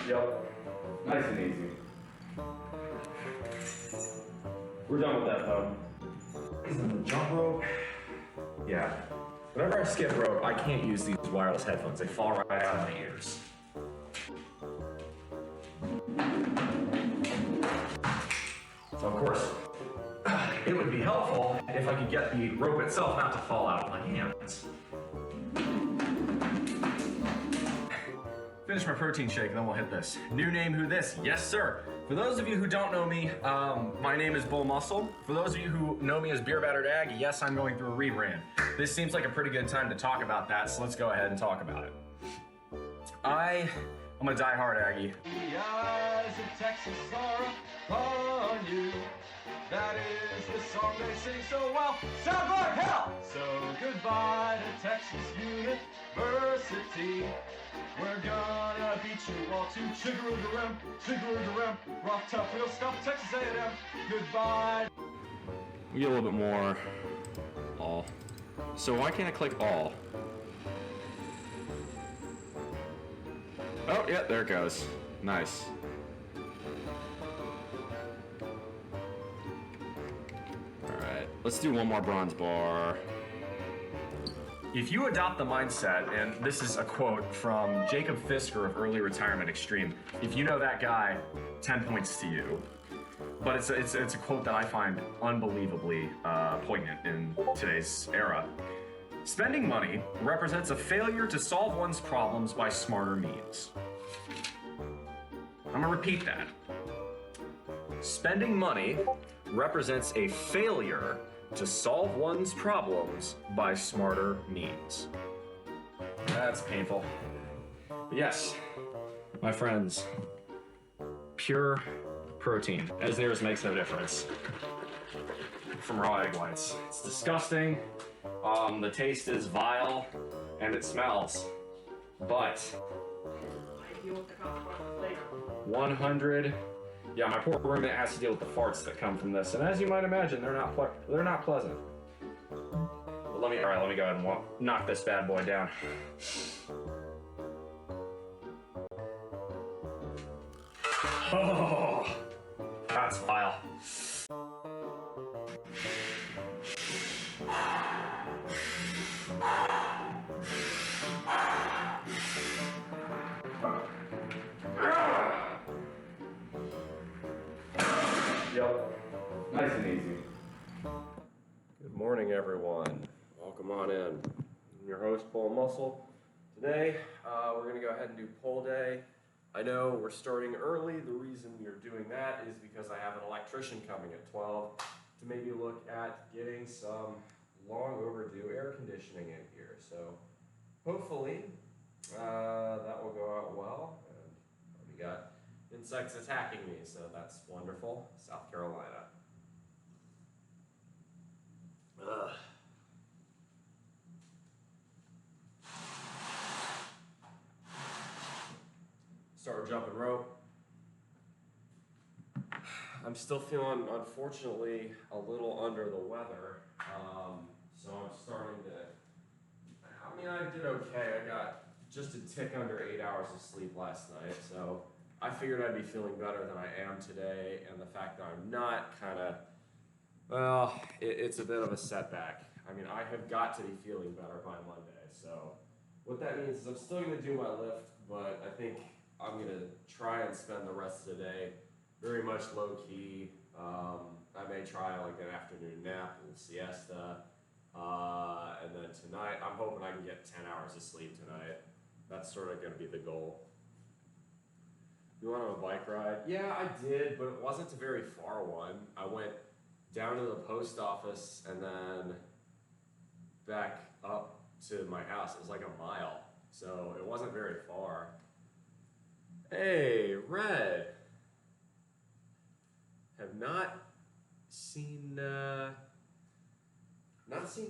Yep, nice and easy. We're done with that though. The jump rope. Yeah. Whenever I skip rope, I can't use these wireless headphones. They fall right out of my ears. So of course, it would be helpful if I could get the rope itself not to fall out of my hands. Finish my protein shake and then we'll hit this. New name, who this? Yes, sir. For those of you who don't know me, my name is BullMuscle. For those of you who know me as Beer Battered Aggie, yes, I'm going through a rebrand. This seems like a pretty good time to talk about that, so let's go ahead and talk about it. I'm a die-hard Aggie. The eyes of Texas are upon you. That is the song they sing so well. Sounds like hell! So goodbye to Texas University. We're gonna beat you all to chigga-roo-ga-rim, rock tough, real stuff, Texas A&M. Goodbye. We get a little bit more all. So why can't I click all? Oh, yeah, there it goes. Nice. Alright, let's do one more bronze bar. If you adopt the mindset, and this is a quote from Jacob Fisker of Early Retirement Extreme, if you know that guy, 10 points to you. But it's a quote that I find unbelievably poignant in today's era. Spending money represents a failure to solve one's problems by smarter means. I'm gonna repeat that. Spending money represents a failure to solve one's problems by smarter means. That's painful. But yes, my friends, pure protein, as theirs makes no difference, from raw egg whites. It's disgusting, the taste is vile, and it smells, but 100. Yeah, my poor roommate has to deal with the farts that come from this, and as you might imagine, they're not pleasant. But let me go ahead and knock this bad boy down. Oh, that's vile. Yep, nice and easy. Good morning, everyone. Welcome on in. I'm your host, BullMuscle. Today, we're going to go ahead and do poll day. I know we're starting early. The reason we are doing that is because I have an electrician coming at 12 to maybe look at getting some long overdue air conditioning in here. So hopefully that will go out well. And we got insects attacking me, so that's wonderful. South Carolina. Ugh. Start jumping rope. I'm still feeling, unfortunately, a little under the weather. So I'm starting to, I mean, I did okay. I got just a tick under 8 hours of sleep last night, so I figured I'd be feeling better than I am today, and the fact that I'm not kind of, well, it's a bit of a setback. I mean, I have got to be feeling better by Monday, so what that means is I'm still going to do my lift, but I think I'm going to try and spend the rest of the day very much low-key. I may try like an afternoon nap, a little siesta, and then tonight, I'm hoping I can get 10 hours of sleep tonight. That's sort of going to be the goal. You went on a bike ride? Yeah, I did, but it wasn't a very far one. I went down to the post office and then back up to my house. It was like a mile, so it wasn't very far. Hey, Red. Have not seen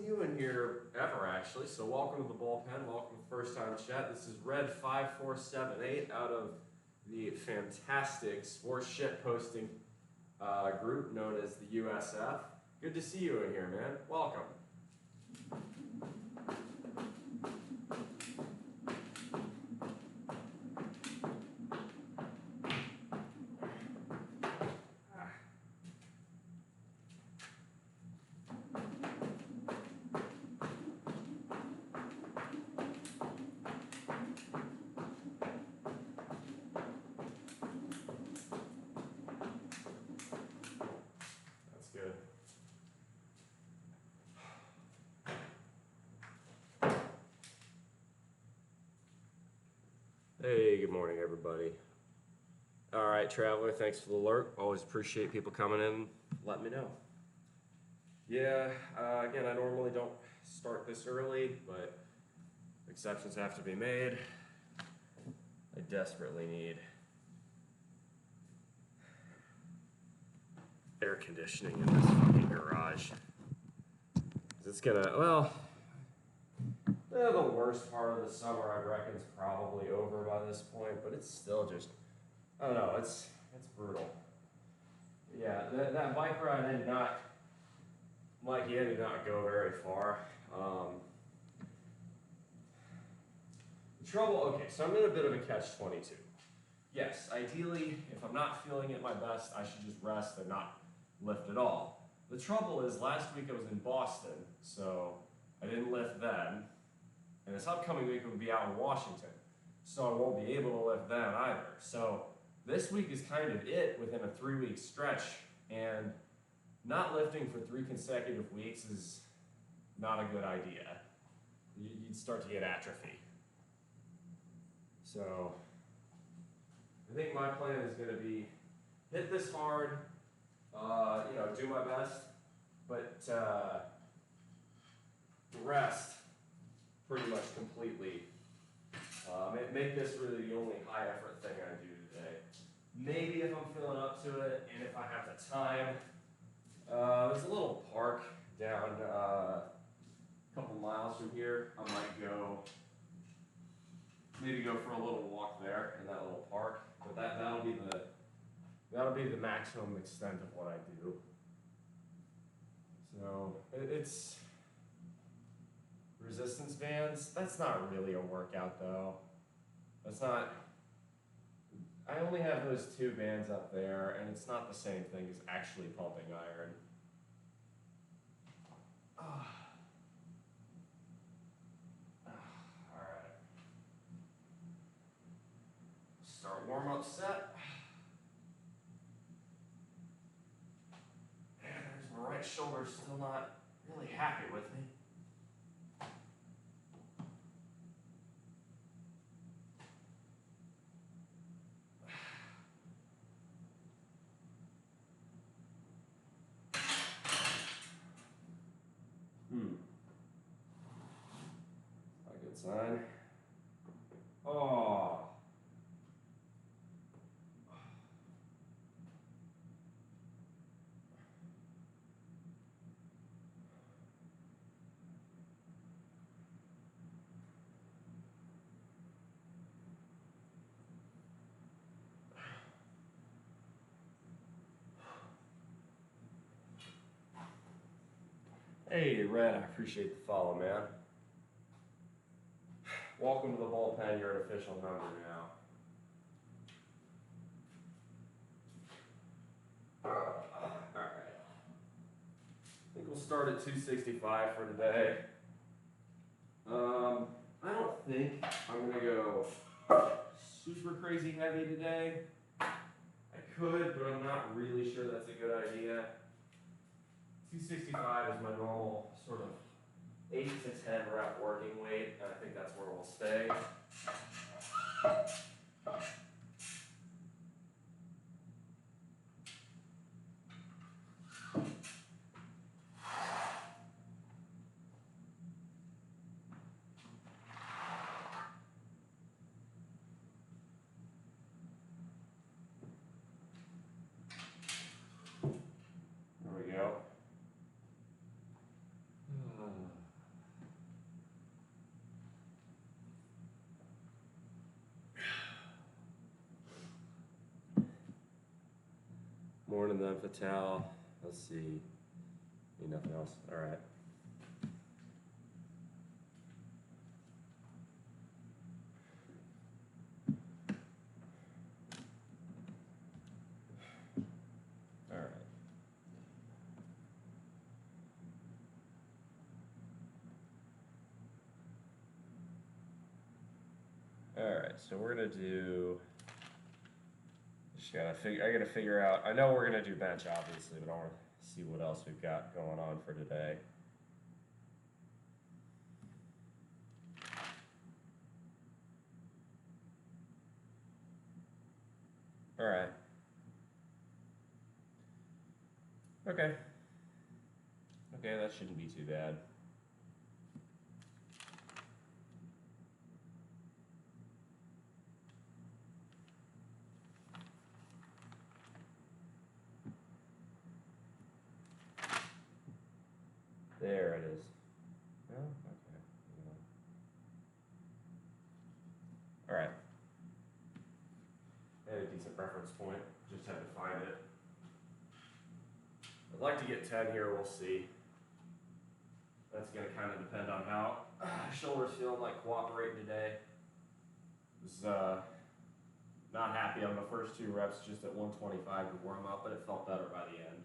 you in here ever, actually. So welcome to the bullpen. Welcome to First Time Chat. This is Red 5478 out of the fantastic sports shit posting group known as the USF. Good to see you in here, man. Welcome. That's good. Hey, good morning, everybody. All right, traveler, thanks for the alert. Always appreciate people coming in. Let me know. Yeah, again, I normally don't start this early, but exceptions have to be made. I desperately need air conditioning in this fucking garage. It's gonna, well, the worst part of the summer, I reckon, is probably over by this point, but it's still just, I don't know, it's brutal. Yeah, that bike ride did not, Mikey, I did not go very far. The trouble, okay, so I'm in a bit of a catch-22. Yes, ideally, if I'm not feeling at my best, I should just rest and not lift at all. The trouble is, last week I was in Boston, so I didn't lift then, and this upcoming week I will be out in Washington, so I won't be able to lift then either. So this week is kind of it within a 3-week stretch, and not lifting for 3 consecutive weeks is not a good idea. You'd start to get atrophy. So I think my plan is going to be hit this hard, do my best, but rest pretty much completely. Make this really the only high effort thing I do today. Maybe if I'm feeling up to it and if I have the time, there's a little park down a couple miles from here. I might maybe go for a little walk there in that little park. But that'll be the maximum extent of what I do. So it's resistance bands. That's not really a workout though. That's not. I only have those 2 bands up there, and it's not the same thing as actually pumping iron. Alright. Start warm-up set. And there's my right shoulder still not really happy with me. Not a good sign. Oh. Hey, Red, I appreciate the follow, man. Welcome to the bullpen, you're an official member now. Alright. I think we'll start at 265 for today. I don't think I'm gonna go super crazy heavy today. I could, but I'm not really sure that's a good idea. 265 is my normal sort of 8 to 10 rep working weight, and I think that's where we'll stay. There we go. Morning then, Fatal. Let's see. Need nothing else? All right. All right. All right, so we're gonna do, I gotta figure out, I know we're gonna do bench obviously, but I wanna see what else we've got going on for today. All right. Okay. Okay, that shouldn't be too bad. There it is. No? Okay. All right. I had a decent reference point, just had to find it. I'd like to get 10 here, we'll see. That's gonna kind of depend on how shoulders feeling like cooperating today. Was not happy on the first 2 reps, just at 125 to warm up, but it felt better by the end.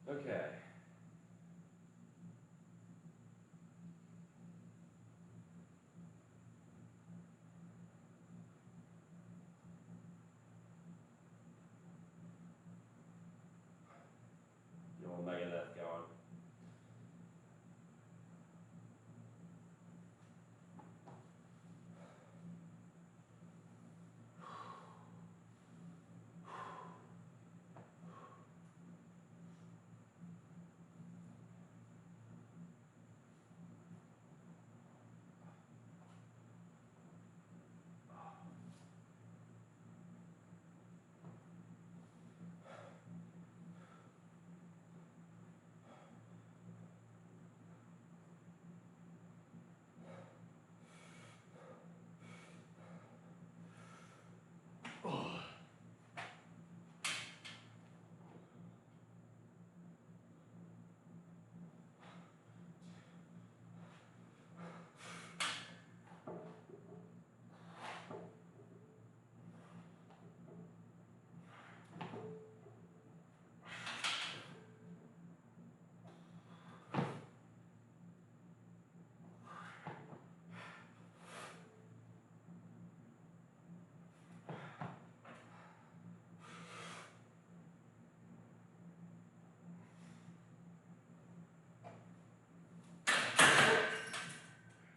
Okay. The old Megadeth going.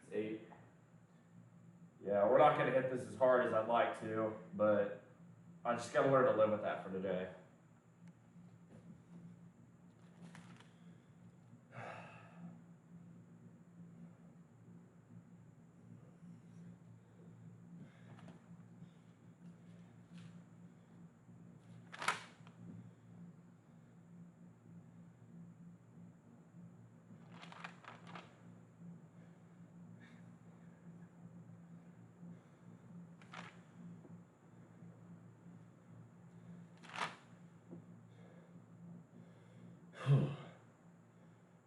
It's 8. Yeah, we're not gonna hit this as hard as I'd like to, but I just gotta learn to live with that for today.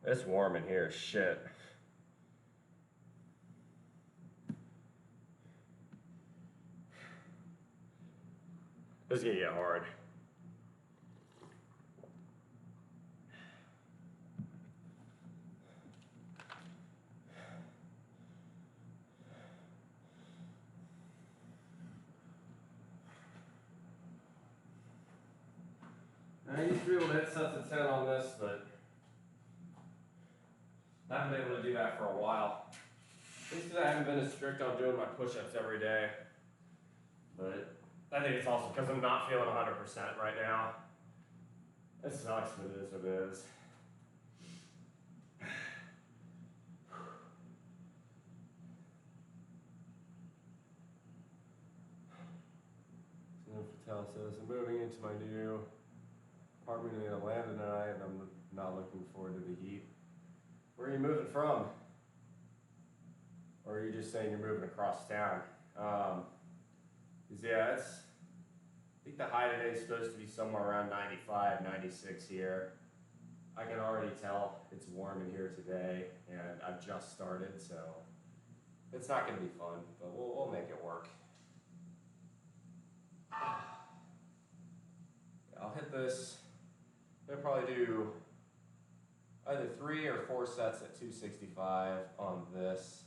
It's warm in here, shit. This is gonna get hard. I used to be able to hit sets of 10 on this, but I haven't been able to do that for a while. At least because I haven't been as strict on doing my push-ups every day. But I think it's also because I'm not feeling 100% right now. It sucks, but it is what it is. Patel says, I'm moving into my new apartment in Atlanta tonight, and I'm not looking forward to the heat. Where are you moving from? Or are you just saying you're moving across town? 'Cause yeah, think the high today is supposed to be somewhere around 95, 96 here. I can already tell it's warm in here today, and I've just started, so it's not going to be fun, but we'll make it work. I'll hit this. I'll probably do either 3 or 4 sets at 265 on this.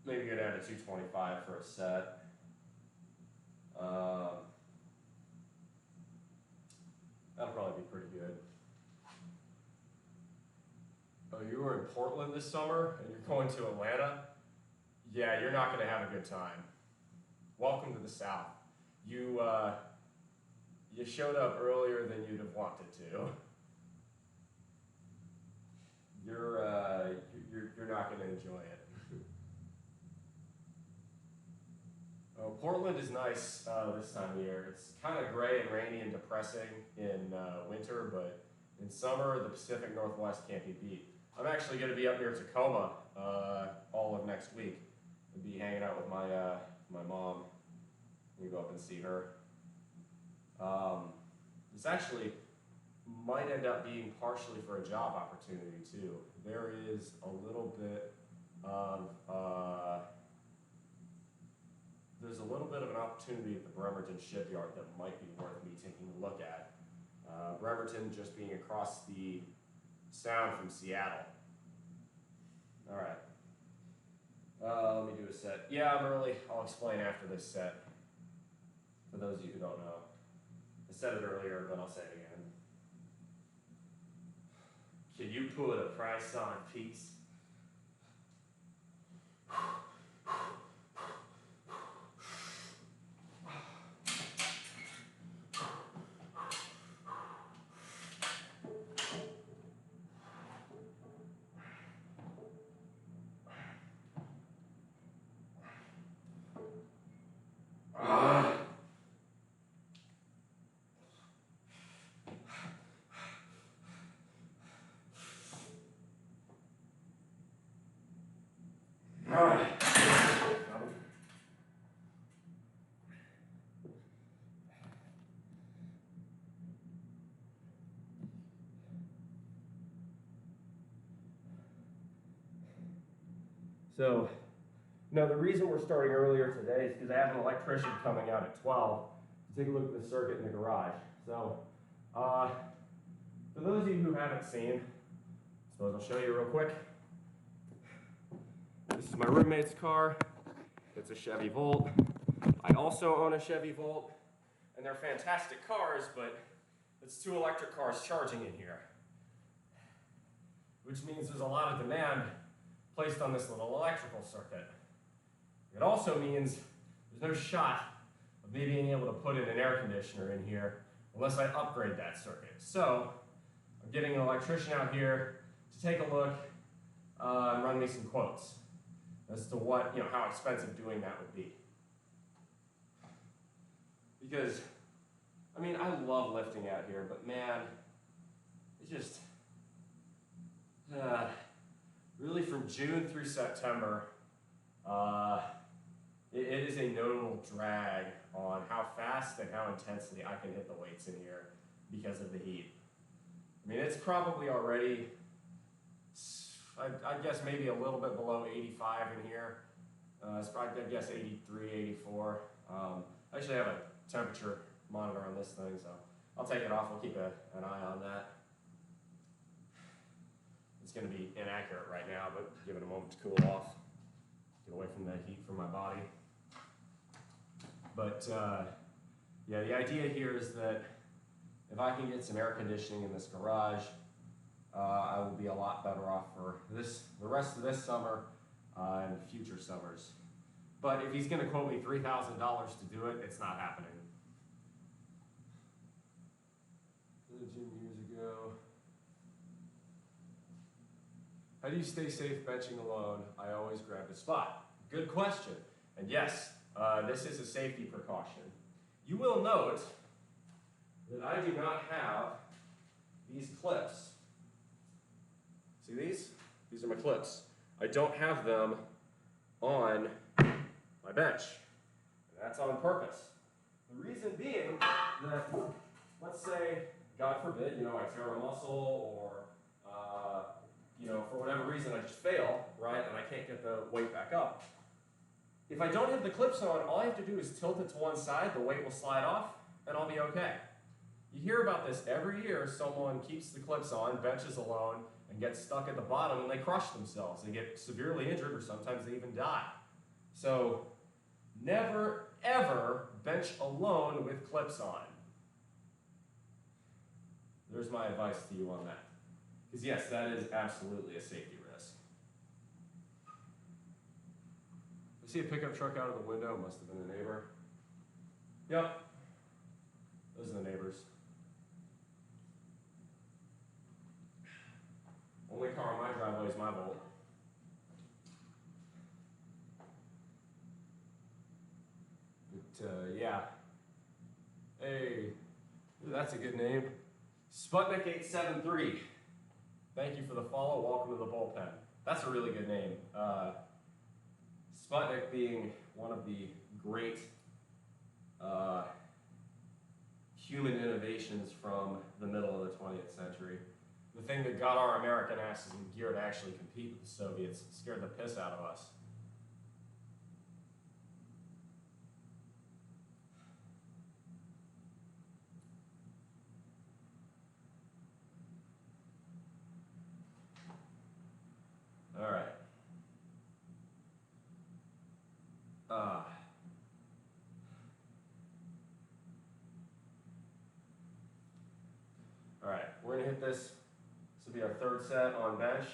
Maybe go down to 225 for a set. That'll probably be pretty good. Oh, you were in Portland this summer and you're going to Atlanta? Yeah, you're not going to have a good time. Welcome to the South. You showed up earlier than you'd have wanted to. You're not going to enjoy it. Oh, Portland is nice this time of year. It's kind of gray and rainy and depressing in winter, but in summer, the Pacific Northwest can't be beat. I'm actually going to be up near Tacoma all of next week and be hanging out with my mom. We go up and see her. This actually might end up being partially for a job opportunity too. There is a little bit of there's a little bit of an opportunity at the Bremerton shipyard that might be worth me taking a look at. Bremerton just being across the sound from Seattle. All right. Let me do a set. Yeah, I'm early. I'll explain after this set. For those of you who don't know. I said it earlier, but I'll say it again. Can you put a price on peace? So, now the reason we're starting earlier today is because I have an electrician coming out at 12 to take a look at the circuit in the garage. So, for those of you who haven't seen, I suppose I'll show you real quick. This is my roommate's car. It's a Chevy Volt. I also own a Chevy Volt, and they're fantastic cars, but it's 2 electric cars charging in here, which means there's a lot of demand placed on this little electrical circuit. It also means there's no shot of me being able to put in an air conditioner in here unless I upgrade that circuit. So I'm getting an electrician out here to take a look and run me some quotes as to what, how expensive doing that would be. Because, I love lifting out here, but man, it just, really from June through September, it is a notable drag on how fast and how intensely I can hit the weights in here because of the heat. It's probably already, I guess maybe a little bit below 85 in here. It's probably, I guess, 83, 84. I actually have a temperature monitor on this thing, so I'll take it off. We'll keep an eye on that. It's going to be inaccurate right now, but give it a moment to cool off. Get away from that heat from my body. But yeah, the idea here is that if I can get some air conditioning in this garage, I will be a lot better off for the rest of this summer and future summers. But if he's going to quote me $3,000 to do it, it's not happening. The gym years ago. How do you stay safe benching alone? I always grab a spot. Good question. And yes, this is a safety precaution. You will note that I do not have these clips. See these? These are my clips. I don't have them on my bench. And that's on purpose. The reason being that, let's say, God forbid, you know, I tear a muscle or, you know, for whatever reason I just fail, right, and I can't get the weight back up. If I don't have the clips on, all I have to do is tilt it to one side, the weight will slide off, and I'll be okay. You hear about this every year. Someone keeps the clips on, benches alone, and gets stuck at the bottom, and they crush themselves. They get severely injured, or sometimes they even die. So never, ever bench alone with clips on. There's my advice to you on that. Because yes, that is absolutely a safety risk. I see a pickup truck out of the window. Must have been a neighbor. Yep. Those are the neighbors. Only car on my driveway is my Volt. But yeah. Hey, that's a good name. Sputnik 873. Thank you for the follow. Welcome to the bullpen. That's a really good name. Sputnik being one of the great human innovations from the middle of the 20th century. The thing that got our American asses in gear to actually compete with the Soviets, scared the piss out of us. All right. All right, we're gonna hit this. This will be our third set on bench.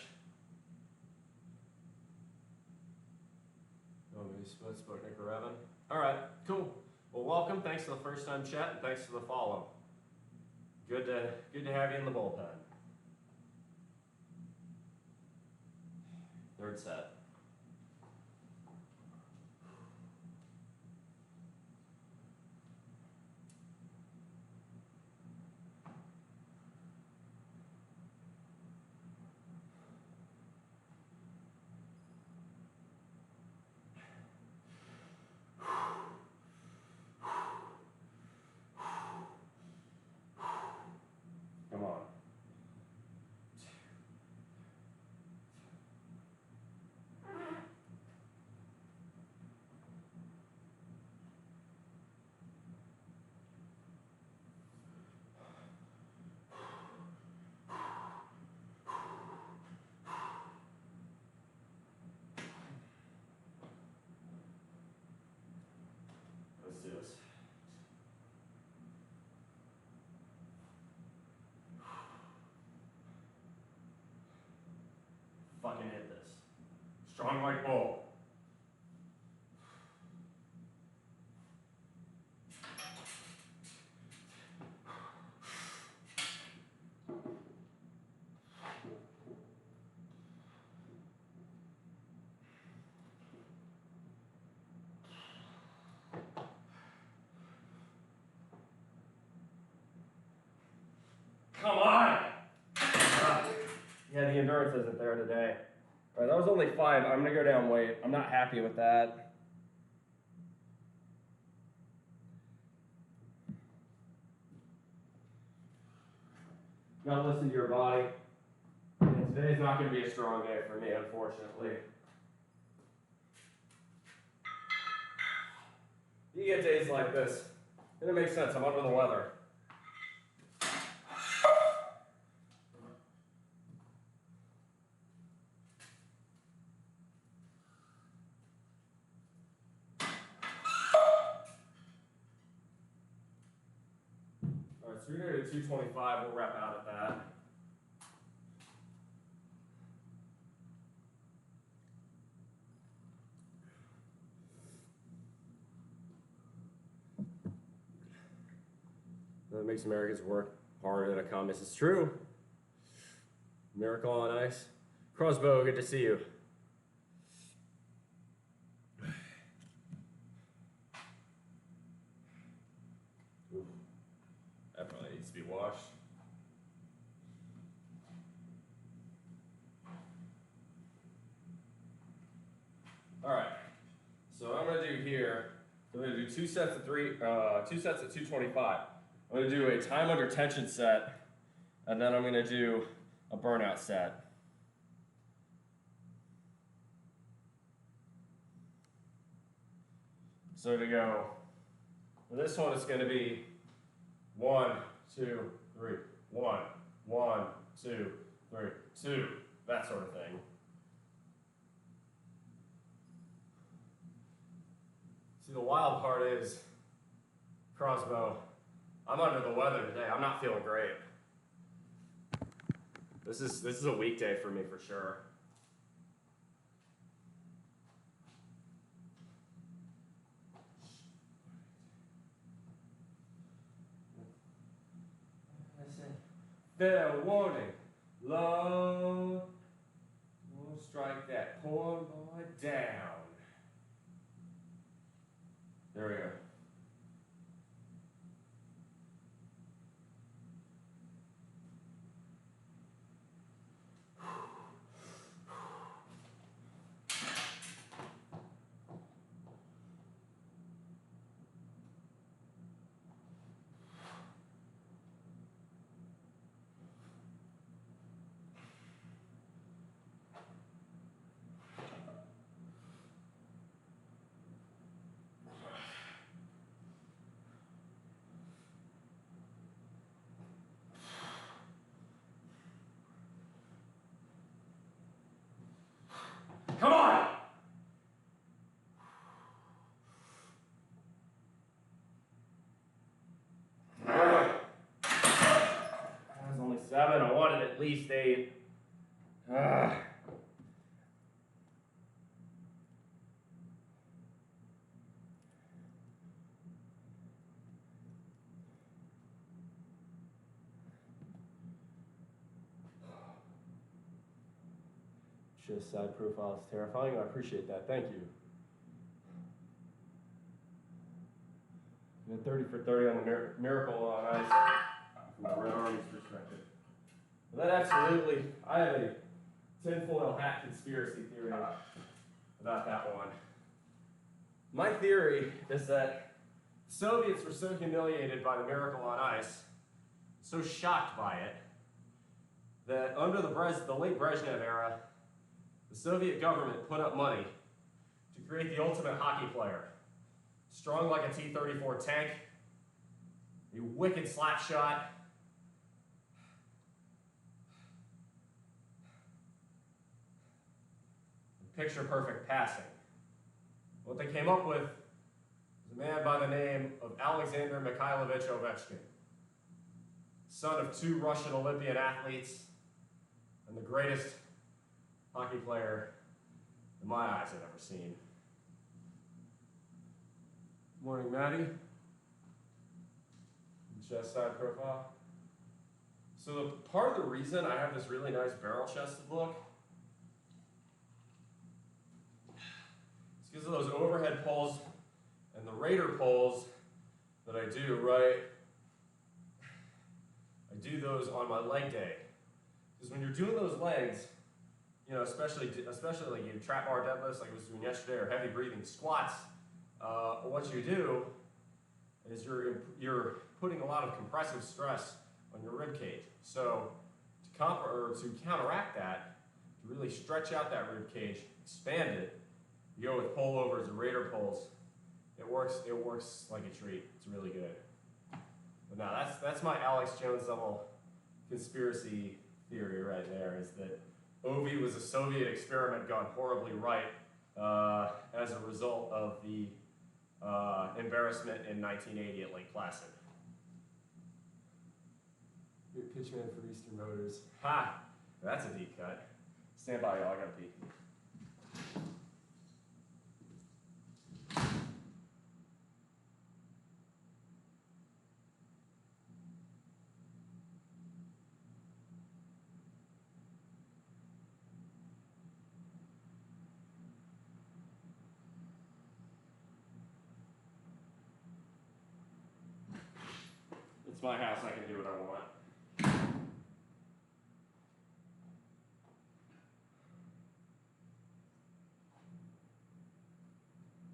Oh, maybe Sputnik or Evan. All right, cool. Well, welcome. Thanks for the first time chat, and thanks for the follow. Good to have you in the bullpen. Third set. Come on. Let's do this. Fucking hit this. Strong like bull. Come on! Yeah, the endurance isn't there today. All right, that was only 5. I'm gonna go down weight. I'm not happy with that. You gotta listen to your body. And today's not gonna be a strong day for me, unfortunately. You get days like this, and it makes sense. I'm under the weather. All right, so we're gonna do 225. We'll wrap out at that. That makes Americans work harder than a communist. It's true. Miracle on ice. Crossbow, good to see you. Ooh, that probably needs to be washed. All right, so what I'm gonna do here, I'm gonna do two sets of 225. I'm gonna do a time under tension set, and then I'm gonna do a burnout set. So to go, well, this one is gonna be 1, 2, 3, 1, 1, 2, 3, 2, that sort of thing. See, the wild part is, Crossbow, I'm under the weather today. I'm not feeling great. This is a weekday for me for sure. Fair warning, low, we'll strike that poor boy down. There we go. Come on! That was only 7. I wanted at least 8. Just side profile is terrifying. I appreciate that. Thank you. And then 30 for 30 on the Miracle on Ice from the Red Army's perspective. But that absolutely, I have a tinfoil hat conspiracy theory about that one. My theory is that the Soviets were so humiliated by the Miracle on Ice, so shocked by it, that under the late Brezhnev era, the Soviet government put up money to create the ultimate hockey player. Strong like a T-34 tank, a wicked slap shot, picture perfect passing. What they came up with was a man by the name of Alexander Mikhailovich Ovechkin, son of 2 Russian Olympian athletes and the greatest hockey player in my eyes I've ever seen. Morning, Maddie. Chest side profile. So part of the reason I have this really nice barrel chested look is because of those overhead pulls and the Raider pulls that I do, right? I do those on my leg day. Because when you're doing those legs, you know, especially like you trap bar deadlifts like I was doing yesterday, or heavy breathing squats, what you do is you're putting a lot of compressive stress on your rib cage. So to counteract that, to really stretch out that rib cage, expand it, you go with pullovers or Raider pulls. It works like a treat. It's really good. But now that's my Alex Jones level conspiracy theory right there, is that Ovi was a Soviet experiment gone horribly right as a result of the embarrassment in 1980 at Lake Placid. You're pitchman for Eastern Motors. Ha! That's a deep cut. Stand by, y'all. I gotta pee. It's my house, I can do what I want.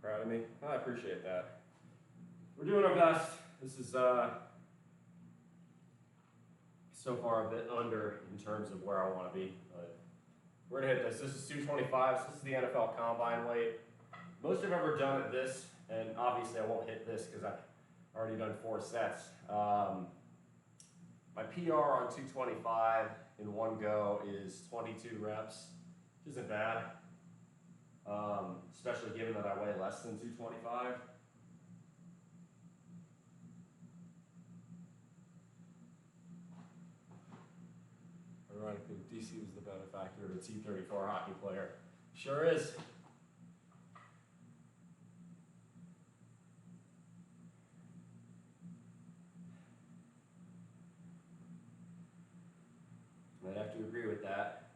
Proud of me? I appreciate that. We're doing our best. This is so far a bit under in terms of where I want to be, but we're gonna hit this. This is 225. So this is the NFL Combine weight. Most have ever done it this, and obviously I won't hit this because I've already done 4 sets. My PR on 225 in one go is 22 reps, which isn't bad, especially given that I weigh less than 225. Ironically, DC was the benefactor of a T-34 hockey player. Sure is. I'd have to agree with that.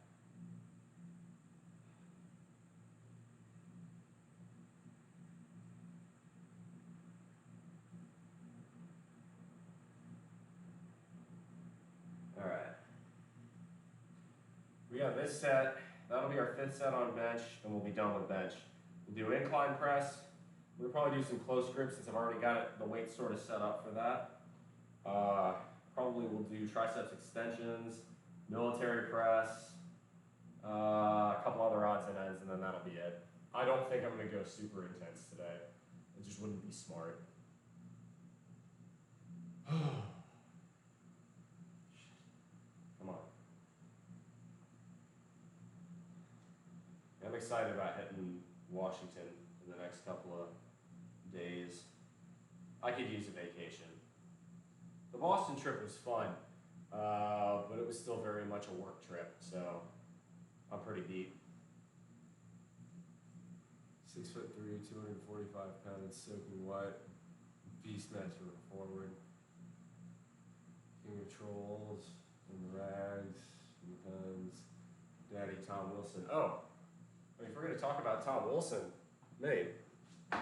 All right. We got this set. That'll be our 5th set on bench, and we'll be done with bench. We'll do incline press. We'll probably do some close grip since I've already got the weight sort of set up for that. Probably we'll do triceps extensions, military press, a couple other odds and ends, and then that'll be it. I don't think I'm going to go super intense today. It just wouldn't be smart. Come on. I'm excited about hitting Washington in the next couple of days. I could use a vacation. The Boston trip was fun, but it was still very much a work trip, so I'm pretty beat. 6'3", 245 pounds, soaking wet, beast master forward. King of trolls, and rags, and guns, Daddy Tom Wilson. Oh, I mean, if we're going to talk about Tom Wilson, mate, they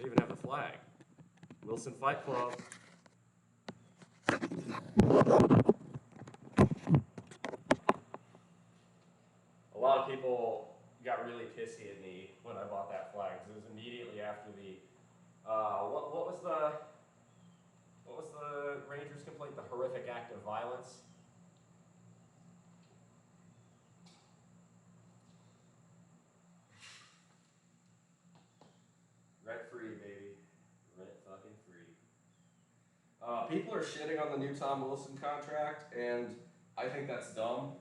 even have a flag. Wilson Fight Club. A lot of people got really pissy at me when I bought that flag because it was immediately after the what was the Rangers complaint? The horrific act of violence. Rent free, baby. Rent fucking free. People are shitting on the new Tom Wilson contract, and I think that's dumb.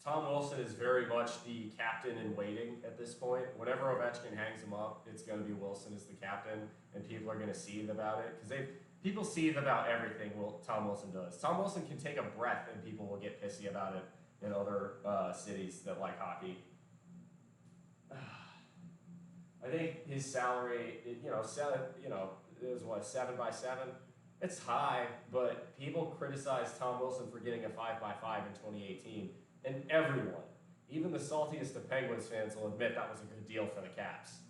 Tom Wilson is very much the captain in waiting at this point. Whenever Ovechkin hangs him up, it's going to be Wilson as the captain, and people are going to seethe about it because people seethe about everything Tom Wilson does. Tom Wilson can take a breath, and people will get pissy about it in other cities that like hockey. I think his salary, it was what, 7 by 7. It's high, but people criticized Tom Wilson for getting a 5 by 5 in 2018. And everyone, even the saltiest of Penguins fans, will admit that was a good deal for the Caps.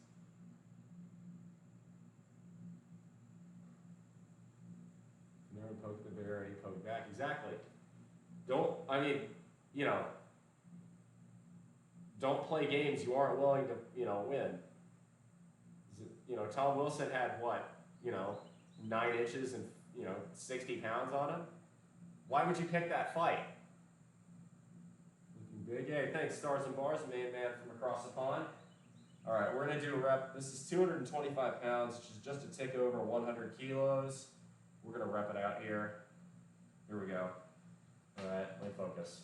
Never poke the bear and he poked back. Exactly. Don't play games you aren't willing to, win. Tom Wilson had what, 9 inches and, 60 pounds on him? Why would you pick that fight? Big A, thanks, Stars and Bars, main man from across the pond. All right, we're gonna do a rep. This is 225 pounds, which is just a tick over 100 kilos. We're gonna rep it out here. Here we go. All right, let me focus.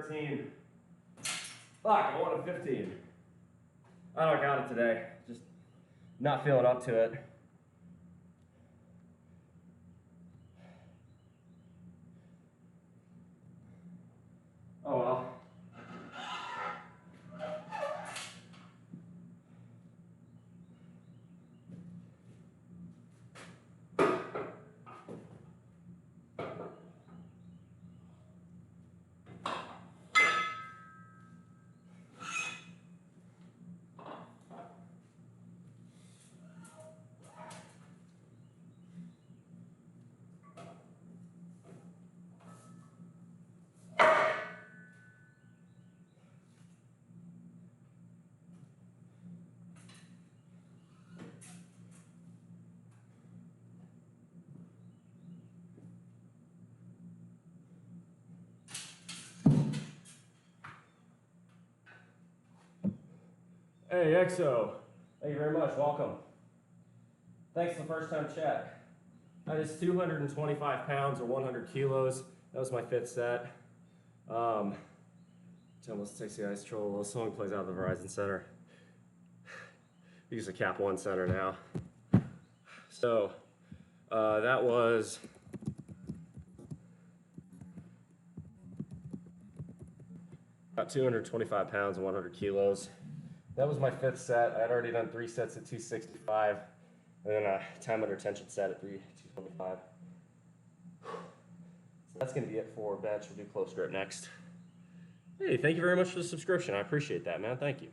13. Fuck, I want a 15. I don't got it today. Just not feeling up to it. Oh well. Hey, EXO. Thank you very much. Welcome. Thanks for the first time chat. That is 225 pounds or 100 kilos. That was my 5th set. Almost takes the ice troll. The song plays out of the Verizon Center. We use the Cap 1 Center now. So, that was about 225 pounds and 100 kilos. That was my 5th set. I had already done 3 sets at 265, and then a time under tension set at 225. So that's gonna be it for bench. We'll do close grip next. Hey, thank you very much for the subscription. I appreciate that, man. Thank you.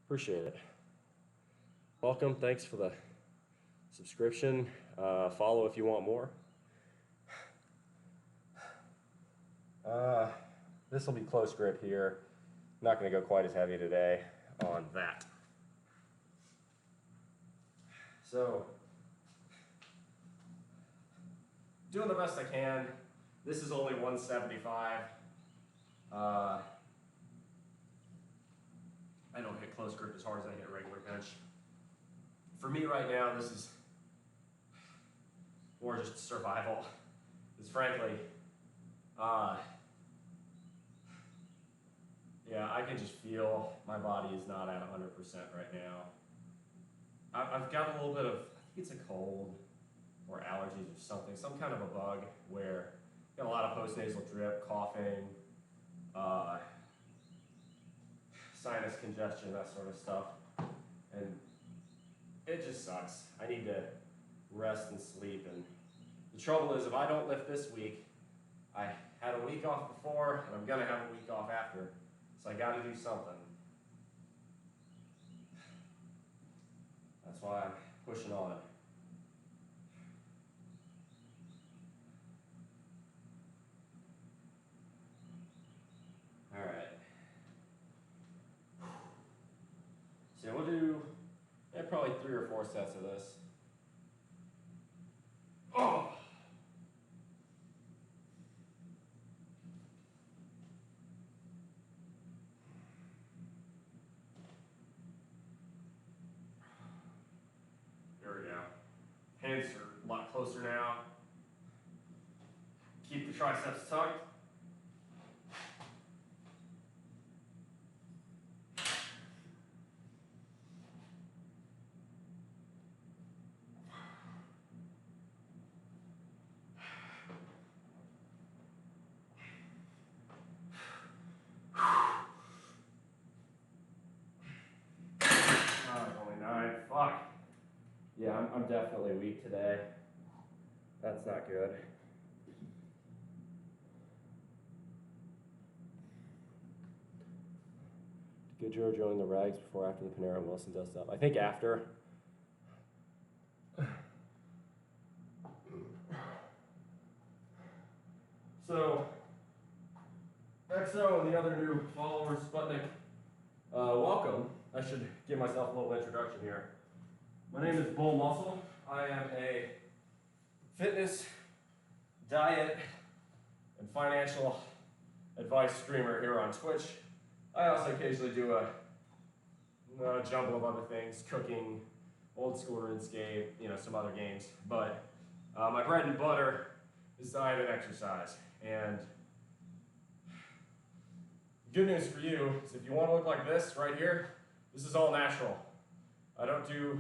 Appreciate it. Welcome. Thanks for the subscription. Follow if you want more. This will be close grip here. Not going to go quite as heavy today on that. So, doing the best I can. This is only 175. I don't hit close grip as hard as I hit regular bench. For me right now, this is more just survival. Because frankly, yeah, I can just feel my body is not at 100% right now. I've got a little bit of, I think it's a cold or allergies or something, some kind of a bug where I got a lot of postnasal drip, coughing, sinus congestion, that sort of stuff. And it just sucks. I need to rest and sleep. And the trouble is, if I don't lift this week, I had a week off before, and I'm gonna have a week off after. So I gotta do something. That's why I'm pushing on. All right. So we'll do probably 3 or 4 sets of this. Oh! There we go. Hands are a lot closer now. Keep the triceps tucked. Only 9. Fuck. Yeah, I'm definitely weak today. That's not good. Did Joe join the rags before after the Panera and Wilson does stuff? I think after. So, EXO and the other new followers, Sputnik, welcome. I should give myself a little introduction here. My name is BullMuscle. I am a fitness, diet, and financial advice streamer here on Twitch. I also occasionally do a jumble of other things, cooking, old school RuneScape, some other games. But my bread and butter is diet and exercise. And good news for you is if you want to look like this right here, this is all natural. I don't do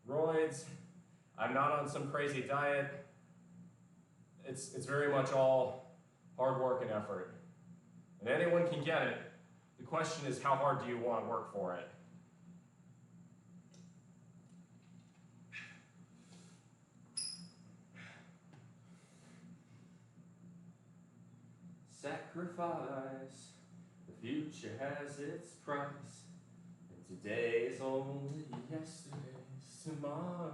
roids. I'm not on some crazy diet. It's very much all hard work and effort. And anyone can get it. The question is, how hard do you want to work for it? Sacrifice, the future has its price, and today is only yesterday's tomorrow.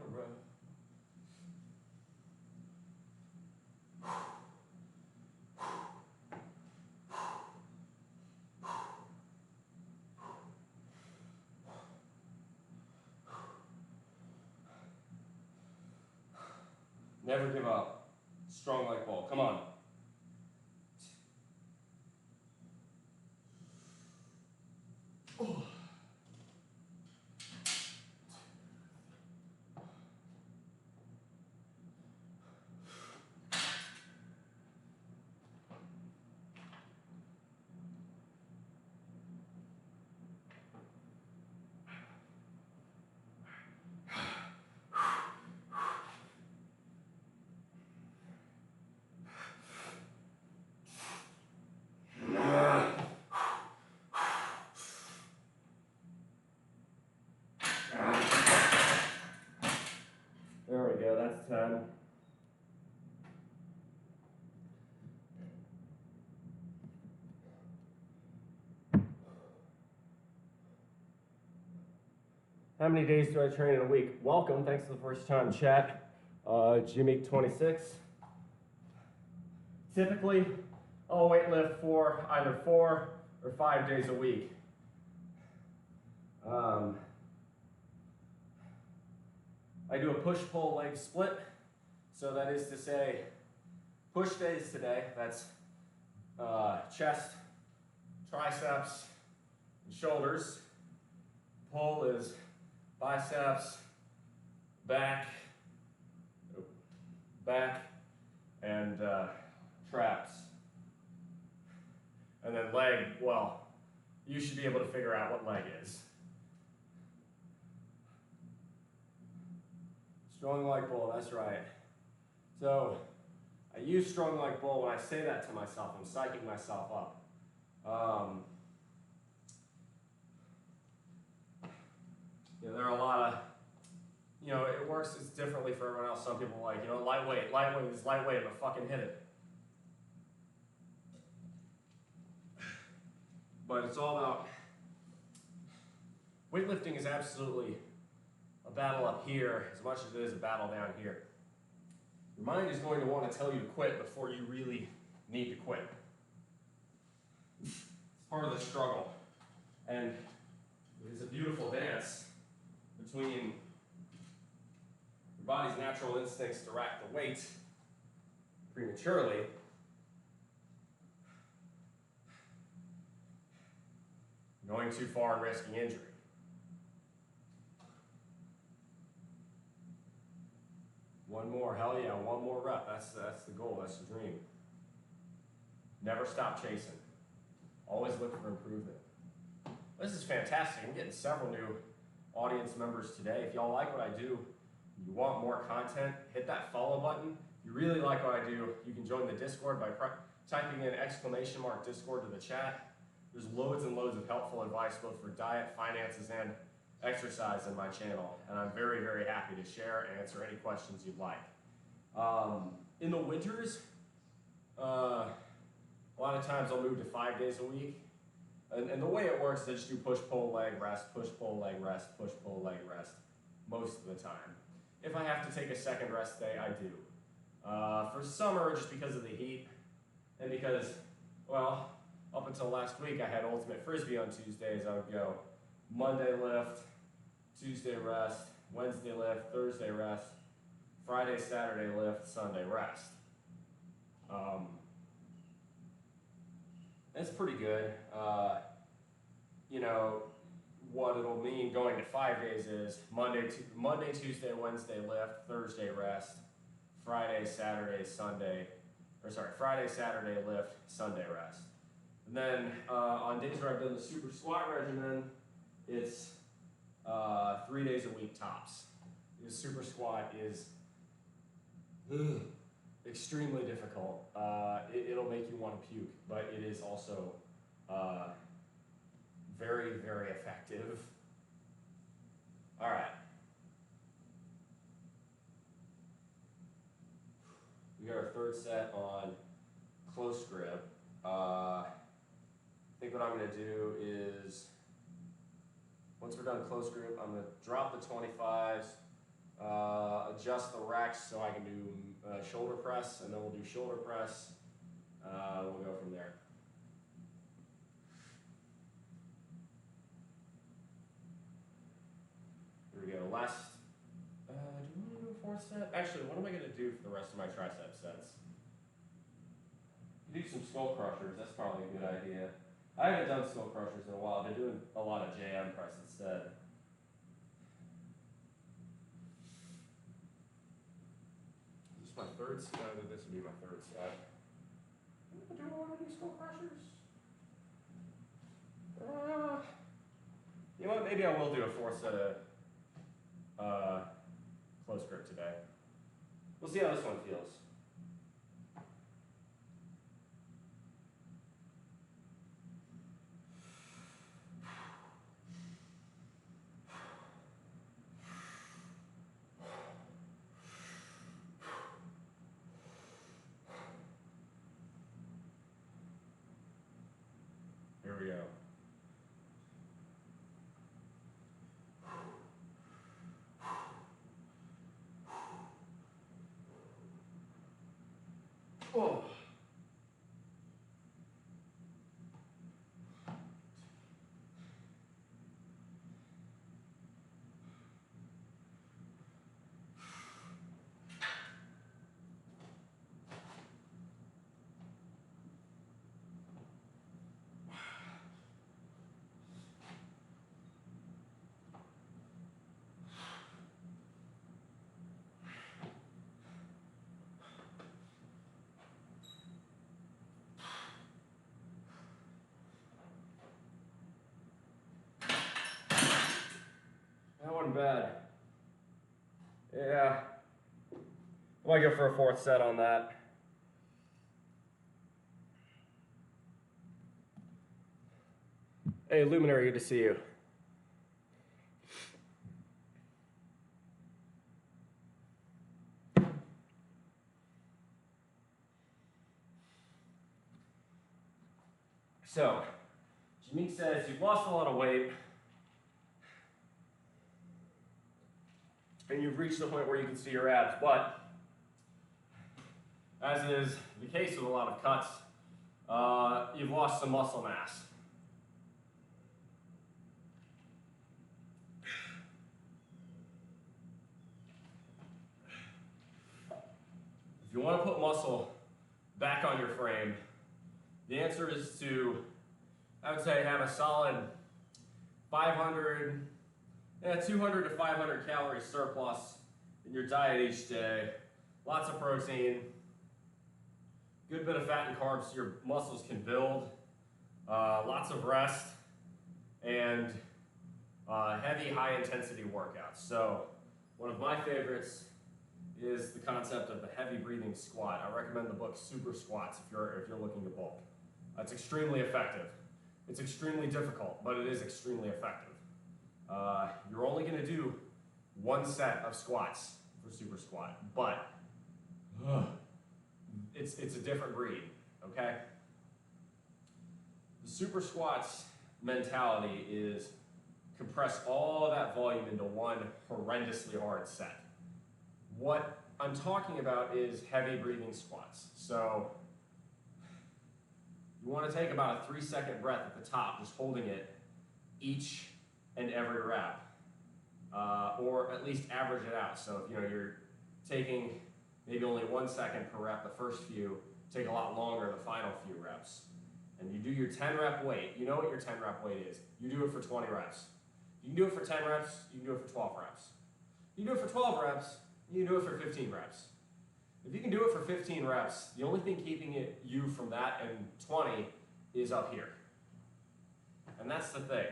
Never give up. Strong like bull. Come on. There we go, that's 10. How many days do I train in a week? Welcome, thanks for the first time chat. Jimmy26. Typically, I'll weight lift for either 4 or 5 days a week. I do a push-pull leg split. So that is to say, push days today, that's chest, triceps, and shoulders. Pull is biceps, back, and traps. And then leg, well, you should be able to figure out what leg is. Strong like bull, that's right. So, I use strong like bull. When I say that to myself, I'm psyching myself up. There are a lot of, it works it's differently for everyone else. Some people like, lightweight is lightweight, but fucking hit it. But it's all about, weightlifting is absolutely a battle up here as much as it is a battle down here. Your mind is going to want to tell you to quit before you really need to quit. It's part of the struggle. And it's a beautiful dance between your body's natural instincts to rack the weight prematurely going too far and risking injury. One more, hell yeah, one more rep. That's the goal, that's the dream. Never stop chasing. Always look for improvement. This is fantastic. I'm getting several new audience members today. If y'all like what I do, you want more content, hit that follow button. If you really like what I do, you can join the Discord by typing in !Discord to the chat. There's loads and loads of helpful advice both for diet, finances, and exercise in my channel, and I'm very, very happy to share and answer any questions you'd like. In the winters, a lot of times I'll move to 5 days a week, and the way it works is I just do push-pull, leg, rest, push-pull, leg, rest, push-pull, leg, rest, most of the time. If I have to take a second rest day, I do. For summer, just because of the heat, and because, well, up until last week I had Ultimate Frisbee on Tuesdays. I would go Monday lift, Tuesday rest, Wednesday lift, Thursday rest, Friday, Saturday lift, Sunday rest. That's pretty good. What it'll mean going to 5 days is Monday, Tuesday, Wednesday lift, Thursday rest, Friday, Saturday lift, Sunday rest. And then on days where I've done the super squat regimen, it's 3 days a week tops. The super squat is extremely difficult. It'll make you want to puke, but it is also very, very effective. All right. We got our third set on close grip. I think what I'm going to do is, once we're done close grip, I'm going to drop the 25s, adjust the racks so I can do shoulder press, and then we'll do shoulder press. We'll go from there. Here we go. Last, do we want to do a fourth set? Actually, what am I going to do for the rest of my tricep sets? Do some skull crushers. That's probably a good idea. I haven't done skull crushers in a while. I've been doing a lot of JM press instead. This is my third set. I think this would be my third set. Do I want to do skull crushers? You know what? Maybe I will do a fourth set of close grip today. We'll see how this one feels. Here we go. Oh. That wasn't bad. Yeah. I might go for a fourth set on that. Hey, Luminary, good to see you. So, Jamik says you've lost a lot of weight and you've reached the point where you can see your abs, but as is the case with a lot of cuts, you've lost some muscle mass. If you want to put muscle back on your frame, the answer is to, I would say, have a solid 200 to 500 calorie surplus in your diet each day. Lots of protein, good bit of fat and carbs so your muscles can build, lots of rest, and heavy, high-intensity workouts. So one of my favorites is the concept of the heavy breathing squat. I recommend the book Super Squats if you're looking to bulk. It's extremely effective. It's extremely difficult, but it is extremely effective. You're only going to do one set of squats for super squat, but it's a different breed, okay? The super squats mentality is compress all of that volume into one horrendously hard set. What I'm talking about is heavy breathing squats. So you want to take about a 3-second breath at the top, just holding it each and every rep, or at least average it out. So if you're taking maybe only 1 second per rep the first few, take a lot longer the final few reps. And you do your 10 rep weight. You know what your 10 rep weight is. You do it for 20 reps. You can do it for 10 reps, you can do it for 12 reps. You can do it for 12 reps, you can do it for 15 reps. If you can do it for 15 reps, the only thing keeping you from that and 20 is up here. And that's the thing.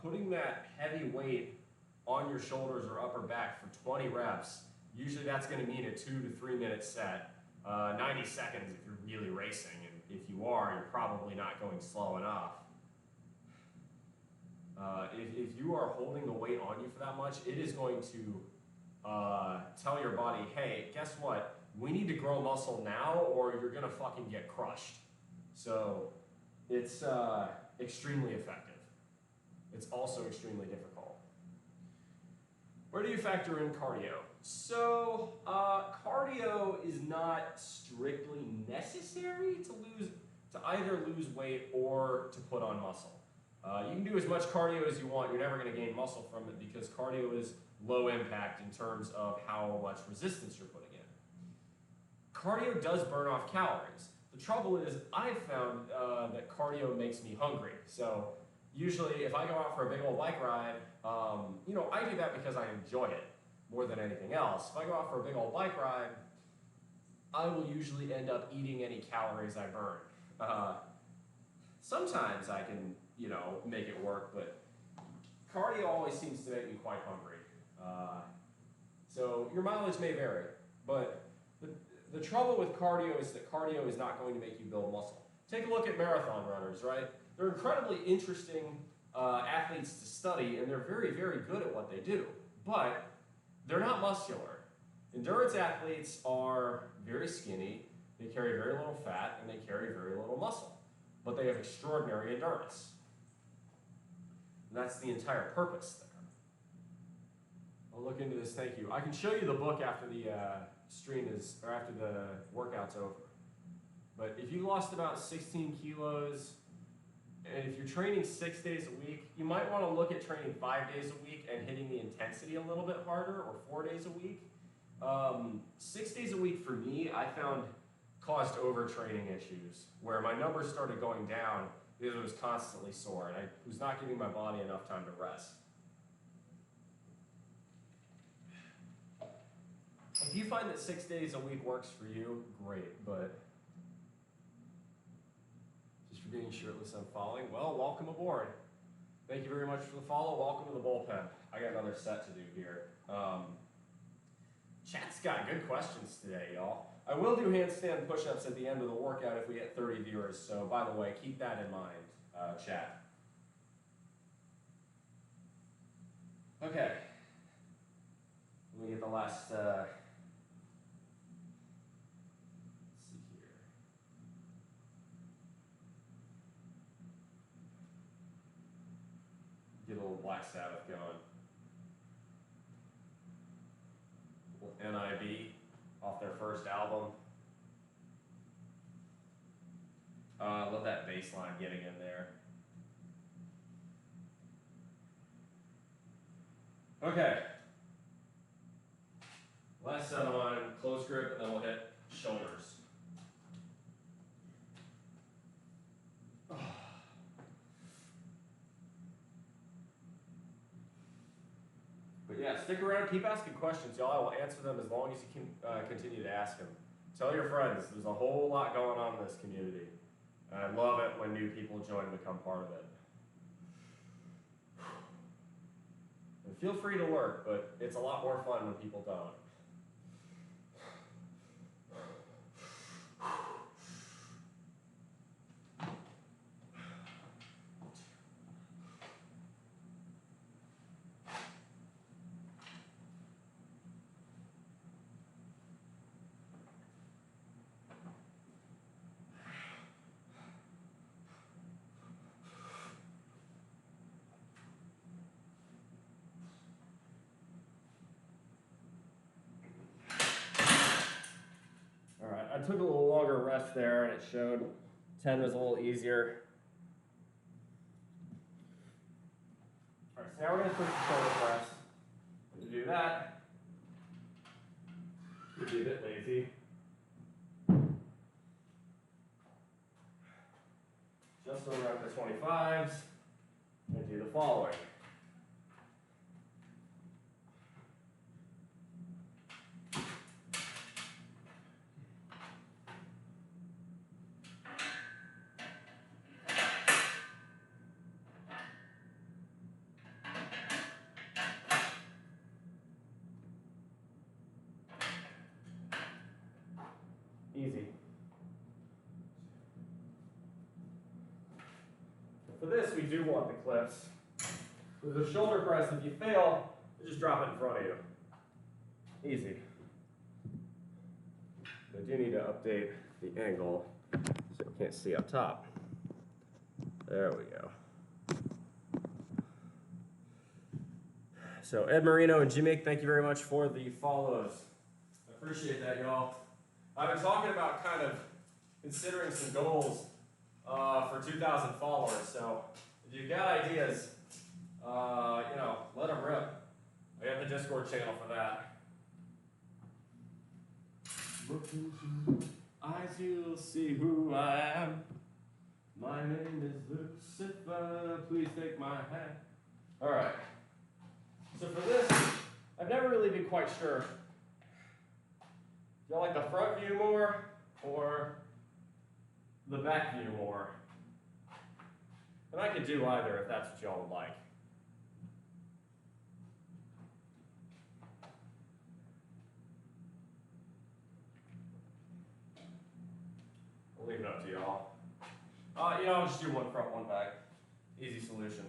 Putting that heavy weight on your shoulders or upper back for 20 reps, usually that's going to mean a 2 to 3 minute set, 90 seconds if you're really racing, and if you are, you're probably not going slow enough. If you are holding the weight on you for that much, it is going to tell your body, hey, guess what? We need to grow muscle now or you're going to fucking get crushed. So it's extremely effective. It's also extremely difficult. Where do you factor in cardio? So cardio is not strictly necessary to either lose weight or to put on muscle. You can do as much cardio as you want. You're never going to gain muscle from it because cardio is low impact in terms of how much resistance you're putting in. Cardio does burn off calories. The trouble is I've found that cardio makes me hungry. So usually if I go out for a big old bike ride, I do that because I enjoy it more than anything else. If I go out for a big old bike ride, I will usually end up eating any calories I burn. Sometimes I can, make it work, but cardio always seems to make me quite hungry. So your mileage may vary, but the trouble with cardio is that cardio is not going to make you build muscle. Take a look at marathon runners, right? They're incredibly interesting athletes to study, and they're very, very good at what they do, but they're not muscular. Endurance athletes are very skinny, they carry very little fat, and they carry very little muscle, but they have extraordinary endurance. And that's the entire purpose there. I'll look into this, thank you. I can show you the book after the after the workout's over. But if you lost about 16 kilos, and if you're training 6 days a week, you might want to look at training 5 days a week and hitting the intensity a little bit harder, or 4 days a week. 6 days a week for me, I found caused overtraining issues, where my numbers started going down because I was constantly sore, and I was not giving my body enough time to rest. If you find that 6 days a week works for you, great, but just for being shirtless and following, well, welcome aboard. Thank you very much for the follow. Welcome to the bullpen. I got another set to do here. Chat's got good questions today, y'all. I will do handstand push-ups at the end of the workout if we get 30 viewers, so by the way, keep that in mind, chat. Okay. Let me get the last, let's see here. Get a little Black Sabbath going. NIB off their first album. I love that bass line getting in there. Okay. Last set on close grip, and then we'll hit shoulders. But yeah, stick around, keep asking questions, y'all. I will answer them as long as you can continue to ask them. Tell your friends, there's a whole lot going on in this community. And I love it when new people join and become part of it. And feel free to lurk, but it's a lot more fun when people don't. I took a little longer rest there, and it showed 10 was a little easier. All right, so now we're going to switch to shoulder press. And to do that, we'll be a bit lazy. Just over up to 25s, and do the following. Easy. For this, we do want the clips. With the shoulder press, if you fail, you just drop it in front of you. Easy. I do need to update the angle so you can't see up top. There we go. So Ed Marino and Jimmy, thank you very much for the follows. I appreciate that, y'all. I've been talking about kind of considering some goals for 2,000 followers. So if you've got ideas, you know, let them rip. I got the Discord channel for that. Look into my eyes, you'll see who I am. My name is Lucifer, please take my hand. All right. So for this, I've never really been quite sure. Do y'all like the front view more or the back view more? And I could do either if that's what y'all would like. I'll leave it up to y'all. You know, I'll just do one front, one back. Easy solution.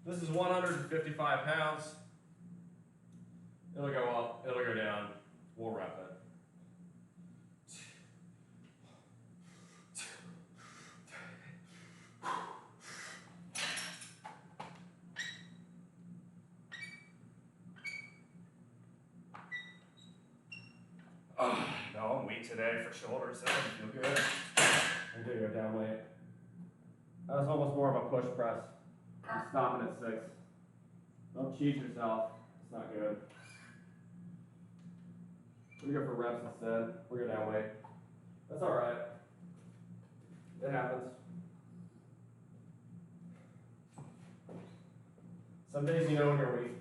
This is 155 pounds. It'll go up, it'll go down. We'll wrap it. No, I'm weak today for shoulders. That doesn't feel good. I'm gonna go down weight. That was almost more of a push press. I'm stopping at 6. Don't cheat yourself. It's not good. We're gonna go for reps instead. We're gonna down weight. That's all right. It happens. Some days you know when you're weak.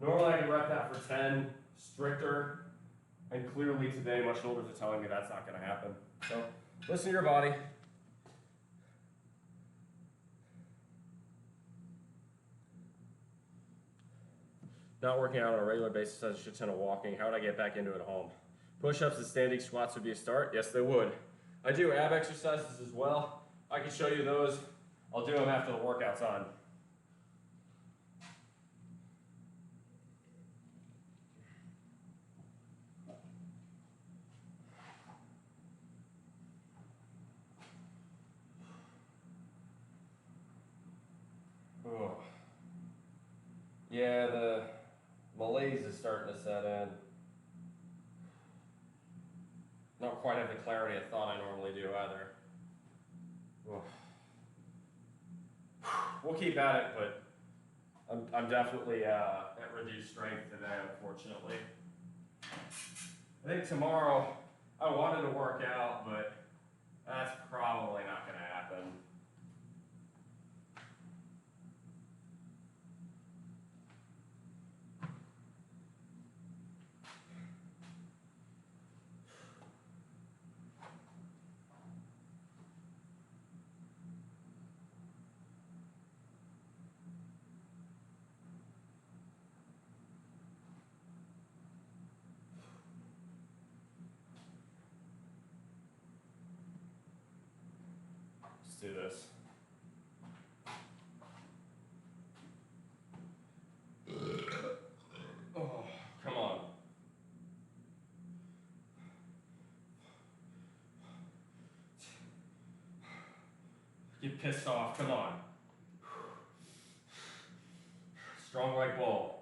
Normally I can rep that for 10, stricter, and clearly today my shoulders are telling me that's not gonna happen. So listen to your body. Not working out on a regular basis has a shit ton of walking. How would I get back into it at home? Push-ups and standing squats would be a start? Yes, they would. I do ab exercises as well. I can show you those. I'll do them after the workout's on. Oh. Yeah, the malaise is starting to set in. Not quite have the clarity I thought I normally do either. Oh. We'll keep at it, but I'm definitely at reduced strength today, unfortunately. I think tomorrow I wanted to work out, but that's probably not going to happen. Let's do this. Oh, come on. Get pissed off, come on. Strong like bull.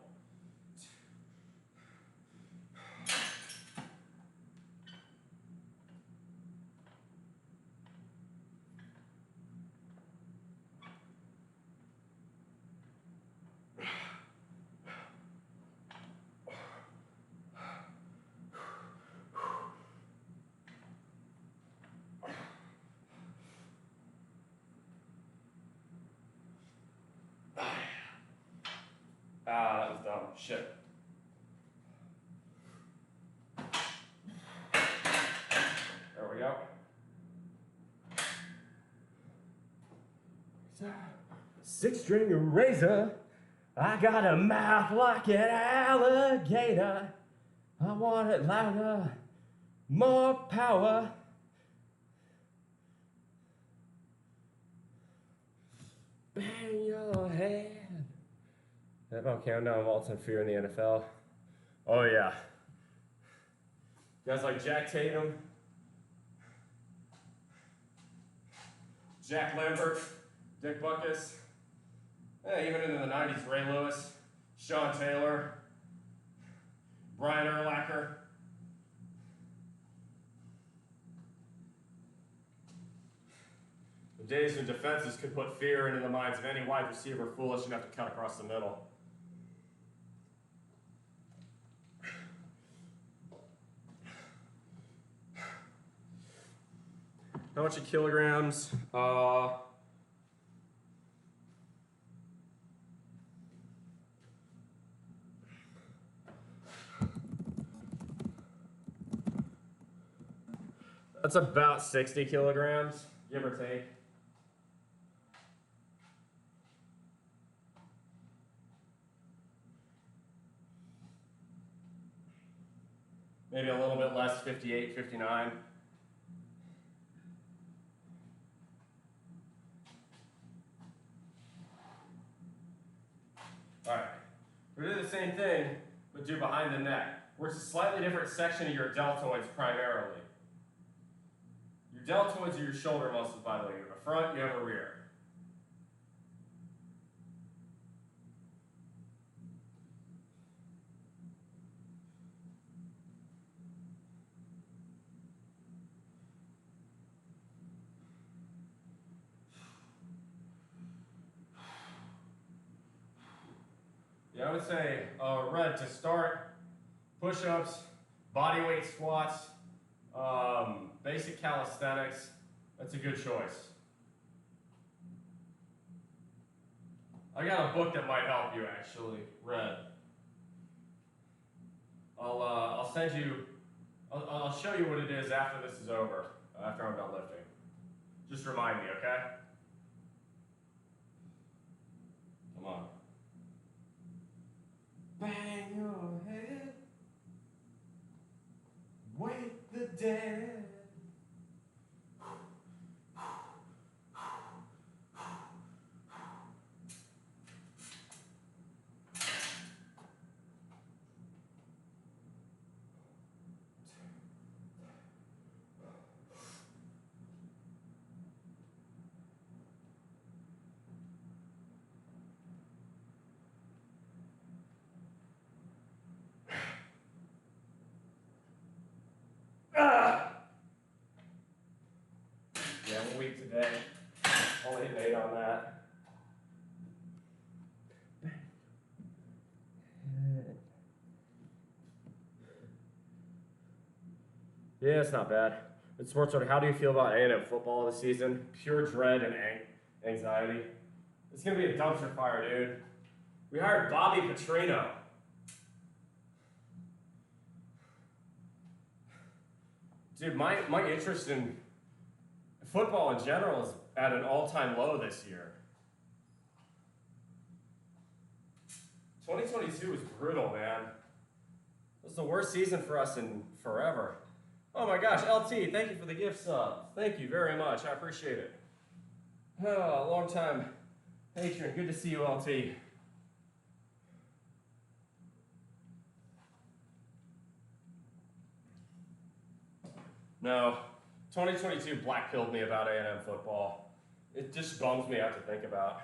Ah, that was dumb. Shit. There we go. Six-string razor. I got a mouth like an alligator. I want it louder, more power. Bang your head. That about countdown of all-time fear in the NFL? Oh yeah. You guys like Jack Tatum? Jack Lambert? Dick Butkus? Even into the 90s, Ray Lewis, Sean Taylor, Brian Urlacher. The days when defenses could put fear into the minds of any wide receiver foolish enough to cut across the middle. How much in kilograms? That's about 60 kilograms, give or take. Maybe a little bit less, 58, 59. All right, we do the same thing, but do behind the neck, where it's a slightly different section of your deltoids primarily. Your deltoids are your shoulder muscles, by the way. You have a front, you have a rear. Yeah, I would say, Red, to start, push-ups, body weight squats, basic calisthenics, that's a good choice. I got a book that might help you, actually, Red. I'll send you, I'll show you what it is after this is over, after I'm done lifting. Just remind me, okay? Come on. Bang your head, wake the dead. Yeah, 1 week today. Only hit 8 on that. Yeah, it's not bad. It's sports order. How do you feel about A&M football this season? Pure dread and anxiety. It's gonna be a dumpster fire, dude. We hired Bobby Petrino. Dude, my interest in football in general is at an all-time low this year. 2022 was brutal, man. It was the worst season for us in forever. Oh my gosh, LT, thank you for the gift sub. Thank you very much, I appreciate it. Oh, long time patron, good to see you, LT. No, 2022 black-pilled me about A&M football. It just bums me out to think about.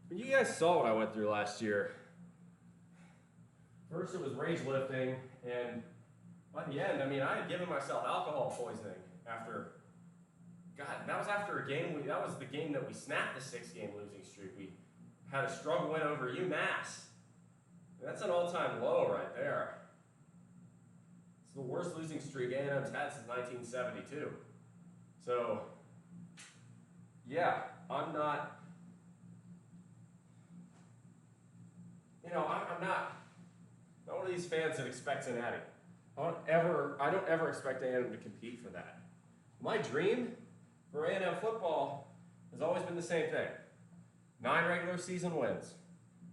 But you guys saw what I went through last year. First it was rage lifting, and by the end, I mean, I had given myself alcohol poisoning after, God, that was after a game, that was the game that we snapped the 6-game losing streak. We had a struggle win over UMass. That's an all-time low right there. It's the worst losing streak A&M's had since 1972. So, yeah, I'm not, I'm not one of these fans that expect Cincinnati. I don't ever expect A&M to compete for that. My dream for A&M football has always been the same thing. 9 regular season wins,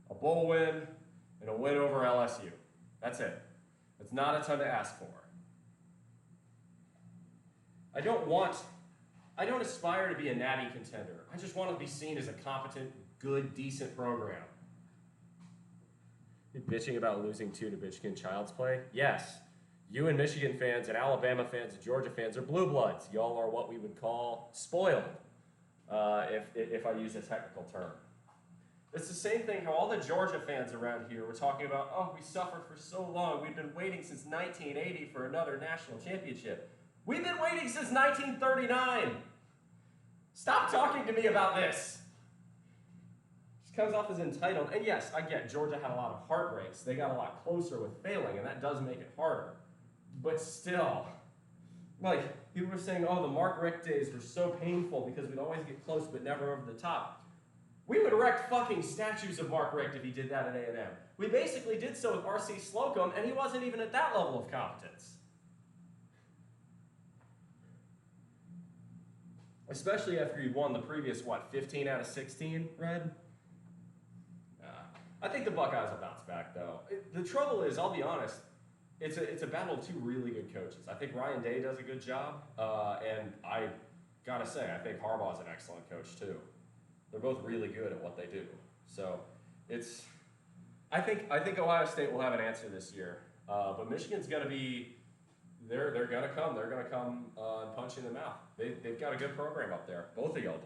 a bowl win, and a win over LSU. That's it. It's not a ton to ask for. I don't aspire to be a natty contender. I just want to be seen as a competent, good, decent program. You bitching about losing 2 to Michigan Child's Play? Yes. You and Michigan fans and Alabama fans and Georgia fans are blue bloods. Y'all are what we would call spoiled, if I use a technical term. It's the same thing how all the Georgia fans around here were talking about, oh, we suffered for so long. We've been waiting since 1980 for another national championship. We've been waiting since 1939. Stop talking to me about this. Just comes off as entitled. And yes, I get Georgia had a lot of heartbreaks. They got a lot closer with failing, and that does make it harder. But still, like, people were saying, oh, the Mark Richt days were so painful because we'd always get close but never over the top. We would erect fucking statues of Mark Richt if he did that at A&M. We basically did so with R.C. Slocum, and he wasn't even at that level of competence. Especially after he won the previous, 15 out of 16, Red? I think the Buckeyes will bounce back, though. The trouble is, I'll be honest, it's a battle of 2 really good coaches. I think Ryan Day does a good job, and I gotta say, I think Harbaugh's an excellent coach, too. They're both really good at what they do. So I think Ohio State will have an answer this year. But Michigan's gonna be, they're gonna come. They're gonna come and punch you in the mouth. They've got a good program up there. Both of y'all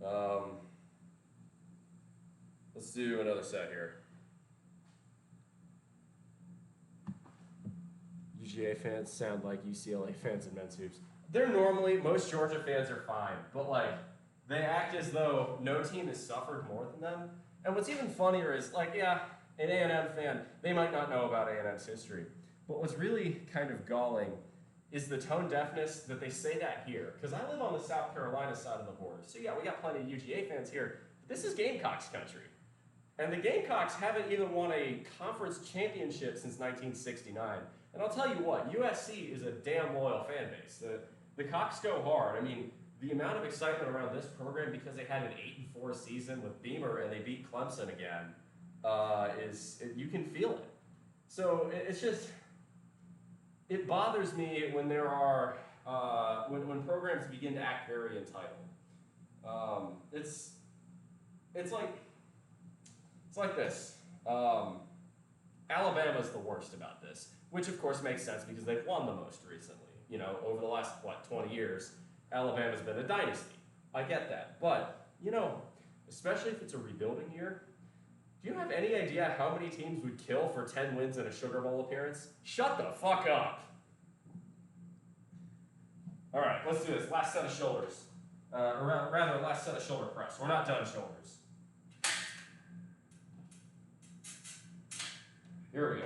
do. Let's do another set here. UGA fans sound like UCLA fans in men's hoops. They're normally, most Georgia fans are fine, but like, they act as though no team has suffered more than them. And what's even funnier is, like, yeah, an A&M fan, they might not know about A&M's history. But what's really kind of galling is the tone deafness that they say that here. Because I live on the South Carolina side of the border. So yeah, we got plenty of UGA fans here. But this is Gamecocks country. And the Gamecocks haven't even won a conference championship since 1969. And I'll tell you what, USC is a damn loyal fan base. The Cocks go hard. I mean, the amount of excitement around this program because they had an 8-4 season with Beamer and they beat Clemson again you can feel it. So it's just, it bothers me when there are when programs begin to act very entitled. It's like this. Alabama's the worst about this, which of course makes sense because they've won the most recently. You know, over the last 20 years. Alabama's been a dynasty. I get that. But, you know, especially if it's a rebuilding year, do you have any idea how many teams would kill for 10 wins and a Sugar Bowl appearance? Shut the fuck up. All right, let's do this. Last set of shoulders. Or rather, last set of shoulder press. We're not done shoulders. Here we go.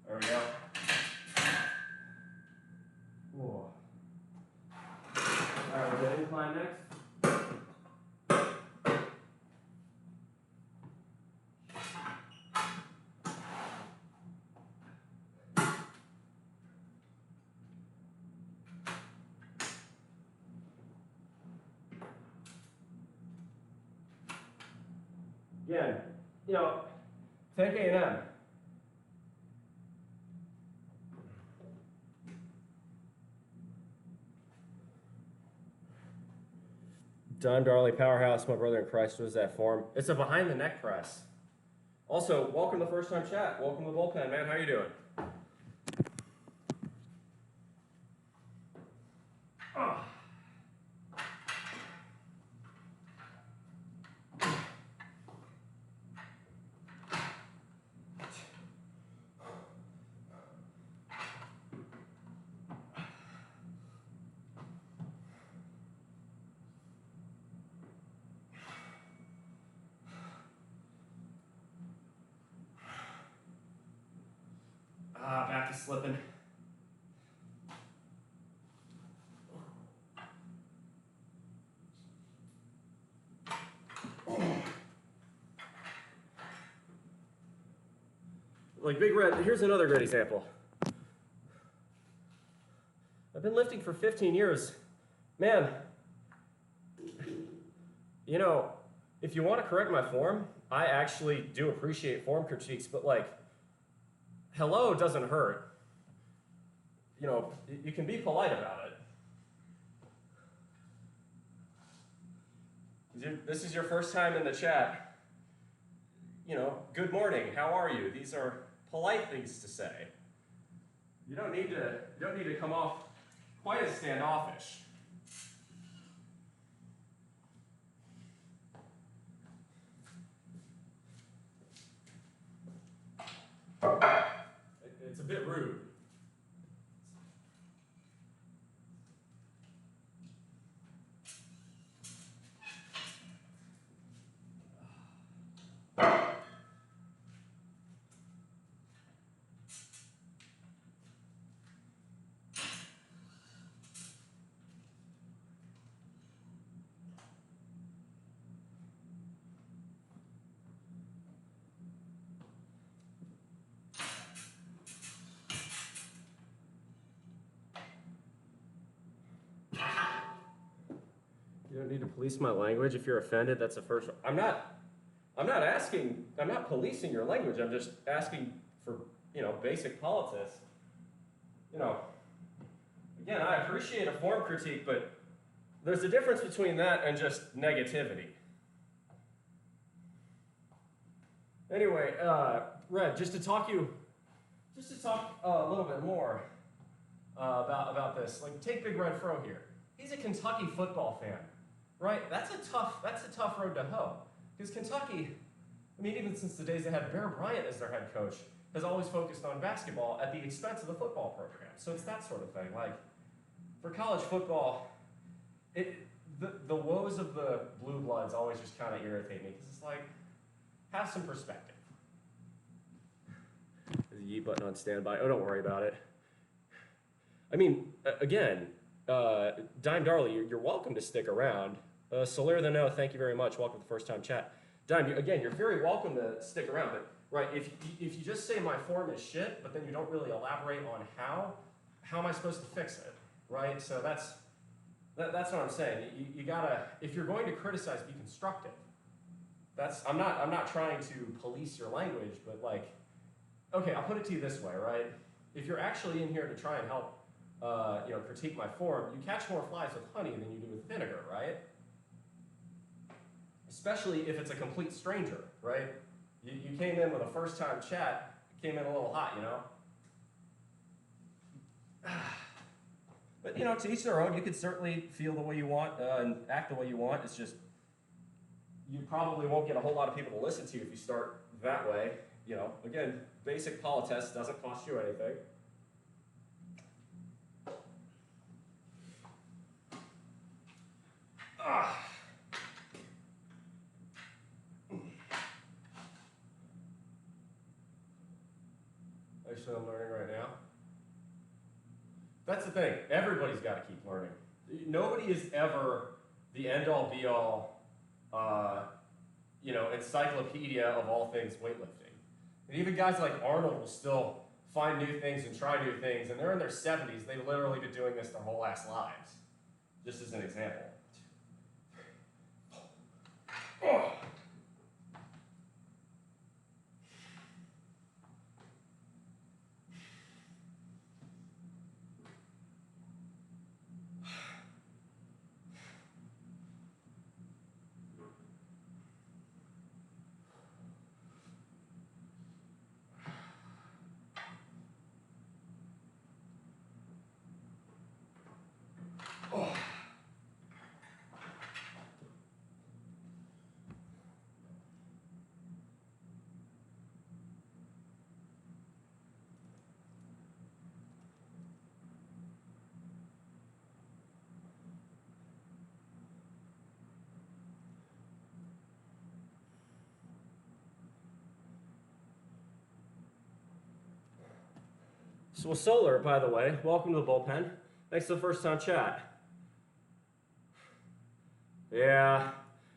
There we go. Whoa. All right, we're going to incline next. Again, you know, take A&M. Don Darley, Powerhouse, my brother in Christ, was that form. It's a behind the neck press. Also, welcome to First Time Chat. Welcome to the bullpen, man. How you doing? Back to slipping. Like Big Red, here's another great example. I've been lifting for 15 years. Man, you know, if you want to correct my form, I actually do appreciate form critiques, but like, hello doesn't hurt. You know, you can be polite about it. This is your first time in the chat. You know, good morning, how are you? These are polite things to say. You don't need to come off quite as standoffish. It's a bit rude. You don't need to police my language. If you're offended, that's the first. I'm not policing your language. I'm just asking for, you know, basic politics. You know, again, I appreciate a form critique, but there's a difference between that and just negativity. Anyway, Red, just to talk a little bit more about this. Like, take Big Red Fro here. He's a Kentucky football fan. Right, that's a tough road to hoe. Because Kentucky, I mean, even since the days they had Bear Bryant as their head coach, has always focused on basketball at the expense of the football program. So it's that sort of thing. Like, for college football, the woes of the blue bloods always just kind of irritate me, because it's like, have some perspective. There's a yeet button on standby. Oh, don't worry about it. I mean, again, Dime Darley, you're welcome to stick around. Soler the No, thank you very much. Welcome to the first time chat. Dime, again, you're very welcome to stick around, but right, if you just say my form is shit, but then you don't really elaborate on how am I supposed to fix it, right? So that's what I'm saying. You gotta, if you're going to criticize, be constructive. I'm not trying to police your language, but like, okay, I'll put it to you this way, right? If you're actually in here to try and help, you know, critique my form, you catch more flies with honey than you do with vinegar, right? Especially if it's a complete stranger, right? You came in with a first-time chat, came in a little hot, you know? But, you know, to each their own. You could certainly feel the way you want and act the way you want. It's just, you probably won't get a whole lot of people to listen to you if you start that way. You know, again, basic politesse doesn't cost you anything. Actually, I'm learning right now. That's the thing. Everybody's got to keep learning. Nobody is ever the end-all, be-all, you know, encyclopedia of all things weightlifting. And even guys like Arnold will still find new things and try new things, and they're in their 70s. They've literally been doing this their whole ass lives. Just as an example. Oh. So Solar, by the way, welcome to the bullpen. Thanks for the first time chat. Yeah,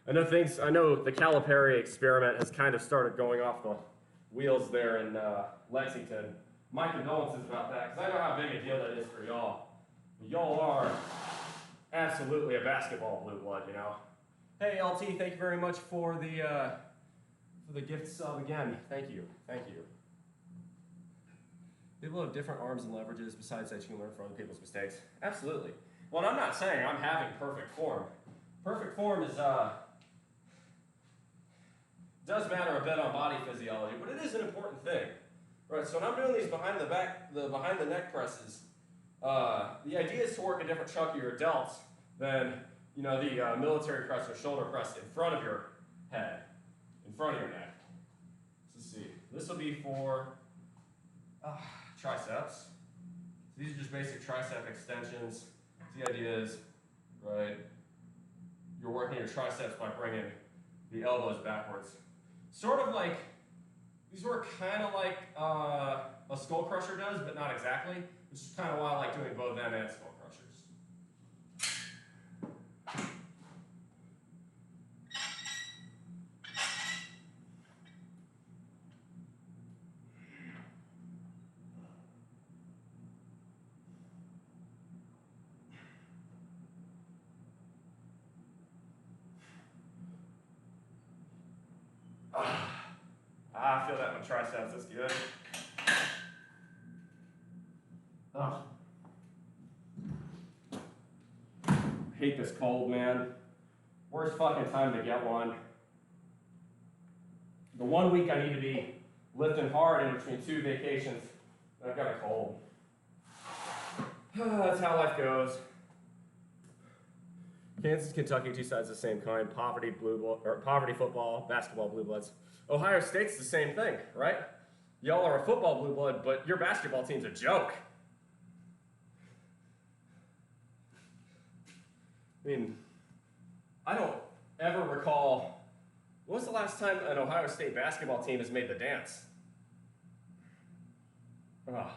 I know the Calipari experiment has kind of started going off wheels there in Lexington. My condolences about that, because I know how big a deal that is for y'all. Y'all are absolutely a basketball blue blood, you know. Hey LT, thank you very much for the gift sub again. Thank you, thank you. People have different arms and leverages besides that you can learn from other people's mistakes. Absolutely. Well, I'm not saying I'm having perfect form. Perfect form is does matter a bit on body physiology, but it is an important thing. Right, so when I'm doing these behind the neck presses, the idea is to work a different chunk of your delts than, you know, the military press or shoulder press in front of your head, in front of your neck. Let's see. This will be for triceps. These are just basic tricep extensions. The idea is, right, you're working your triceps by bringing the elbows backwards. Sort of like, these work kind of like a skull crusher does, but not exactly. Which is kind of why I like doing both them and skull crushers. I feel that in my triceps. That's good. Hate this cold, man. Worst fucking time to get one. The 1 week I need to be lifting hard in between 2 vacations, I've got a cold. That's how life goes. Kansas, Kentucky, 2 sides of the same coin. Poverty football, basketball blue bloods. Ohio State's the same thing, right? Y'all are a football blue blood, but your basketball team's a joke. I mean, I don't ever recall, when was the last time an Ohio State basketball team has made the dance? Oh,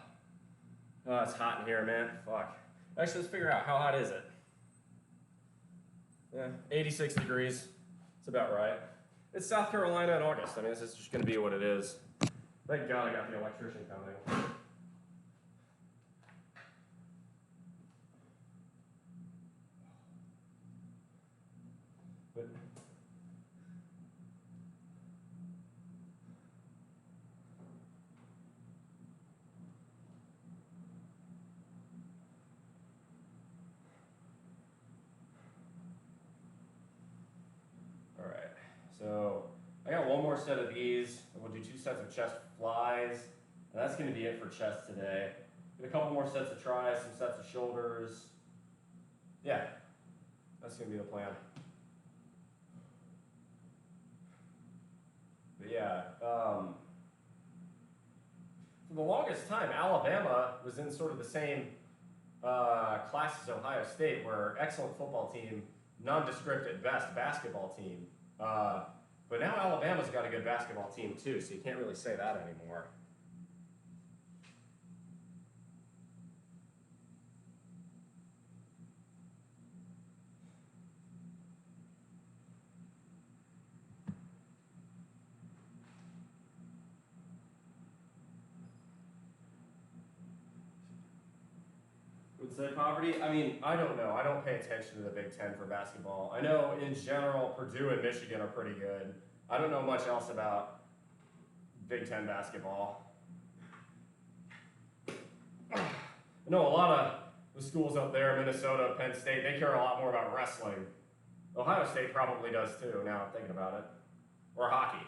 it's hot in here, man. Fuck. Actually, let's figure out, how hot is it? Yeah, 86 degrees. It's about right. It's South Carolina in August. I mean, this is just going to be what it is. Thank God I got the electrician coming. But all right, so I got one more set of these, and we'll do 2 sets of chest flies, and that's going to be it for chest today. Get a couple more sets of tries, some sets of shoulders. Yeah, that's going to be the plan. But yeah, for the longest time, Alabama was in sort of the same class as Ohio State, where excellent football team, nondescript at best basketball team. But now Alabama's got a good basketball team too, so you can't really say that anymore. Would say poverty? I mean, I don't know. I don't pay attention to the Big Ten for basketball. I know in general Purdue and Michigan are pretty good. I don't know much else about Big Ten basketball. I know a lot of the schools up there, Minnesota, Penn State, they care a lot more about wrestling. Ohio State probably does too, now I'm thinking about it. Or hockey.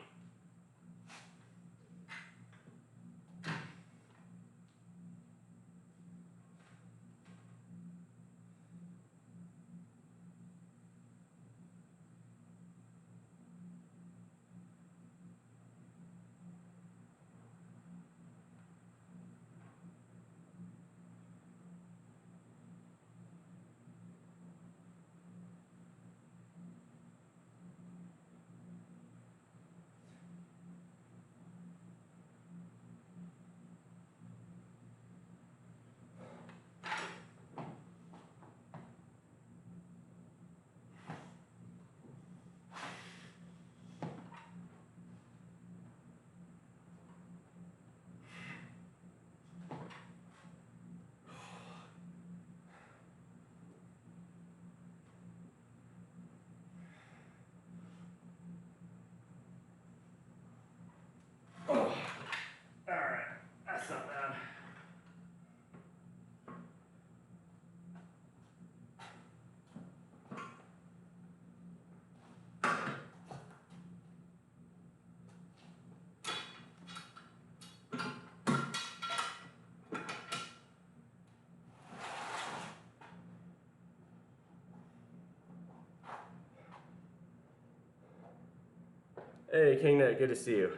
Hey, KingNet, good to see you.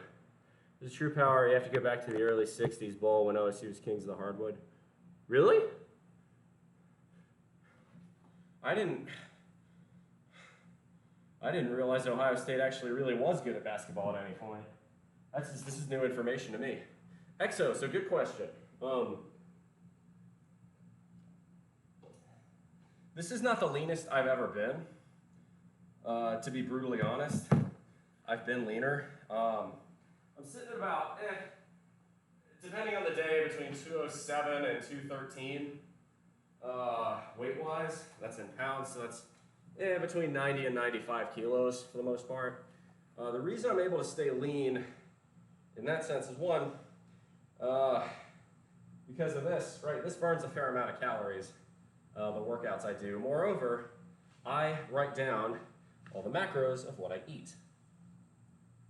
The True Power, you have to go back to the early 60s bowl when OSU was kings of the hardwood. Really? I didn't realize Ohio State actually really was good at basketball at any point. This is new information to me. Exo, so good question. This is not the leanest I've ever been. To be brutally honest, I've been leaner. I'm sitting at about, depending on the day, between 207 and 213 weight-wise. That's in pounds, so that's between 90 and 95 kilos for the most part. The reason I'm able to stay lean in that sense is one, because of this, right? This burns a fair amount of calories, the workouts I do. Moreover, I write down all the macros of what I eat,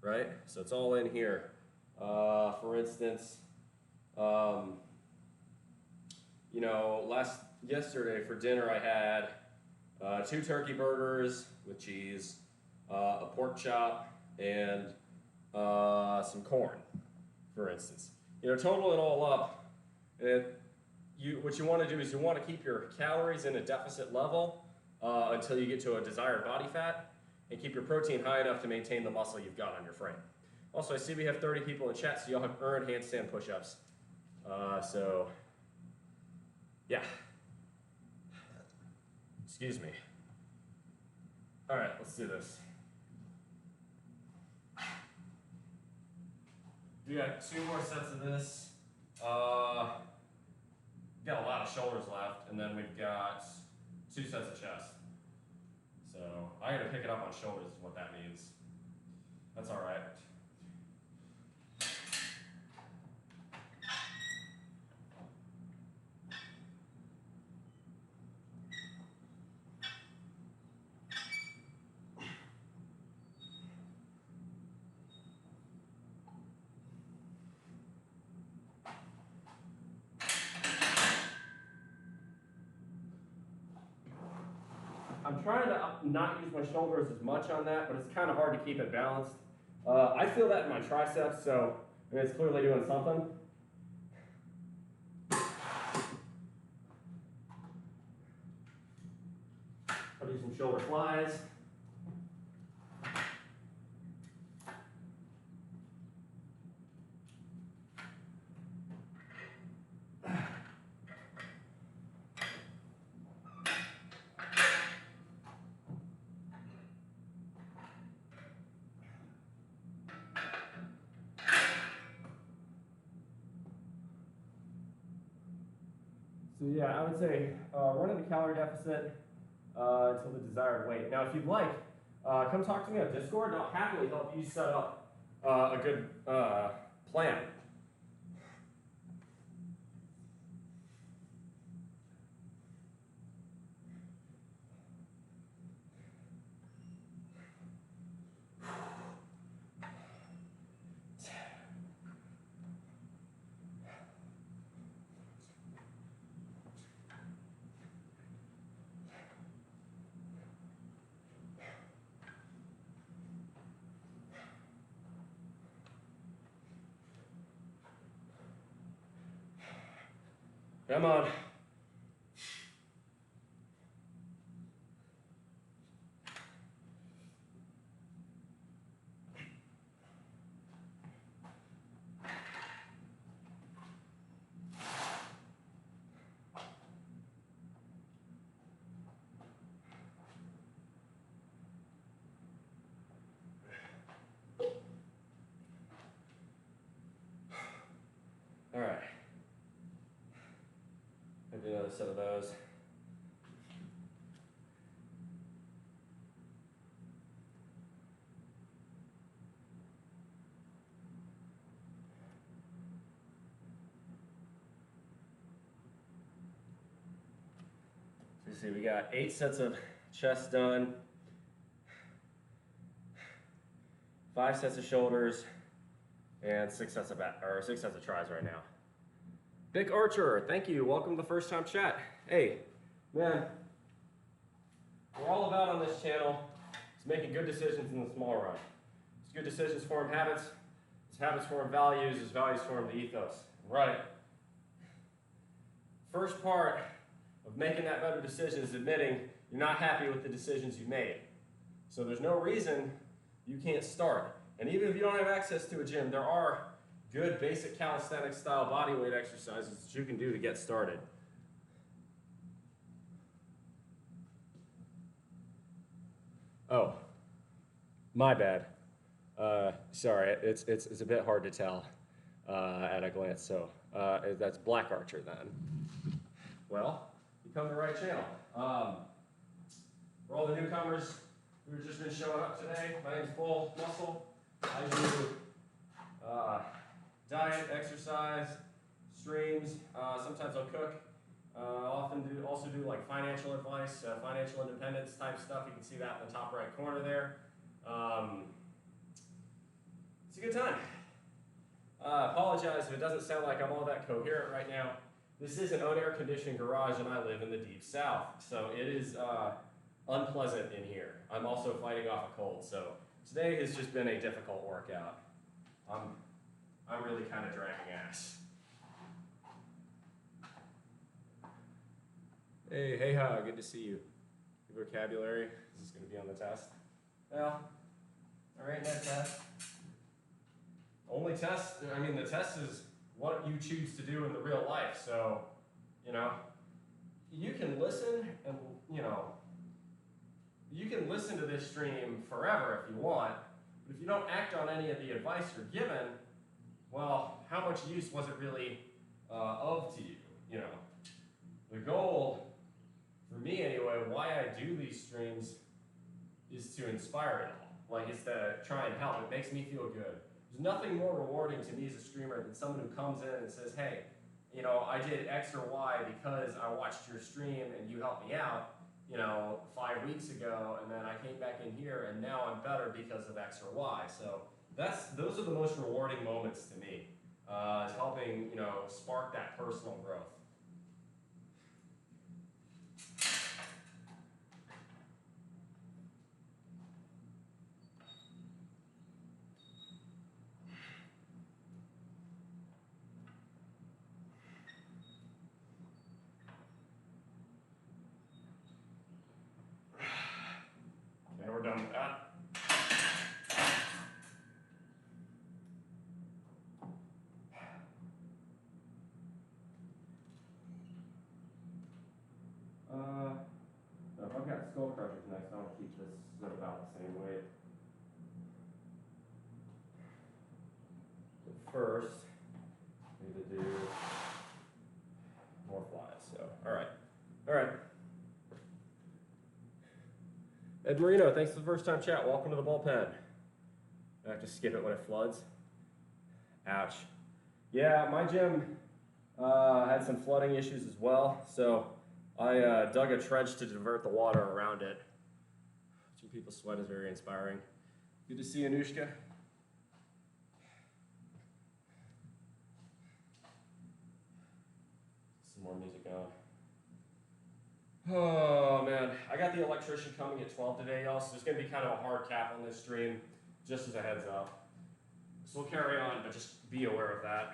right? So it's all in here. For instance, you know, yesterday for dinner I had 2 turkey burgers with cheese, a pork chop, and some corn, for instance. You know, total it all up, what you want to do is you want to keep your calories in a deficit level until you get to a desired body fat, and keep your protein high enough to maintain the muscle you've got on your frame. Also, I see we have 30 people in chat, so y'all have earned handstand push-ups. So, yeah. Excuse me. All right, let's do this. We got 2 more sets of this. We've got a lot of shoulders left, and then we've got 2 sets of chest. So I gotta pick it up on shoulders is what that means. That's all right. I'm trying to not use my shoulders as much on that, but it's kind of hard to keep it balanced. I feel that in my triceps, so it's clearly doing something. I'll do some shoulder flies. So yeah, I would say run in the calorie deficit until the desired weight. Now, if you'd like, come talk to me on Discord, and I'll happily help you set up a good plan. Come on. All right. I'll do another set of those. So you see, we got 8 sets of chest done, 5 sets of shoulders, and 6 sets of tries right now. Vic Archer, thank you. Welcome to the first time chat. Hey, man, we're all about on this channel is making good decisions in the small run. As good decisions form habits, as habits form values, as values form the ethos. Right. First part of making that better decision is admitting you're not happy with the decisions you made. So there's no reason you can't start. And even if you don't have access to a gym, there are good basic calisthenics style bodyweight exercises that you can do to get started. Oh, my bad. Sorry, it's a bit hard to tell at a glance. So that's Black Archer then. Well, you come to the right channel. For all the newcomers who have just been showing up today, my name's BullMuscle. I do diet, exercise, streams. Sometimes I'll cook. Also do like financial advice, financial independence type stuff. You can see that in the top right corner there. It's a good time. Apologize if it doesn't sound like I'm all that coherent right now. This is an unair conditioned garage and I live in the deep south, so it is unpleasant in here. I'm also fighting off a cold, so today has just been a difficult workout. I'm really kind of dragging ass. Hey, ha, good to see you. Your vocabulary, is this going to be on the test? Well, there ain't no test. Only test, I mean, the test is what you choose to do in the real life. So, you know, you can listen and, you know, you can listen to this stream forever if you want, but if you don't act on any of the advice you're given, well, how much use was it really of to you, you know? The goal, for me anyway, why I do these streams is to inspire it all. Like, it's to try and help. It makes me feel good. There's nothing more rewarding to me as a streamer than someone who comes in and says, hey, you know, I did X or Y because I watched your stream and you helped me out, you know, 5 weeks ago, and then I came back in here and now I'm better because of X or Y. So those are the most rewarding moments to me, is helping, you know, spark that personal growth. Okay, we're done with that. If I've got skull crushers next, I want to keep this at about the same weight. But first, I need to do more flies. So, all right. Ed Marino, thanks for the first time chat. Welcome to the bullpen. I have to skip it when it floods. Ouch. Yeah, my gym had some flooding issues as well, so I dug a trench to divert the water around it. Watching people sweat is very inspiring. Good to see you, Anushka. Some more music on. Oh man, I got the electrician coming at 12 today, y'all, so there's gonna be kind of a hard cap on this stream, just as a heads up. So we'll carry on, but just be aware of that.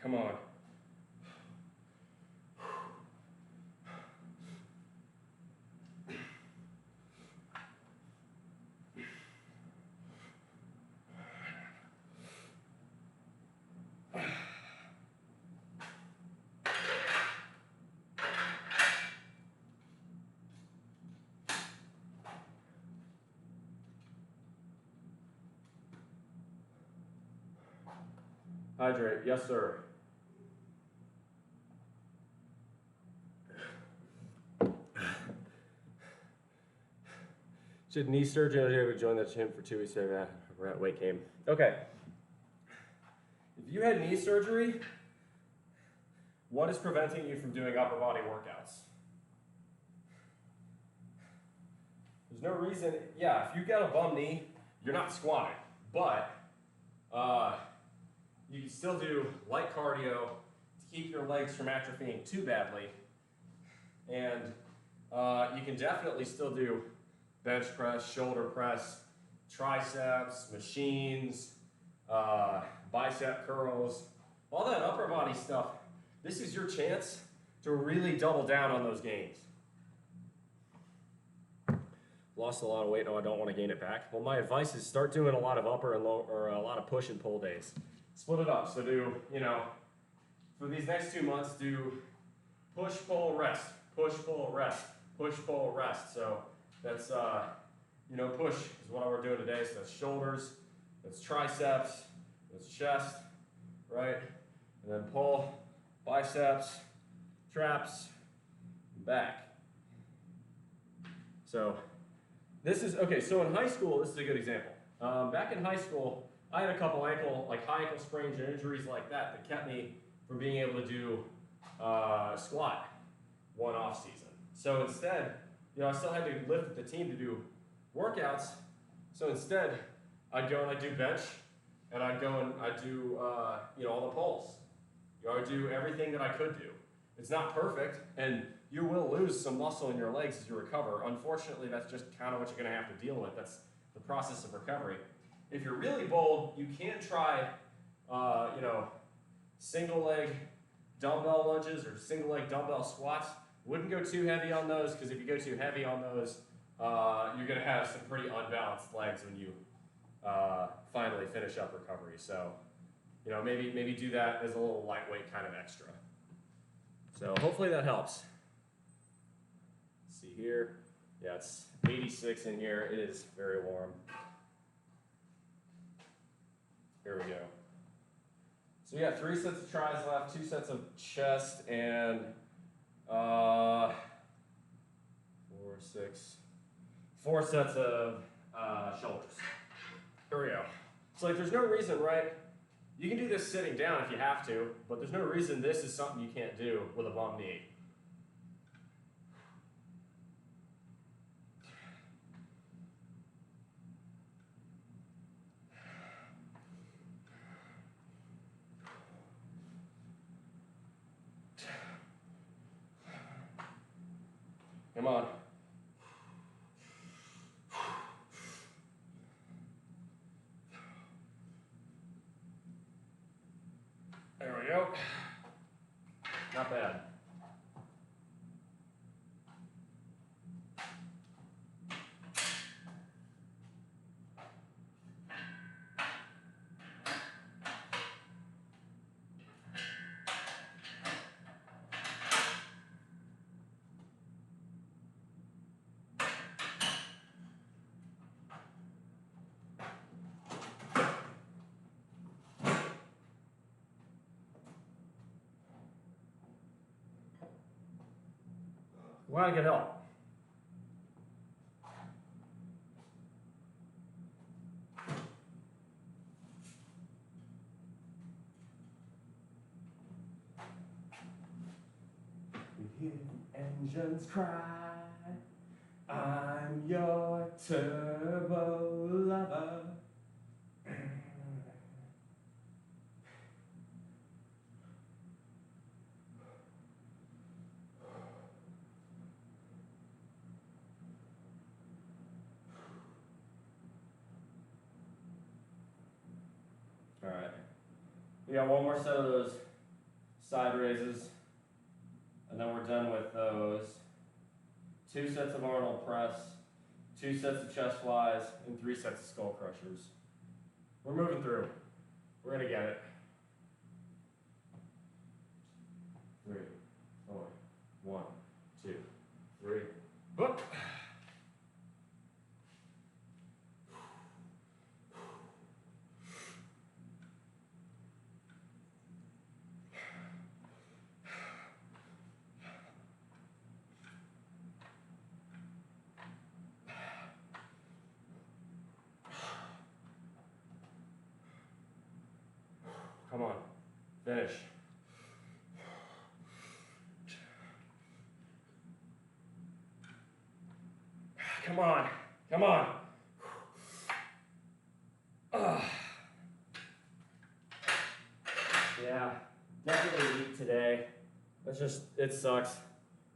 Come on. Hydrate, yes sir. Should knee surgery, I would join the gym for 2 weeks. Weight came. Okay. If you had knee surgery, What is preventing you from doing upper body workouts? There's no reason, yeah, if you've got a bum knee, you're not squatting, but you can still do light cardio to keep your legs from atrophying too badly. And you can definitely still do bench press, shoulder press, triceps, machines, bicep curls, all that upper body stuff. This is your chance to really double down on those gains. Lost a lot of weight, no, I don't want to gain it back. Well, my advice is start doing a lot of upper and low, or a lot of push and pull days. Split it up. So do, for these next 2 months, do push, pull, rest, push, pull, rest, push, pull, rest. So that's, push is what we're doing today. So that's shoulders, that's triceps, that's chest, right? And then pull, biceps, traps, back. So this is, okay, so in high school, this is a good example. Back in high school, I had a couple high ankle sprains and injuries like that kept me from being able to do squat one off season. So instead, I still had to lift with the team to do workouts. So instead, I'd go and I'd do bench, and I'd go and I'd do all the pulls. I'd do everything that I could do. It's not perfect, and you will lose some muscle in your legs as you recover. Unfortunately, that's just kind of what you're going to have to deal with. That's the process of recovery. If you're really bold, you can try, single leg dumbbell lunges or single leg dumbbell squats. Wouldn't go too heavy on those, because if you go too heavy on those, you're going to have some pretty unbalanced legs when you finally finish up recovery. So, maybe do that as a little lightweight kind of extra. So hopefully that helps. Let's see here. Yeah, it's 86 in here. It is very warm. Here we go. So we got 3 sets of tries left, 2 sets of chest, and 4 sets of shoulders. Here we go. So there's no reason, right? You can do this sitting down if you have to, but there's no reason this is something you can't do with a bum knee. Come on. There we go. Not bad. Glad I could help. We hear the engines cry, I'm your turbo lover. All right, we got one more set of those side raises, and then we're done with those. 2 sets of Arnold press, 2 sets of chest flies, and 3 sets of skull crushers. We're moving through. We're gonna get it. 3, 4, 1, 2, 3. Whoop. Come on, finish. come on, come on. Yeah, definitely weak today. It sucks.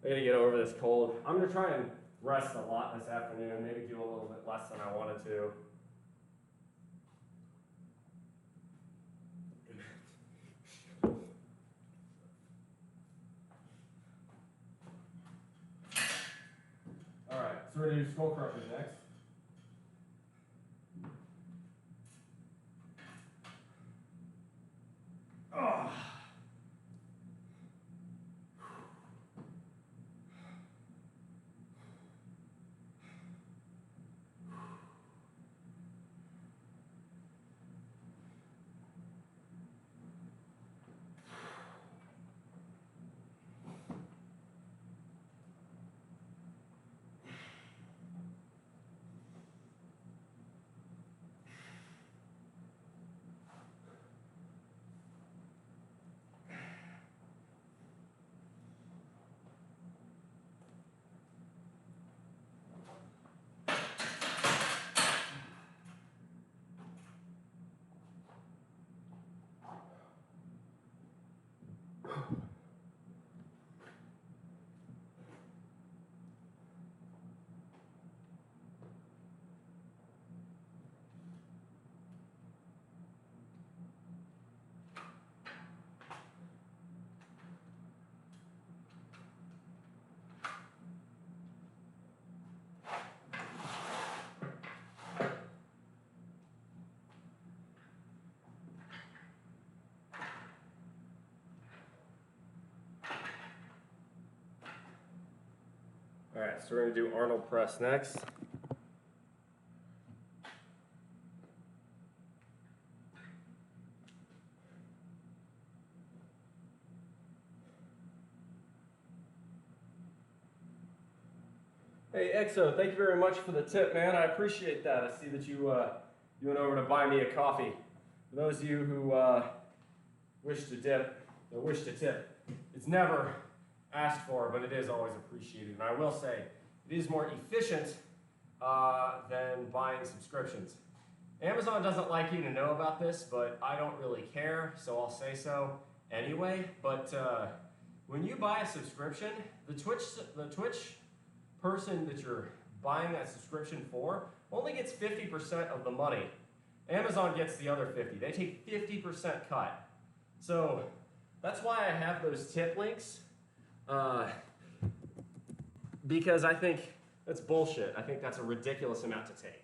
I gotta get over this cold. I'm gonna try and rest a lot this afternoon, maybe do a little bit less than I wanted to. All right, so we're gonna do skull crushers next. Oh. All right, so we're gonna do Arnold press next. Hey Exo, thank you very much for the tip, man. I appreciate that. I see that you went over to buy me a coffee. For those of you who wish to tip, it's never asked for, but it is always appreciated. And I will say, it is more efficient than buying subscriptions. Amazon doesn't like you to know about this, but I don't really care, so I'll say so anyway. But when you buy a subscription, the Twitch person that you're buying that subscription for only gets 50% of the money. Amazon gets the other 50. They take 50% cut. So that's why I have those tip links. Because I think that's bullshit. I think that's a ridiculous amount to take.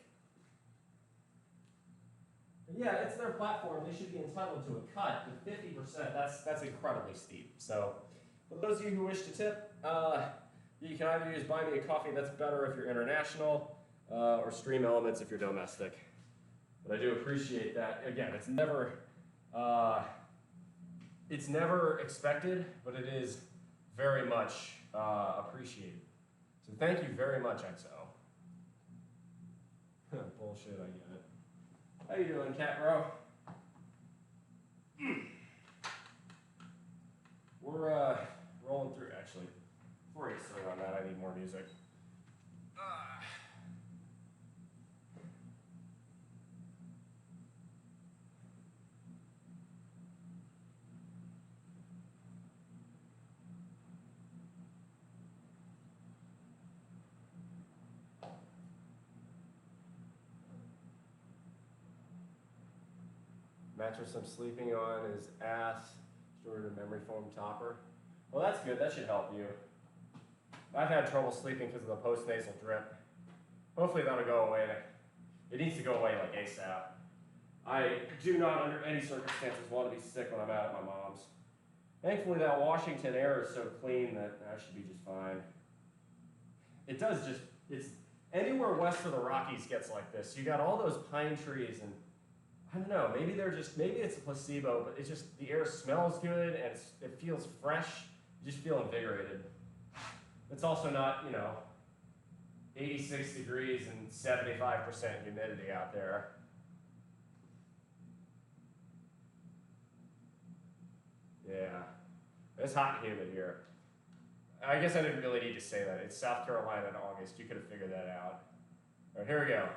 Yeah, it's their platform. They should be entitled to a cut, but 50%, that's incredibly steep. So for those of you who wish to tip, you can either use Buy Me a Coffee, that's better if you're international, or Stream Elements if you're domestic. But I do appreciate that. Again, it's never expected, but it is very much appreciated. So thank you very much, XO. Bullshit, I get it. How you doing, Cat Bro? We're rolling through, actually. Before I get started on that, I need more music. Mattress I'm sleeping on is ass, stored in a memory foam topper. Well, that's good. That should help you. I've had trouble sleeping because of the post-nasal drip. Hopefully that'll go away. It needs to go away like ASAP. I do not, under any circumstances, want to be sick when I'm out at my mom's. Thankfully, that Washington air is so clean that I should be just fine. It does just, it's anywhere west of the Rockies gets like this. You got all those pine trees and I don't know, maybe it's a placebo, but it's just, the air smells good and it feels fresh. You just feel invigorated. It's also not, 86 degrees and 75% humidity out there. Yeah, it's hot and humid here. I guess I didn't really need to say that. It's South Carolina in August. You could have figured that out. All right, here we go.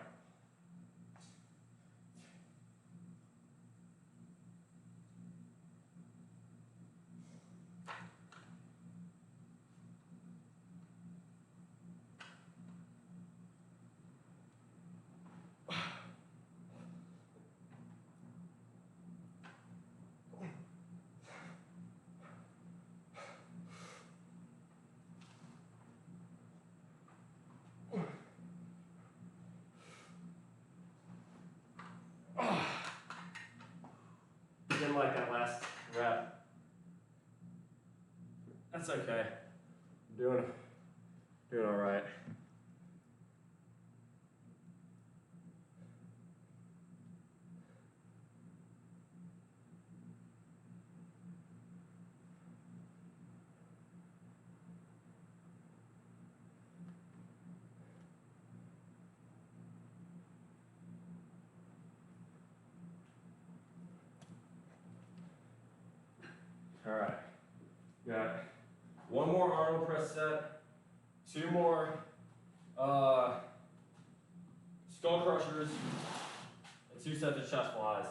Didn't like that last rep. That's okay. I'm doing all right. All right. Got one more Arnold press set, two more skull crushers, and 2 sets of chest flies.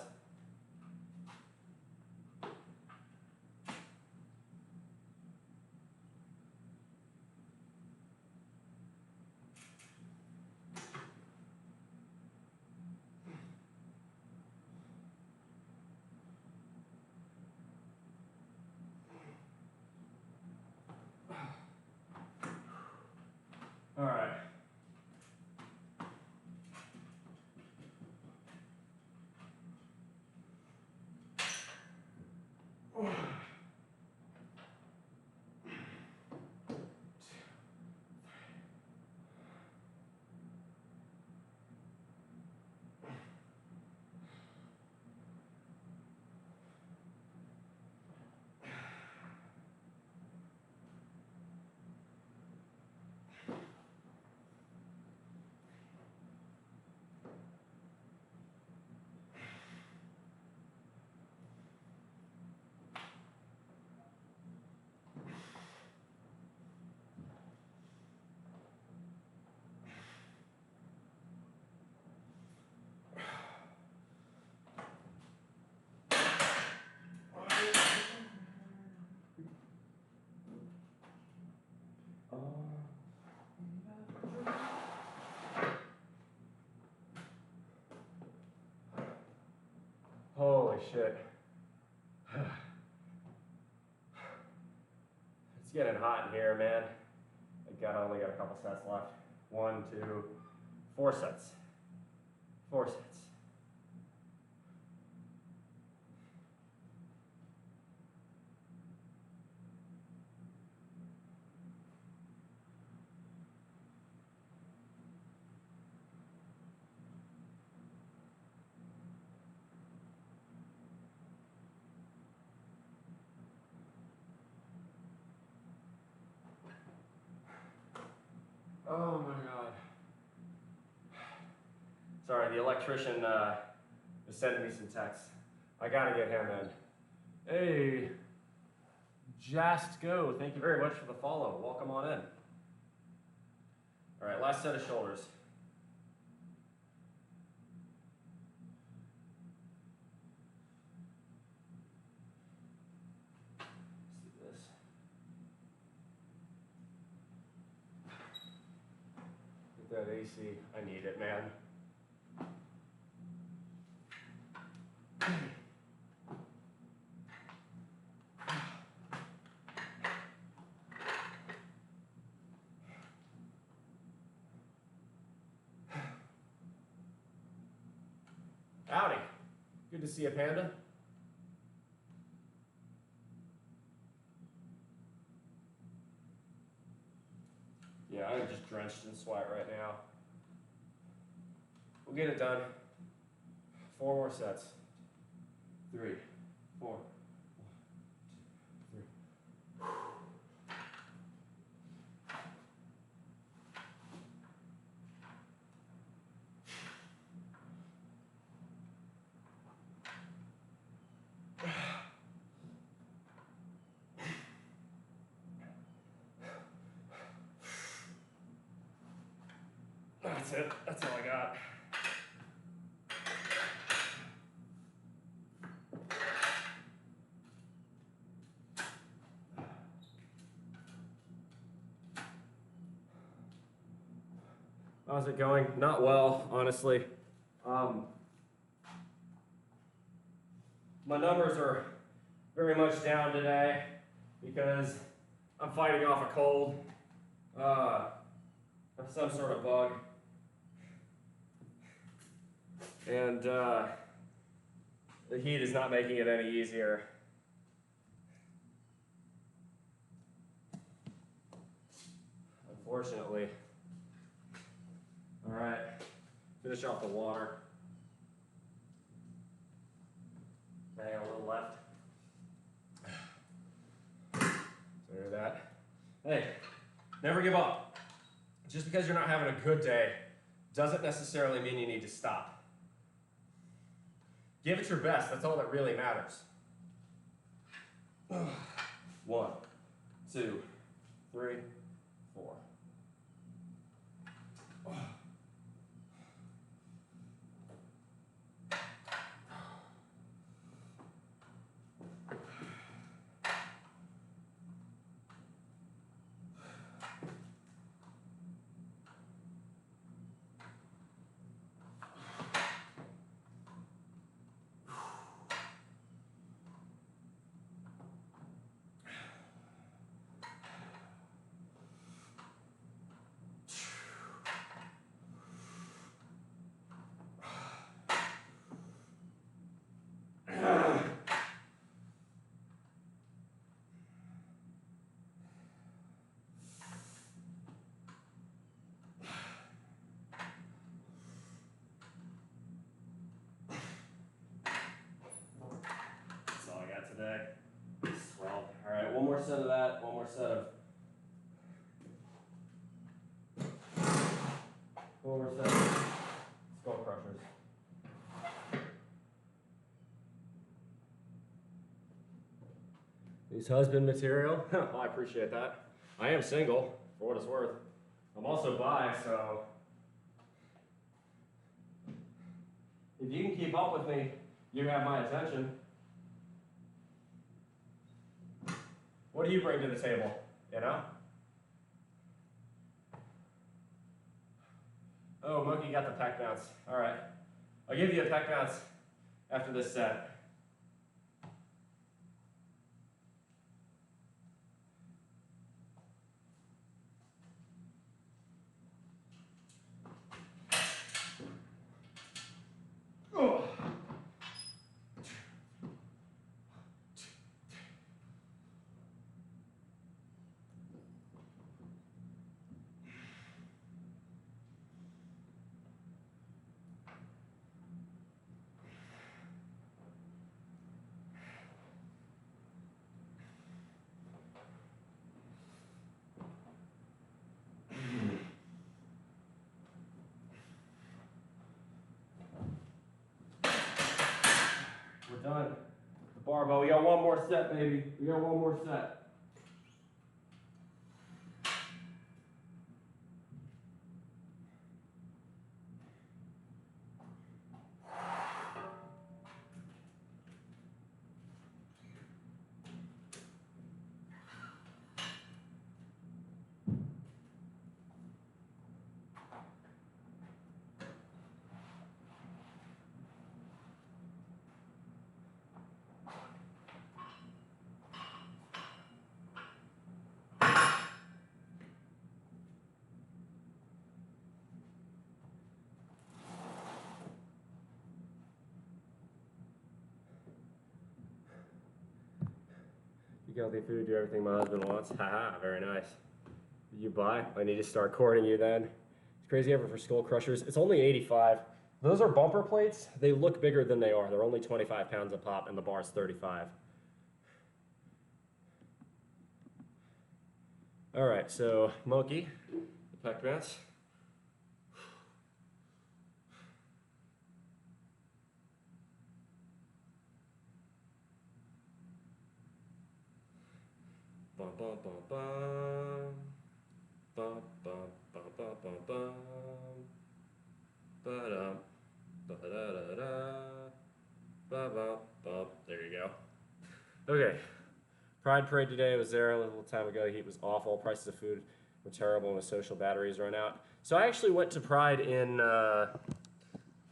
All right. Holy shit. It's getting hot in here, man. I only got a couple sets left. 1, 2, 4 sets. 4 sets. Oh my God. Sorry, the electrician was sending me some texts. I gotta get him in. Hey, Just Go, thank you very much for the follow. Welcome on in. All right, last set of shoulders. Let's do this. Get that AC. I need it, man. Howdy. Good to see you, Panda. Yeah, I'm just drenched in sweat right now. We'll get it done. 4 more sets. 3, 4. 1, 2, 3. That's That's it. That's all I got. How's it going? Not well, honestly. My numbers are very much down today because I'm fighting off a cold, some sort of bug, and the heat is not making it any easier. Unfortunately. All right, finish off the water. I got a little left. So do that. Hey, never give up. Just because you're not having a good day doesn't necessarily mean you need to stop. Give it your best. That's all that really matters. 1, 2, 3, 4. That's all I got today. Swell. All right, one more set of that. One more set of. One more set of skull crushers. These husband material. Well, I appreciate that. I am single, for what it's worth. I'm also bi, so if you can keep up with me, you have my attention. What do you bring to the table, you know? Oh, Monkey got the pec bounce. All right. I'll give you a pec bounce after this set. Oh. We're done. The barbell. We got one more set, baby. We got one more set. You healthy food, do everything my husband wants. Haha, very nice. You buy? I need to start courting you then. It's crazy ever for skull crushers. It's only 85. Those are bumper plates. They look bigger than they are. They're only 25 pounds a pop and the bar's 35. All right, so Monkey, the pec bounce. Bum, bum, bum, bum. Bum, bum, bum, bum, bum, bum. Ba-dum, ba-da-da-da, ba-ba-ba. There you go. Okay. Pride Parade today. I was there a little time ago. Heat was awful. Prices of food were terrible, and the social batteries run out. So I actually went to Pride in a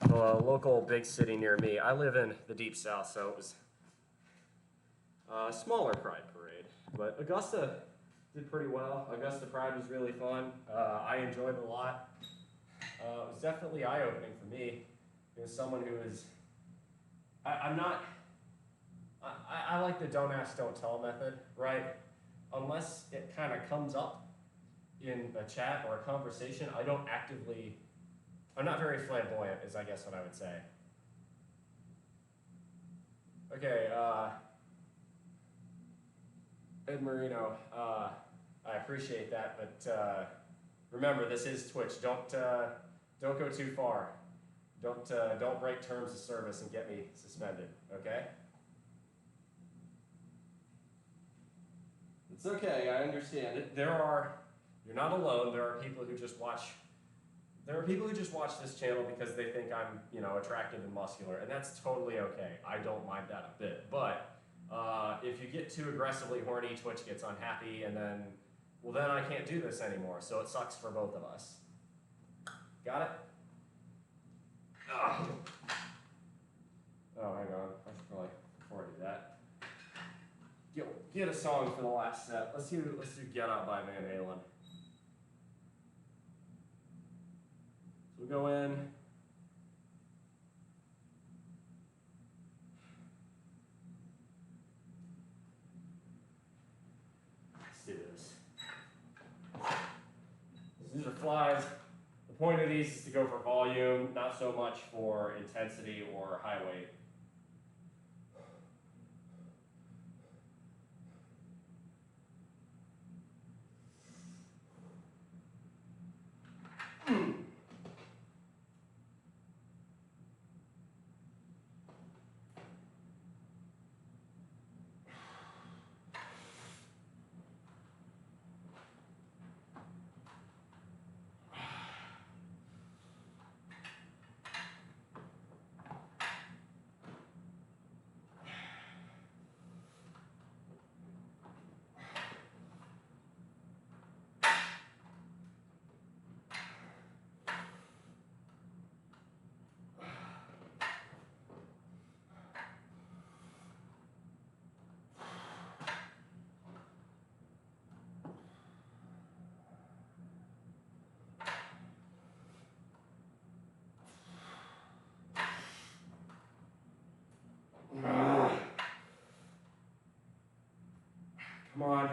local big city near me. I live in the Deep South, so it was a smaller Pride Parade. But Augusta did pretty well. Augusta Pride was really fun. I enjoyed it a lot. It was definitely eye-opening for me. It was someone who is, I'm not, I like the don't ask, don't tell method, right? Unless it kind of comes up in a chat or a conversation, I don't actively, I'm not very flamboyant is I guess what I would say. Okay, Ed Marino, I appreciate that, but remember this is Twitch. Don't go too far. Don't break terms of service and get me suspended. Okay? It's okay. I understand it. You're not alone. There are people who just watch. There are people who just watch this channel because they think I'm, attractive and muscular, and that's totally okay. I don't mind that a bit. But if you get too aggressively horny, Twitch gets unhappy, and then I can't do this anymore. So it sucks for both of us. Got it? Ugh. Oh, hang on. I should probably, before I do that, get a song for the last set. Let's do Get Up by Van Halen. So we go in. Let's do this. These are flies. The point of these is to go for volume, not so much for intensity or high weight. Come on.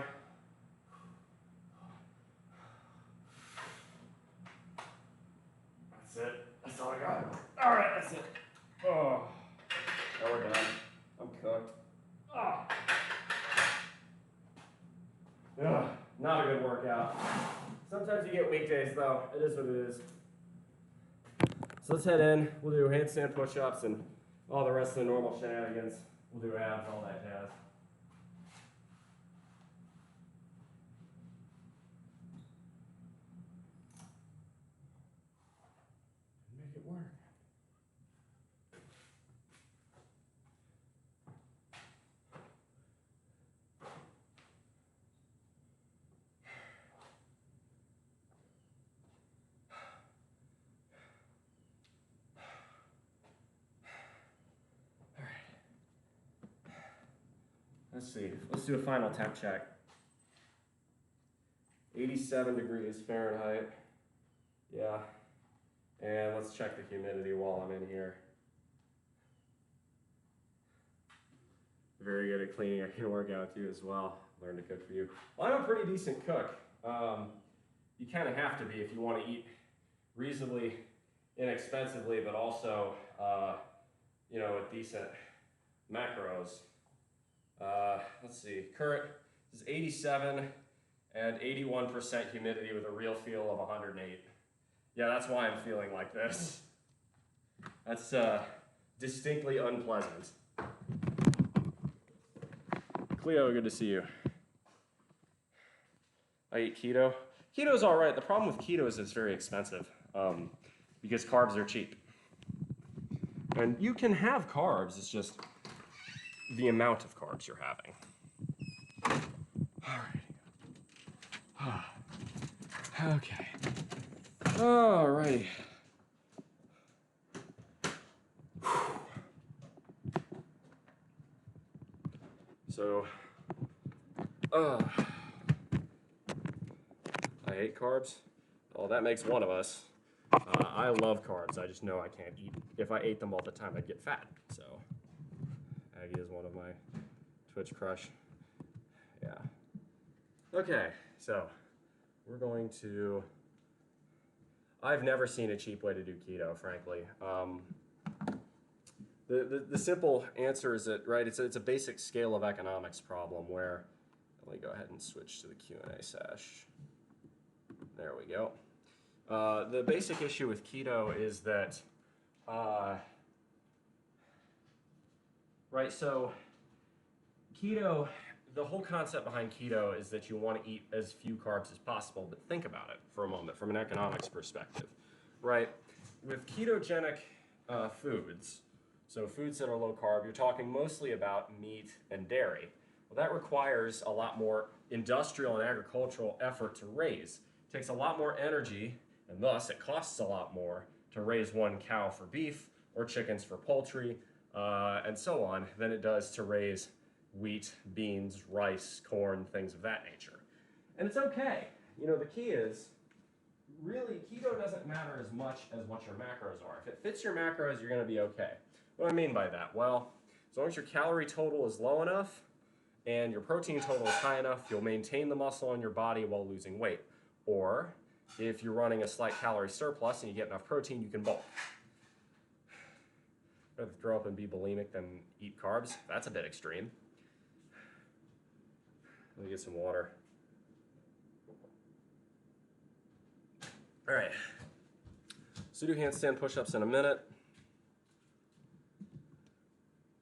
That's it. That's all I got. All right, that's it. Oh, now we're done. I'm cooked. Oh. Ugh, not a good workout. Sometimes you get weekdays though. It is what it is. So let's head in. We'll do handstand push-ups and all the rest of the normal shenanigans. We'll do abs, all that jazz. Make it work. Let's see. Let's do a final temp check. 87 degrees Fahrenheit. Yeah. And let's check the humidity while I'm in here. Very good at cleaning. I can work out too as well. Learn to cook for you. Well, I'm a pretty decent cook. You kind of have to be if you want to eat reasonably inexpensively, but also, with decent macros. Let's see. Current is 87 and 81% humidity with a real feel of 108. Yeah, that's why I'm feeling like this. That's distinctly unpleasant. Cleo, good to see you. I eat keto. Keto's all right. The problem with keto is it's very expensive. because carbs are cheap. And you can have carbs, it's just the amount of carbs you're having. Alrighty. Okay. Alrighty. So, I hate carbs. Well, that makes one of us. I love carbs. I just know I can't eat. If I ate them all the time, I'd get fat. So, Aggie is one of my Twitch crush. Yeah. Okay, so we're going to. I've never seen a cheap way to do keto, frankly. The simple answer is that, right, it's a basic scale of economics problem where, let me go ahead and switch to the Q&A sesh. There we go. The basic issue with keto is that, right, so keto, the whole concept behind keto is that you want to eat as few carbs as possible, but think about it for a moment from an economics perspective, right? With ketogenic foods, so foods that are low carb, you're talking mostly about meat and dairy. Well, that requires a lot more industrial and agricultural effort to raise. It takes a lot more energy, and thus it costs a lot more to raise one cow for beef or chickens for poultry, and so on, than it does to raise wheat, beans, rice, corn, things of that nature. And it's okay. You know, the key is, really, keto doesn't matter as much as what your macros are. If it fits your macros, you're going to be okay. What do I mean by that? Well, as long as your calorie total is low enough and your protein total is high enough, you'll maintain the muscle in your body while losing weight. Or, if you're running a slight calorie surplus and you get enough protein, you can bulk. Rather throw up and be bulimic than eat carbs, that's a bit extreme. Let me get some water. All right. So do handstand push-ups in a minute.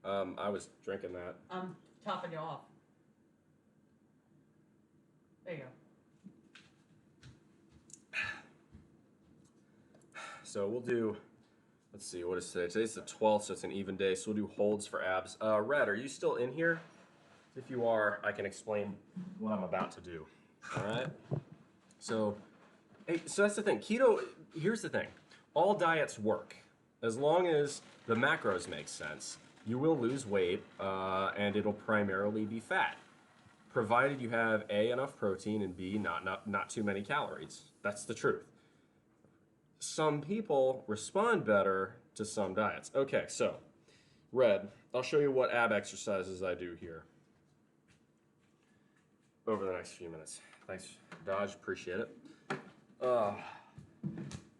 I was drinking that. I'm topping you off. There you go. So we'll do, let's see, what is today? Today's the 12th, so it's an even day, so we'll do holds for abs. Red, are you still in here? If you are, I can explain what I'm about to do. All right? So, hey, so that's the thing. Keto, here's the thing. All diets work. As long as the macros make sense, you will lose weight, and it'll primarily be fat, provided you have A, enough protein, and B, not too many calories. That's the truth. Some people respond better to some diets. Okay, so, Red, I'll show you what ab exercises I do here over the next few minutes. Thanks, Dodge, appreciate it. All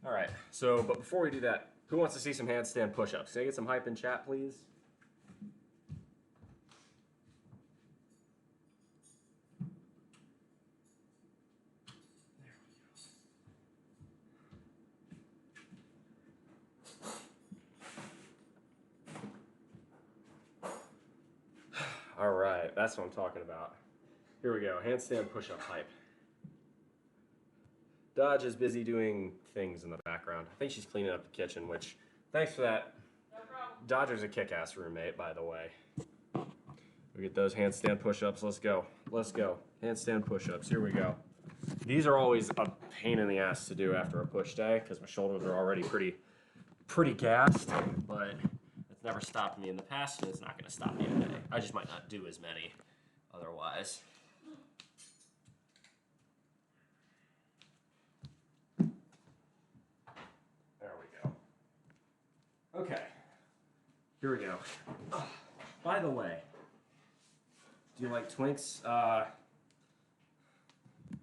right, so, but before we do that, who wants to see some handstand push-ups? Can I get some hype in chat, please? All right, that's what I'm talking about. Here we go, handstand push-up hype. Dodge is busy doing things in the background. I think she's cleaning up the kitchen, which, thanks for that. No problem. Dodger's a kick-ass roommate, by the way. We get those handstand push-ups, let's go. Let's go, handstand push-ups, here we go. These are always a pain in the ass to do after a push day, because my shoulders are already pretty gassed, but it's never stopped me in the past, and it's not gonna stop me today. I just might not do as many otherwise. Okay, here we go. By the way, do you like Twinks? I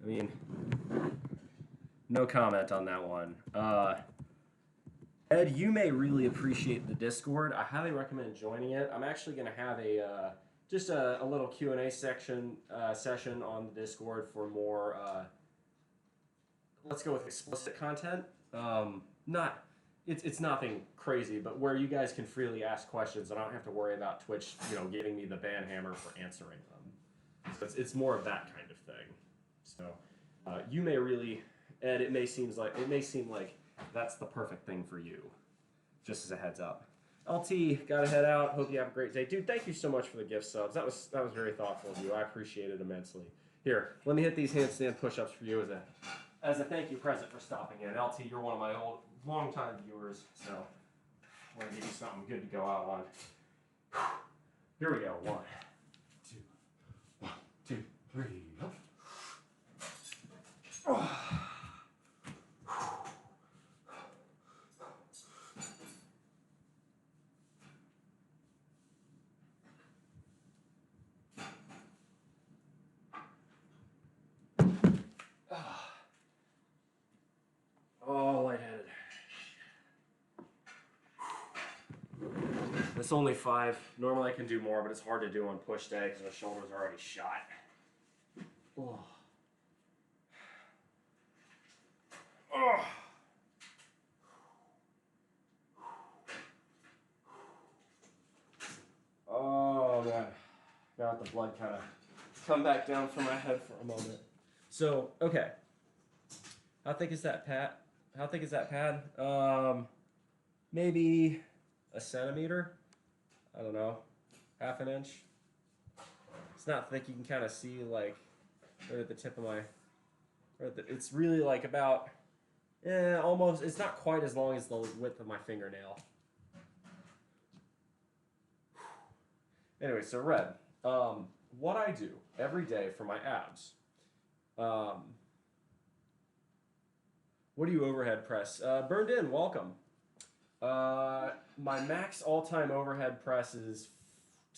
mean, no comment on that one. Ed, you may really appreciate the Discord. I highly recommend joining it. I'm actually going to have just a little Q&A session on the Discord for more, let's go with explicit content. It's nothing crazy, but where you guys can freely ask questions and I don't have to worry about Twitch, giving me the ban hammer for answering them. So it's more of that kind of thing. So you may really, Ed, it may seem like that's the perfect thing for you. Just as a heads up. LT, gotta head out. Hope you have a great day. Dude, thank you so much for the gift subs. That was very thoughtful of you. I appreciate it immensely. Here, let me hit these handstand push-ups for you as a thank you present for stopping in. LT, you're one of my long-time viewers, so I want to give you something good to go out on. Here we go. 1, 2, 1, 2, 3. Oh, lightheaded. It's only 5. Normally I can do more, but it's hard to do on push day because the shoulders are already shot. Oh. Oh. Oh man, got the blood kind of come back down from my head for a moment. So, okay. How thick is that pad? How thick is that pad? Maybe a centimeter. I don't know, half an inch. It's not thick. You can kind of see like right at the tip of my. It's really like about, almost. It's not quite as long as the width of my fingernail. Anyway, so Red, what I do every day for my abs. What do you overhead press? Burned in, welcome. My max all-time overhead press is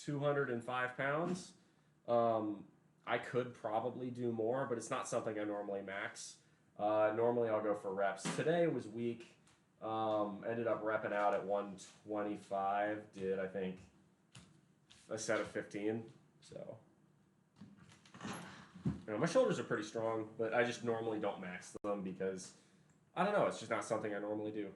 205 pounds. I could probably do more, but it's not something I normally max. Normally I'll go for reps. Today was weak. Ended up repping out at 125. Did, I think, a set of 15. So, my shoulders are pretty strong, but I just normally don't max them because, I don't know, it's just not something I normally do.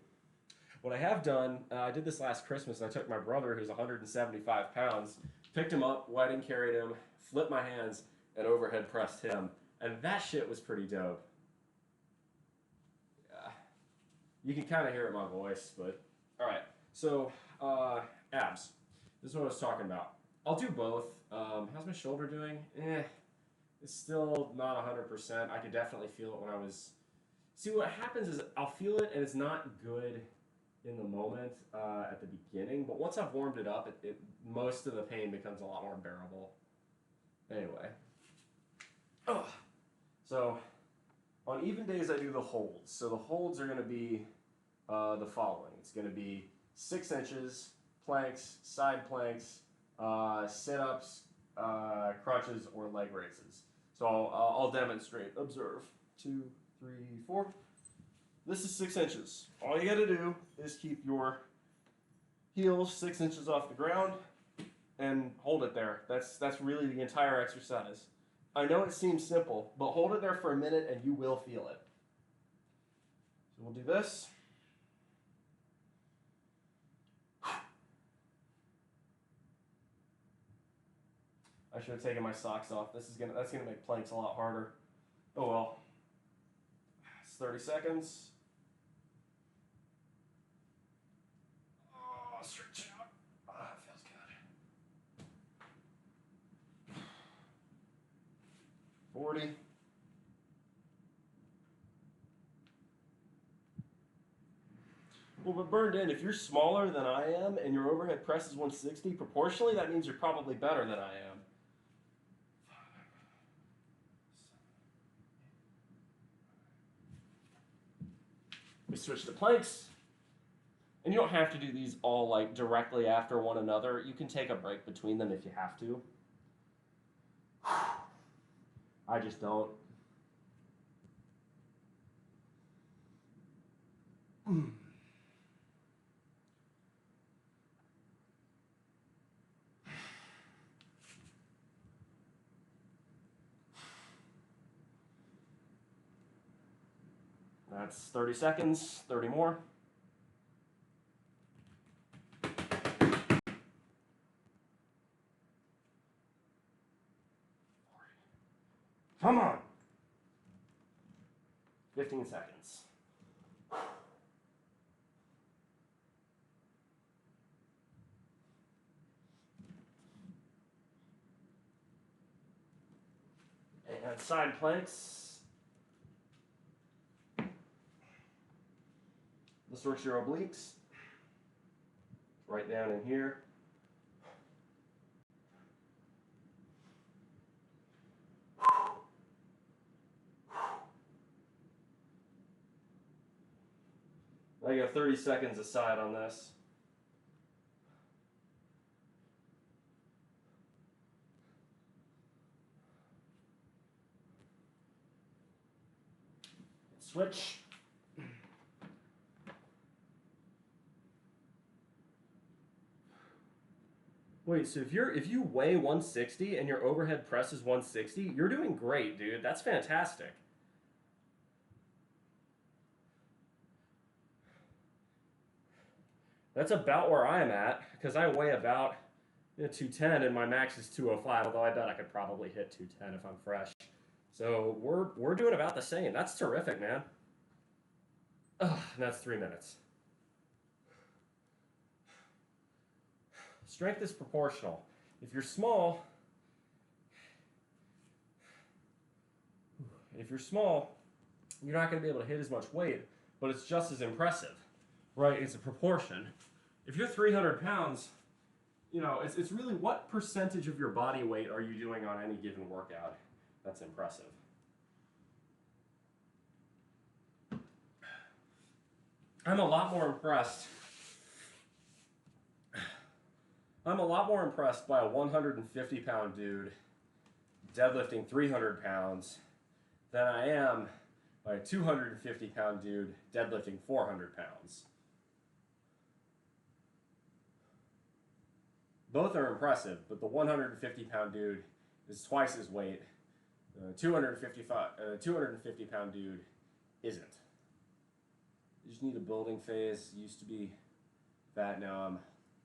What I have done, I did this last Christmas. I took my brother, who's 175 pounds, picked him up, wedding carried him, flipped my hands, and overhead pressed him. And that shit was pretty dope. Yeah. You can kind of hear it in my voice, but all right. So, abs. This is what I was talking about. I'll do both. How's my shoulder doing? It's still not 100%. I could definitely feel it when I was... See, what happens is I'll feel it, and it's not good in the moment at the beginning, but once I've warmed it up, most of the pain becomes a lot more bearable. Anyway. So, on even days, I do the holds. So the holds are going to be the following. It's going to be 6 inches, planks, side planks, sit-ups, crunches, or leg raises. So I'll demonstrate. Observe. 2, 3, 4. This is 6 inches. All you got to do is keep your heels 6 inches off the ground and hold it there. That's really the entire exercise. I know it seems simple, but hold it there for a minute and you will feel it. So we'll do this. I should have taken my socks off. That's gonna make planks a lot harder. Oh well. It's 30 seconds. Oh, stretch out. Ah, it feels good. 40. Well, but burned in, if you're smaller than I am and your overhead press is 160, proportionally, that means you're probably better than I am. We switch to planks. And you don't have to do these all like directly after one another. You can take a break between them if you have to. I just don't. That's 30 seconds, 30 more. Come on. 15 seconds. And side planks. This works your obliques. Right down in here. I got 30 seconds aside on this. Switch. Wait, so if you weigh 160 and your overhead press is 160, you're doing great, dude. That's fantastic. That's about where I'm at, because I weigh about 210 and my max is 205, although I bet I could probably hit 210 if I'm fresh. So we're doing about the same. That's terrific, man. Ugh, and that's 3 minutes. Strength is proportional. If you're small, you're not going to be able to hit as much weight, but it's just as impressive, right? It's a proportion. If you're 300 pounds, it's really what percentage of your body weight are you doing on any given workout? That's impressive. I'm a lot more impressed by a 150-pound dude deadlifting 300 pounds than I am by a 250-pound dude deadlifting 400 pounds. Both are impressive, but the 150-pound dude is twice his weight. The 250-pound dude isn't. You just need a building phase. Used to be fat, now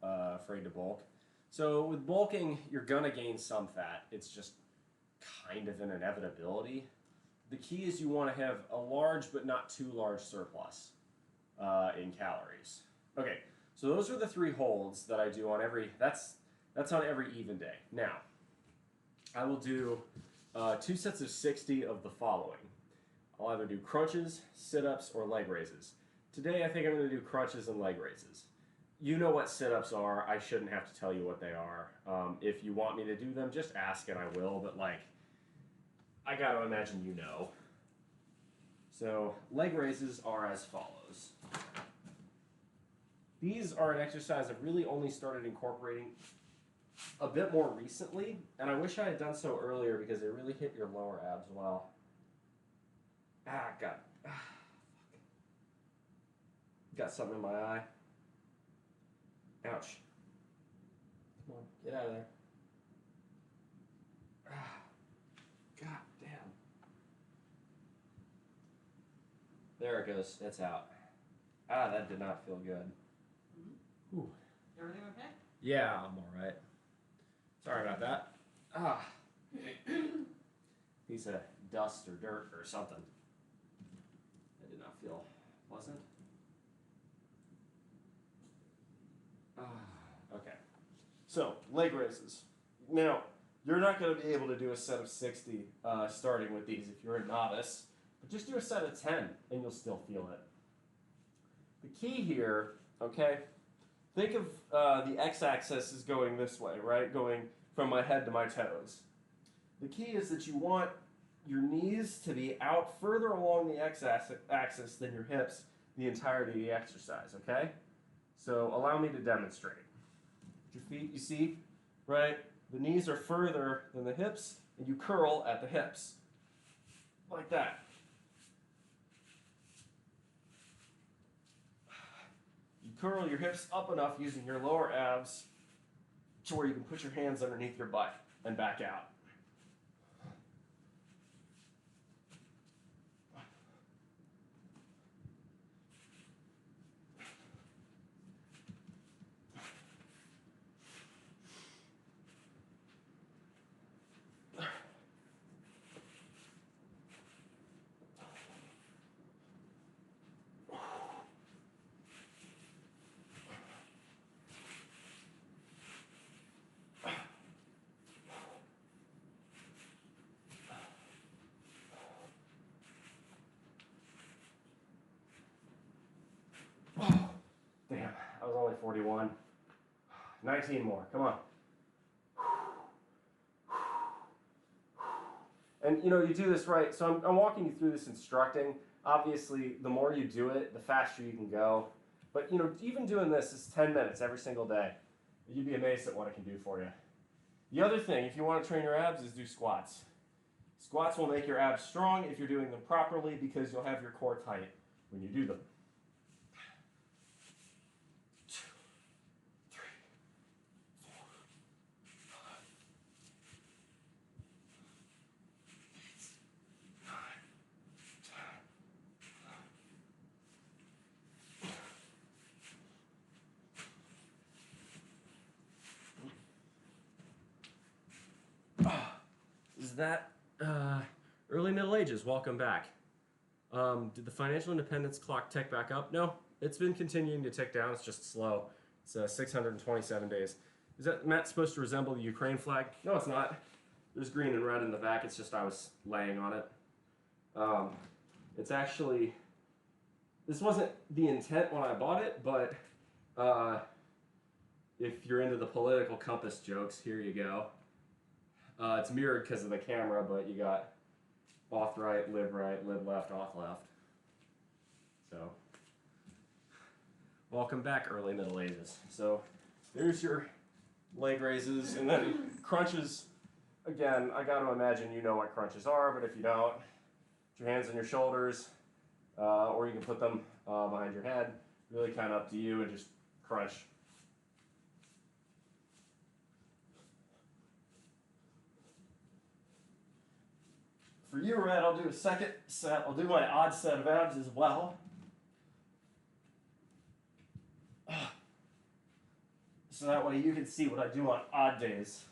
I'm afraid to bulk. So with bulking, you're gonna gain some fat. It's just kind of an inevitability. The key is you want to have a large but not too large surplus in calories. Okay, so those are the 3 holds that I do on every. That's on every even day. Now, I will do 2 sets of 60 of the following. I'll either do crunches, sit-ups, or leg raises. Today, I think I'm going to do crunches and leg raises. You know what sit-ups are. I shouldn't have to tell you what they are. If you want me to do them, just ask and I will. But I got to imagine you know. So leg raises are as follows. These are an exercise I've really only started incorporating a bit more recently, and I wish I had done so earlier because they really hit your lower abs well. God. Got something in my eye. Ouch. Come on, get out of there. God damn. There it goes. It's out. That did not feel good. Ooh. Everything okay? Yeah, I'm all right. Sorry about that. Piece of dust or dirt or something. That did not feel pleasant. Okay. So, leg raises. Now, you're not going to be able to do a set of 60 starting with these if you're a novice, but just do a set of 10 and you'll still feel it. The key here, okay, think of the x-axis is going this way, right? Going from my head to my toes. The key is that you want your knees to be out further along the x-axis than your hips the entirety of the exercise, okay? So allow me to demonstrate. Your feet, you see, right? The knees are further than the hips, and you curl at the hips. Like that. You curl your hips up enough using your lower abs to where you can put your hands underneath your butt and back out. only 41. 19 more, come on. And you know, you do this right, so I'm walking you through this instructing. Obviously, the more you do it, the faster you can go. But you know, even doing this is 10 minutes every single day. You'd be amazed at what it can do for you. The other thing, if you want to train your abs, is do squats. Squats will make your abs strong if you're doing them properly because you'll have your core tight when you do them. 2, 3, 4, 5, 9, 10. Is that early Middle Ages? Welcome back. Did the financial independence clock tick back up? No, it's been continuing to tick down. It's just slow. It's 627 days. Is that map supposed to resemble the Ukraine flag? No, it's not. There's green and red in the back. It's just I was laying on it. It's actually, this wasn't the intent when I bought it, but if you're into the political compass jokes, here you go. It's mirrored because of the camera, but you got auth right, lib left, auth left. So, welcome back, early Middle Ages. So, there's your leg raises, and then crunches. Again, I got to imagine you know what crunches are, but if you don't, put your hands on your shoulders, or you can put them behind your head. Really kind of up to you, and just crunch. For you, Red, I'll do a second set. I'll do my odd set of abs as well. So that way you can see what I do on odd days.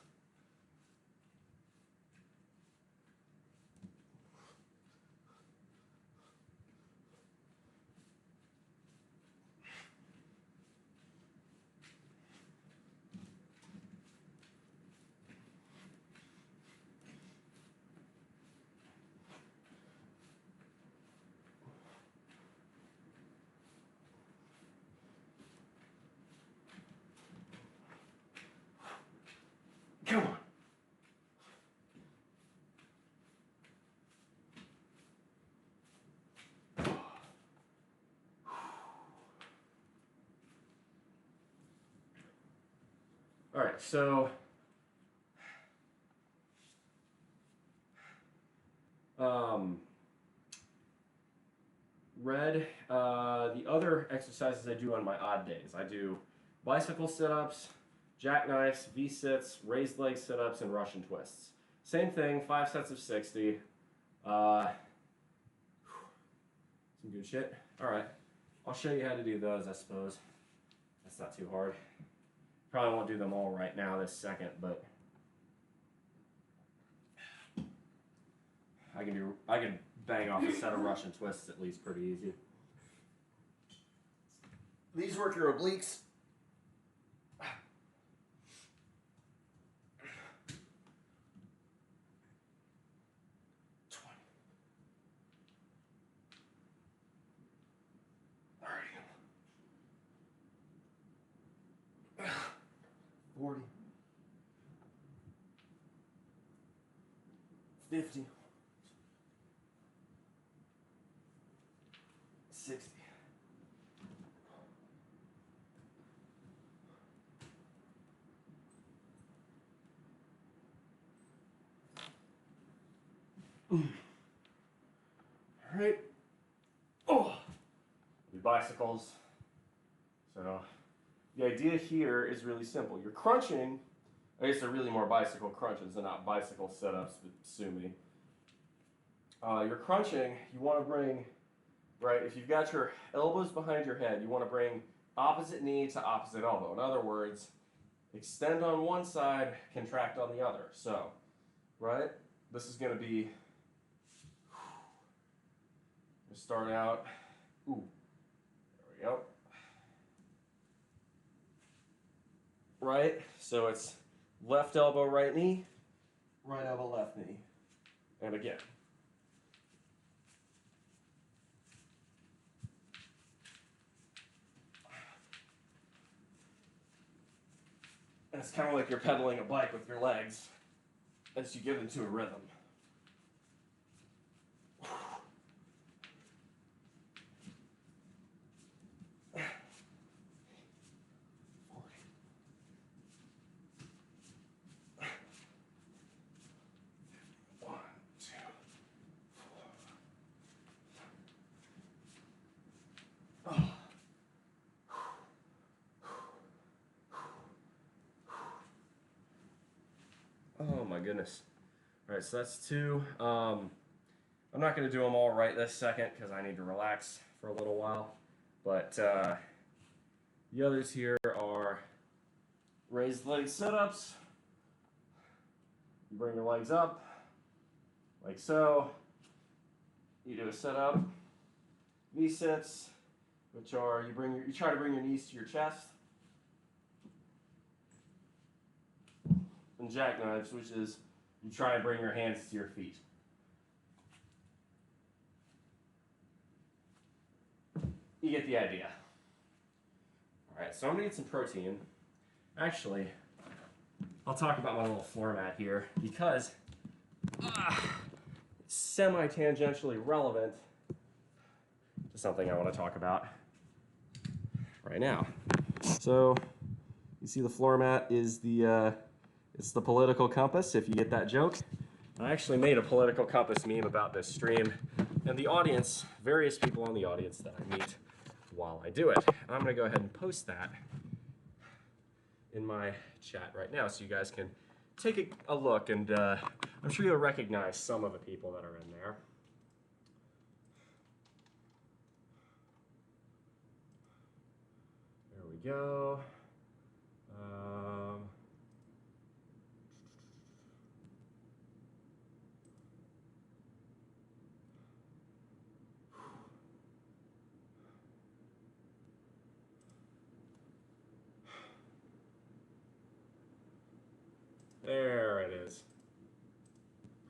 Come on. All right, so Red, the other exercises I do on my odd days, I do bicycle sit-ups, jackknives, V-sits, raised leg sit-ups, and Russian twists. Same thing, 5 sets of 60. Some good shit. All right, I'll show you how to do those, I suppose. That's not too hard. Probably won't do them all right now this second, but I can bang off a set of Russian twists at least pretty easy. These work your obliques. 40, 50, 60. All right. Oh, do bicycles. So the idea here is really simple. You're crunching. I guess they're really more bicycle crunches and not bicycle sit-ups, but sue me. You're crunching. You want to bring, right, if you've got your elbows behind your head, you want to bring opposite knee to opposite elbow. In other words, extend on one side, contract on the other. So, right, this is going to be, start out, ooh, there we go. Right, so it's left elbow, right knee, right elbow, left knee. And again. it's kind of like you're pedaling a bike with your legs as you get into a rhythm. Oh my goodness. All right, so that's 2. I'm not going to do them all right this second because I need to relax for a little while. But the others here are raised leg sit-ups. You bring your legs up, like so. You do a sit-up. V-sits, which are you try to bring your knees to your chest. And jackknives, which is you try and bring your hands to your feet. You get the idea. All right, so I'm gonna get some protein. Actually, I'll talk about my little floor mat here because it's semi-tangentially relevant to something I want to talk about right now. So you see the floor mat is it's the political compass, if you get that joke. I actually made a political compass meme about this stream, and the audience, various people on the audience that I meet while I do it. And I'm gonna go ahead and post that in my chat right now so you guys can take a look, and I'm sure you'll recognize some of the people that are in there. There we go. There it is.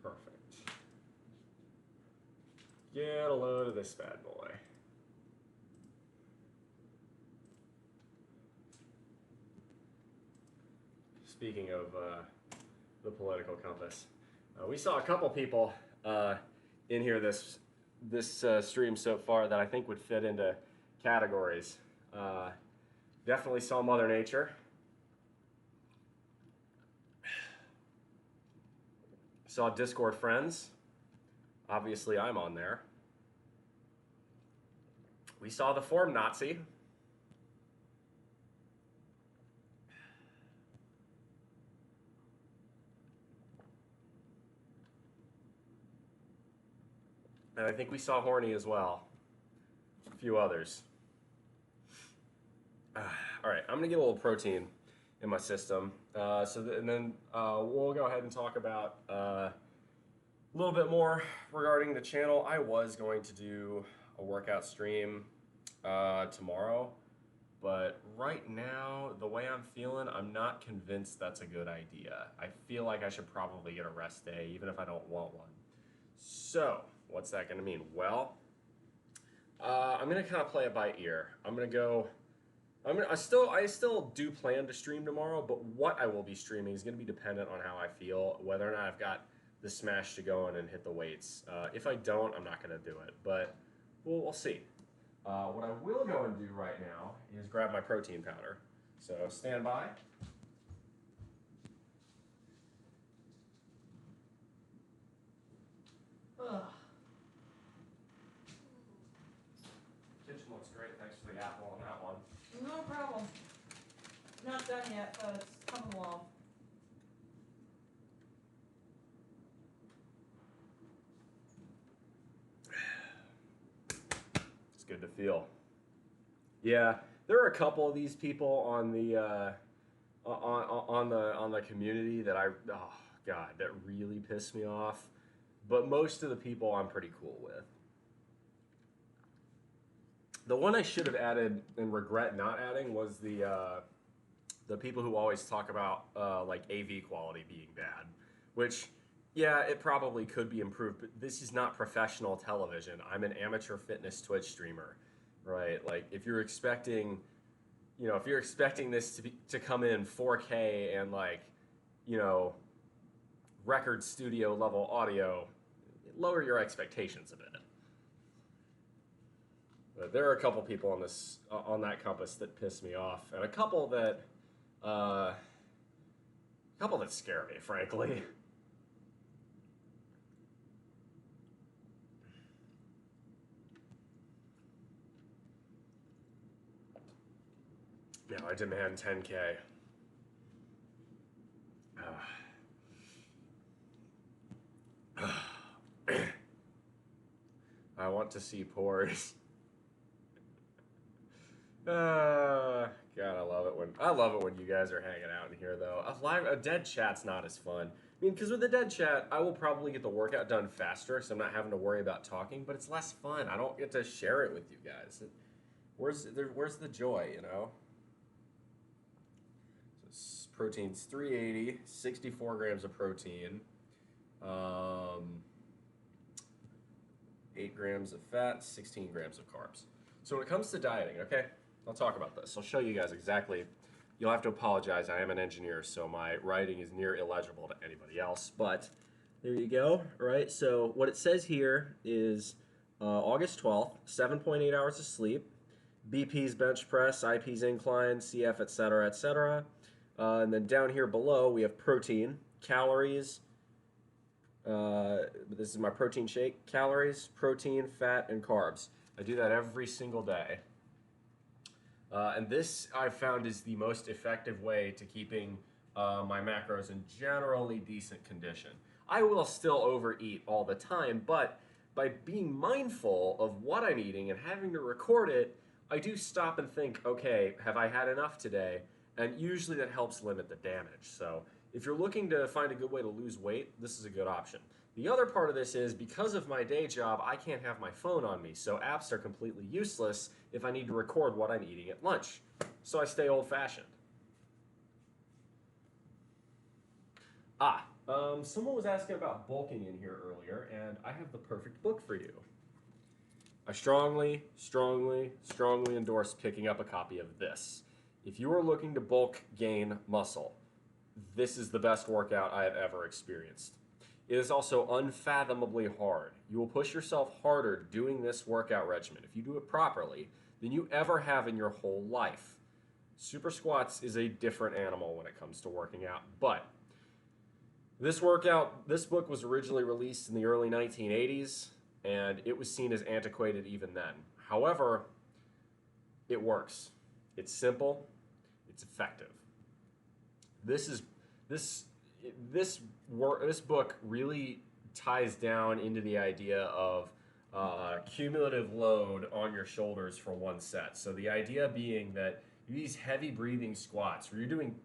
Perfect. Get a load of this bad boy. Speaking of the political compass, we saw a couple people in here this stream so far that I think would fit into categories. Definitely saw Mother Nature. Saw Discord friends. Obviously, I'm on there. We saw the form Nazi. And I think we saw Horny as well. A few others. All right, I'm gonna get a little protein in my system. And then we'll go ahead and talk about a little bit more regarding the channel. I was going to do a workout stream tomorrow, but right now, the way I'm feeling, I'm not convinced that's a good idea. I feel like I should probably get a rest day, even if I don't want one. So, what's that gonna mean? Well, I'm gonna kind of play it by ear. I still do plan to stream tomorrow, but what I will be streaming is going to be dependent on how I feel, whether or not I've got the smash to go in and hit the weights. If I don't, I'm not going to do it, but we'll see. What I will go and do right now is grab my protein powder. So stand by. Ugh. Kitchen looks great. Thanks for the apple on that one. No problem. Not done yet, but it's coming along. It's good to feel. Yeah, there are a couple of these people on the on the community that that really piss me off. But most of the people I'm pretty cool with. The one I should have added and regret not adding was the people who always talk about like AV quality being bad, which, yeah, it probably could be improved, but this is not professional television. I'm an amateur fitness Twitch streamer, right? Like, if you're expecting, you know, if you're expecting this to come in 4K and like, you know, record studio level audio, lower your expectations a bit. But there are a couple people on that compass that piss me off, and a couple that scare me, frankly. Now I demand 10K. I want to see pores. God, I love it when you guys are hanging out in here, though. A dead chat's not as fun. I mean, because with a dead chat, I will probably get the workout done faster, so I'm not having to worry about talking. But it's less fun. I don't get to share it with you guys. Where's the joy, you know? So protein's 380, 64 grams of protein, 8 grams of fat, 16 grams of carbs. So when it comes to dieting, okay, I'll talk about this. I'll show you guys exactly. You'll have to apologize. I am an engineer, so my writing is near illegible to anybody else. But there you go, right? So what it says here is August 12th, 7.8 hours of sleep, BP's bench press, IP's incline, CF, etc., etc. And then down here below, we have protein, calories. This is my protein shake. Calories, protein, fat, and carbs. I do that every single day. And this I've found is the most effective way to keeping my macros in generally decent condition. I will still overeat all the time, but by being mindful of what I'm eating and having to record it, I do stop and think, okay, have I had enough today? And usually that helps limit the damage. So if you're looking to find a good way to lose weight, this is a good option. The other part of this is because of my day job, I can't have my phone on me, so apps are completely useless if I need to record what I'm eating at lunch. So I stay old-fashioned. Someone was asking about bulking in here earlier, and I have the perfect book for you. I strongly, strongly, strongly endorse picking up a copy of this. If you are looking to bulk gain muscle, this is the best workout I have ever experienced. It is also unfathomably hard. You will push yourself harder doing this workout regimen, if you do it properly, than you ever have in your whole life. Super squats is a different animal when it comes to working out, but this book was originally released in the early 1980s, and it was seen as antiquated even then. However, it works. It's simple. It's effective. This book really ties down into the idea of cumulative load on your shoulders for one set. So the idea being that these heavy breathing squats where you're doing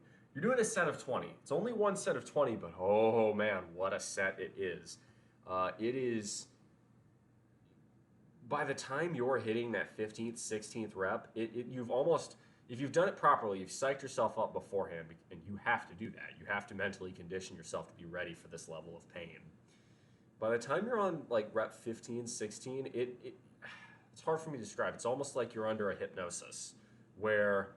a set of 20. It's only one set of 20, but oh man, what a set it is. It is, by the time you're hitting that 15th, 16th rep, if you've done it properly, you've psyched yourself up beforehand, and you have to do that. You have to mentally condition yourself to be ready for this level of pain. By the time you're on like rep 15, 16, it's hard for me to describe. It's almost like you're under a hypnosis where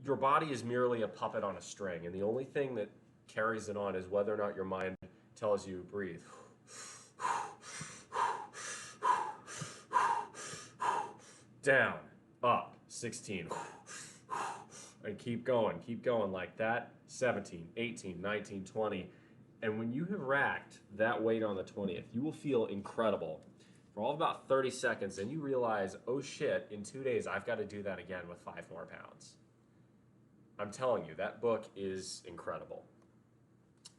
your body is merely a puppet on a string, and the only thing that carries it on is whether or not your mind tells you breathe. Down, up, 16. And keep going like that. 17, 18, 19, 20. And when you have racked that weight on the 20th, you will feel incredible for all of about 30 seconds, and you realize, oh shit, in 2 days I've got to do that again with 5 more pounds. I'm telling you, that book is incredible.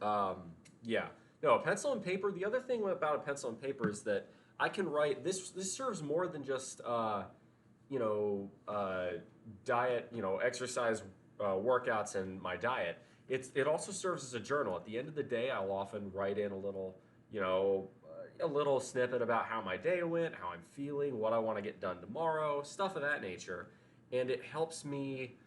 Yeah. No, a pencil and paper. The other thing about a pencil and paper is that I can write. This serves more than just diet, exercise, workouts, and my diet. It also serves as a journal. At the end of the day, I'll often write in a little snippet about how my day went, how I'm feeling, what I want to get done tomorrow, stuff of that nature, and it helps me.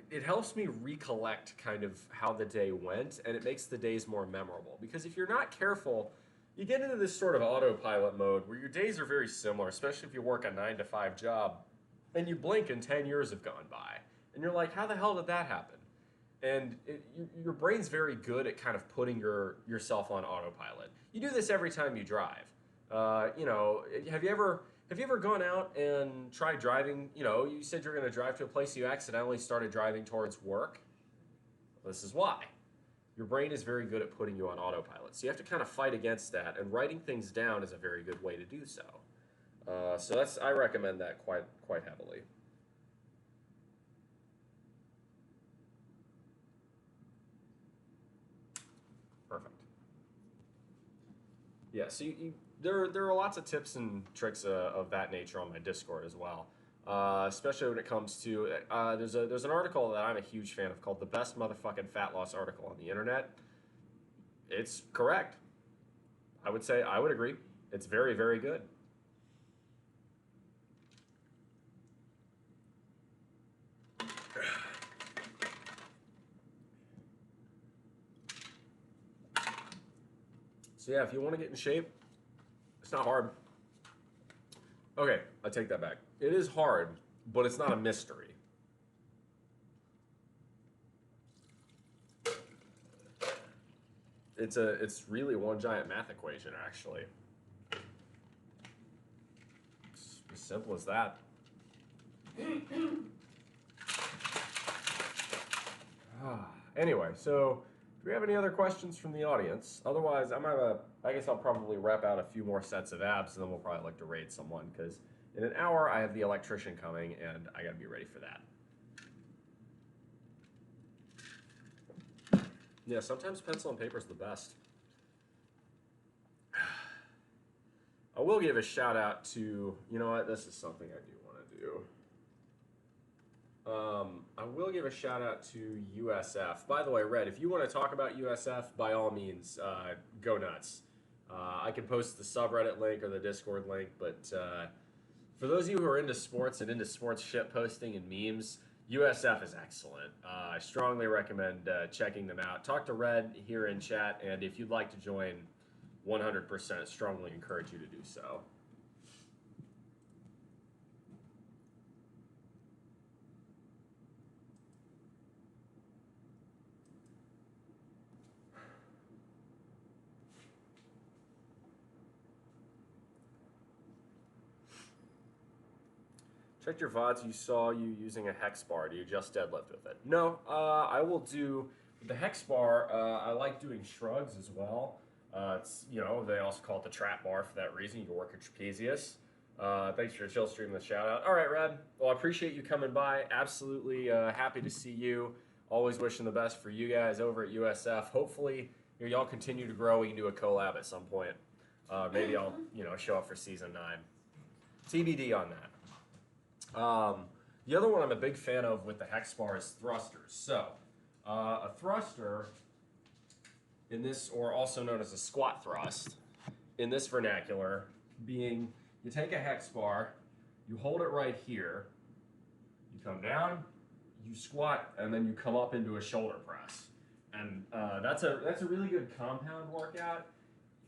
It helps me recollect kind of how the day went, and it makes the days more memorable. Because if you're not careful, you get into this sort of autopilot mode where your days are very similar, especially if you work a 9-to-5 job. and you blink and 10 years have gone by. And you're like, how the hell did that happen? And your brain's very good at kind of putting yourself on autopilot. You do this every time you drive. You know, have you ever gone out and tried driving? You know, you said you're going to drive to a place, you accidentally started driving towards work. This is why. Your brain is very good at putting you on autopilot. So you have to kind of fight against that, and writing things down is a very good way to do so. So I recommend that quite heavily. Perfect. Yeah, so there are lots of tips and tricks of that nature on my Discord as well. Especially when it comes to there's an article that I'm a huge fan of called "The Best Motherfucking Fat Loss Article on the Internet." It's correct. I would agree. It's very, very good. So yeah, if you want to get in shape, it's not hard. Okay, I take that back. It is hard, but it's not a mystery. It's really one giant math equation, actually. It's as simple as that. Anyway, so do we have any other questions from the audience? Otherwise, I guess I'll probably rep out a few more sets of abs, and then we'll probably like to raid someone, because in an hour I have the electrician coming, and I gotta be ready for that. Yeah, sometimes pencil and paper is the best. I will give a shout out to, you know what, this is something I do want to do. I will give a shout out to USF. By the way, Red, if you want to talk about USF, by all means, go nuts. I can post the subreddit link or the Discord link, but for those of you who are into sports and into sports shit posting and memes, USF is excellent. I strongly recommend checking them out. Talk to Red here in chat, and if you'd like to join, 100% strongly encourage you to do so. Checked your VODs, you saw you using a hex bar. Do you just deadlift with it? No, I will do, with the hex bar, I like doing shrugs as well. It's, you know, they also call it the trap bar for that reason. You can work your trapezius. Thanks for chill streaming the shout out. All right, Red. Well, I appreciate you coming by. Absolutely happy to see you. Always wishing the best for you guys over at USF. Hopefully, y'all continue to grow. We can do a collab at some point. Maybe I'll, show up for season 9. TBD on that. The other one I'm a big fan of with the hex bar is thrusters. So, a thruster in this, or also known as a squat thrust, in this vernacular, being you take a hex bar, you hold it right here, you come down, you squat, and then you come up into a shoulder press. And that's a really good compound workout.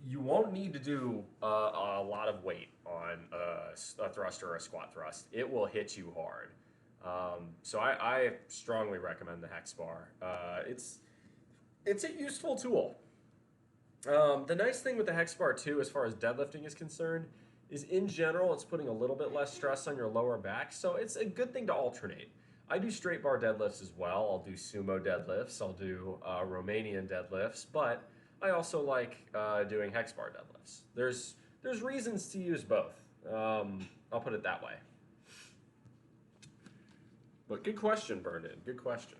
You won't need to do a lot of weight on a thruster or a squat thrust. It will hit you hard. So I strongly recommend the hex bar. It's a useful tool. The nice thing with the hex bar too, as far as deadlifting is concerned, is in general it's putting a little bit less stress on your lower back. So it's a good thing to alternate. I do straight bar deadlifts as well. I'll do sumo deadlifts. I'll do Romanian deadlifts, but I also like doing hex bar deadlifts. There's reasons to use both. I'll put it that way. But good question, Burned In. Good question.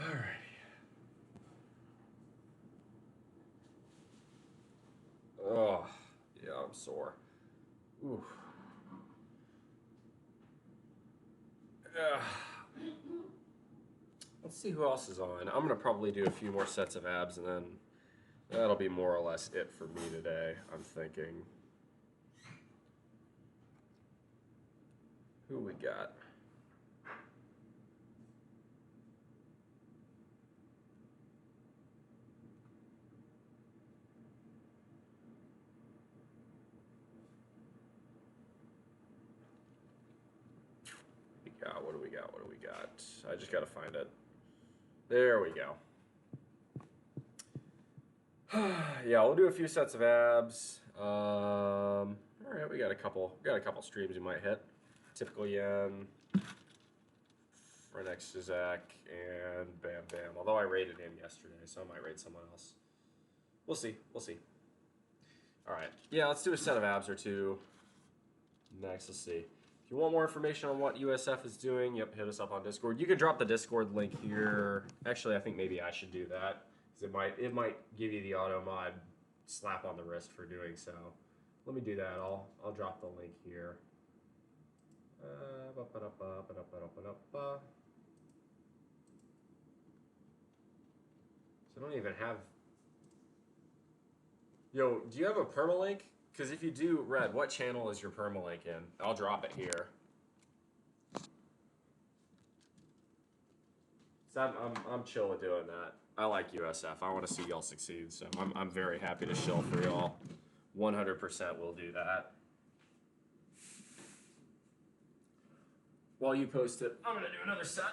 All right. Oh, yeah, I'm sore. Ooh. Let's see who else is on. I'm going to probably do a few more sets of abs, and then that'll be more or less it for me today, I'm thinking. Who we got? What do we got? What do we got? I just gotta find it. There we go. Yeah, we'll do a few sets of abs. All right, we got a couple streams we might hit. Typical yen, Frenex Zizak, and Bam Bam. Although I rated him yesterday, so I might rate someone else. We'll see. We'll see. All right. Yeah, let's do a set of abs or two. Next, let's see. If you want more information on what USF is doing, yep, hit us up on Discord. You can drop the Discord link here. Actually, I think maybe I should do that, because it might give you the auto mod slap on the wrist for doing so. Let me do that. I'll drop the link here. So I don't even have. Yo, do you have a permalink? Because if you do, Red, what channel is your permalink in? I'll drop it here. So I'm chill with doing that. I like USF. I want to see y'all succeed, so I'm very happy to shill for y'all. 100% will do that. While you post it, I'm gonna do another set.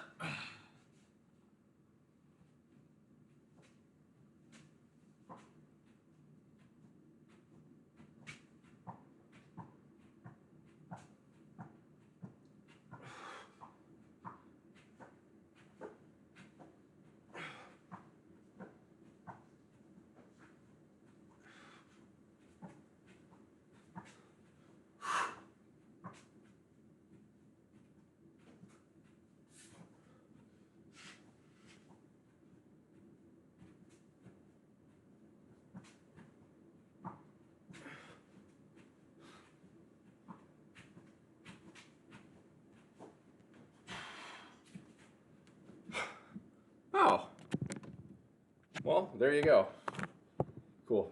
Oh. Well, there you go. Cool.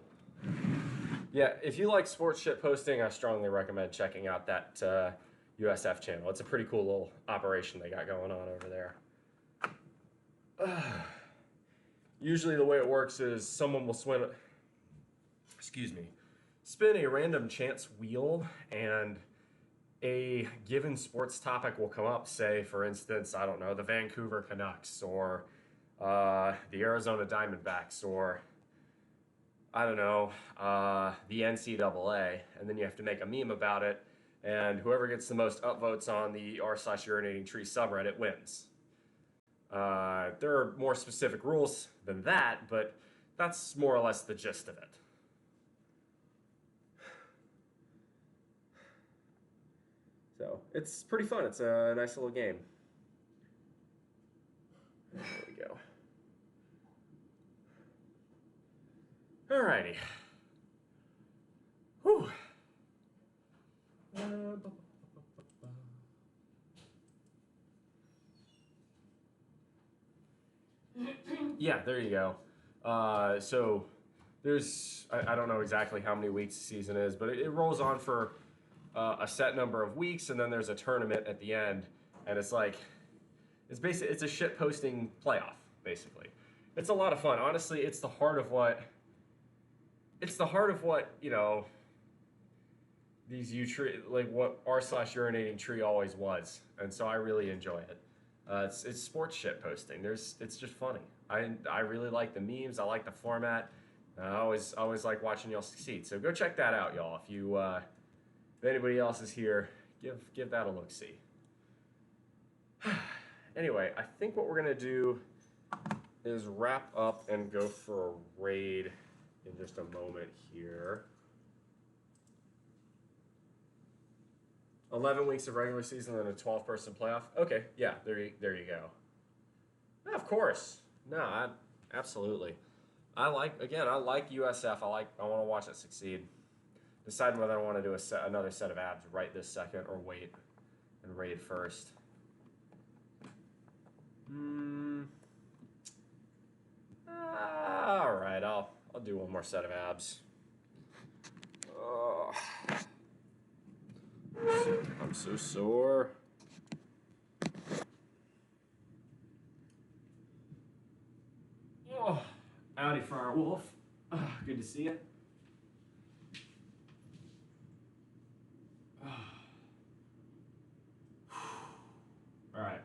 Yeah, if you like sports shit posting, I strongly recommend checking out that USF channel. It's a pretty cool little operation they got going on over there. Usually the way it works is someone will spin a random chance wheel, and a given sports topic will come up. Say, for instance, I don't know, the Vancouver Canucks, or the Arizona Diamondbacks, or I don't know, the NCAA, and then you have to make a meme about it, and whoever gets the most upvotes on the r/urinating tree subreddit wins. There are more specific rules than that, but that's more or less the gist of it. So it's pretty fun. It's a nice little game. There we go. Alrighty. Whew. Yeah, there you go. So there's, I don't know exactly how many weeks the season is, but it rolls on for a set number of weeks, and then there's a tournament at the end, and it's like, it's a shit posting playoff, basically. It's a lot of fun. Honestly, it's the heart of what, you know, these like what r/urinating tree always was, and so I really enjoy it. It's sports shit posting. It's just funny. I really like the memes. I like the format. I always like watching y'all succeed. So go check that out, y'all. If anybody else is here, give that a look-see. Anyway, I think what we're gonna do is wrap up and go for a raid in just a moment here. 11 weeks of regular season and a 12-person playoff. Okay, yeah, there you go. Yeah, of course. No, absolutely. I like USF. I want to watch it succeed. Decide whether I want to do another set of abs right this second, or wait and raid first. All right, I'll do one more set of abs. I'm so sore. Star Wolf. Good to see you. Alright.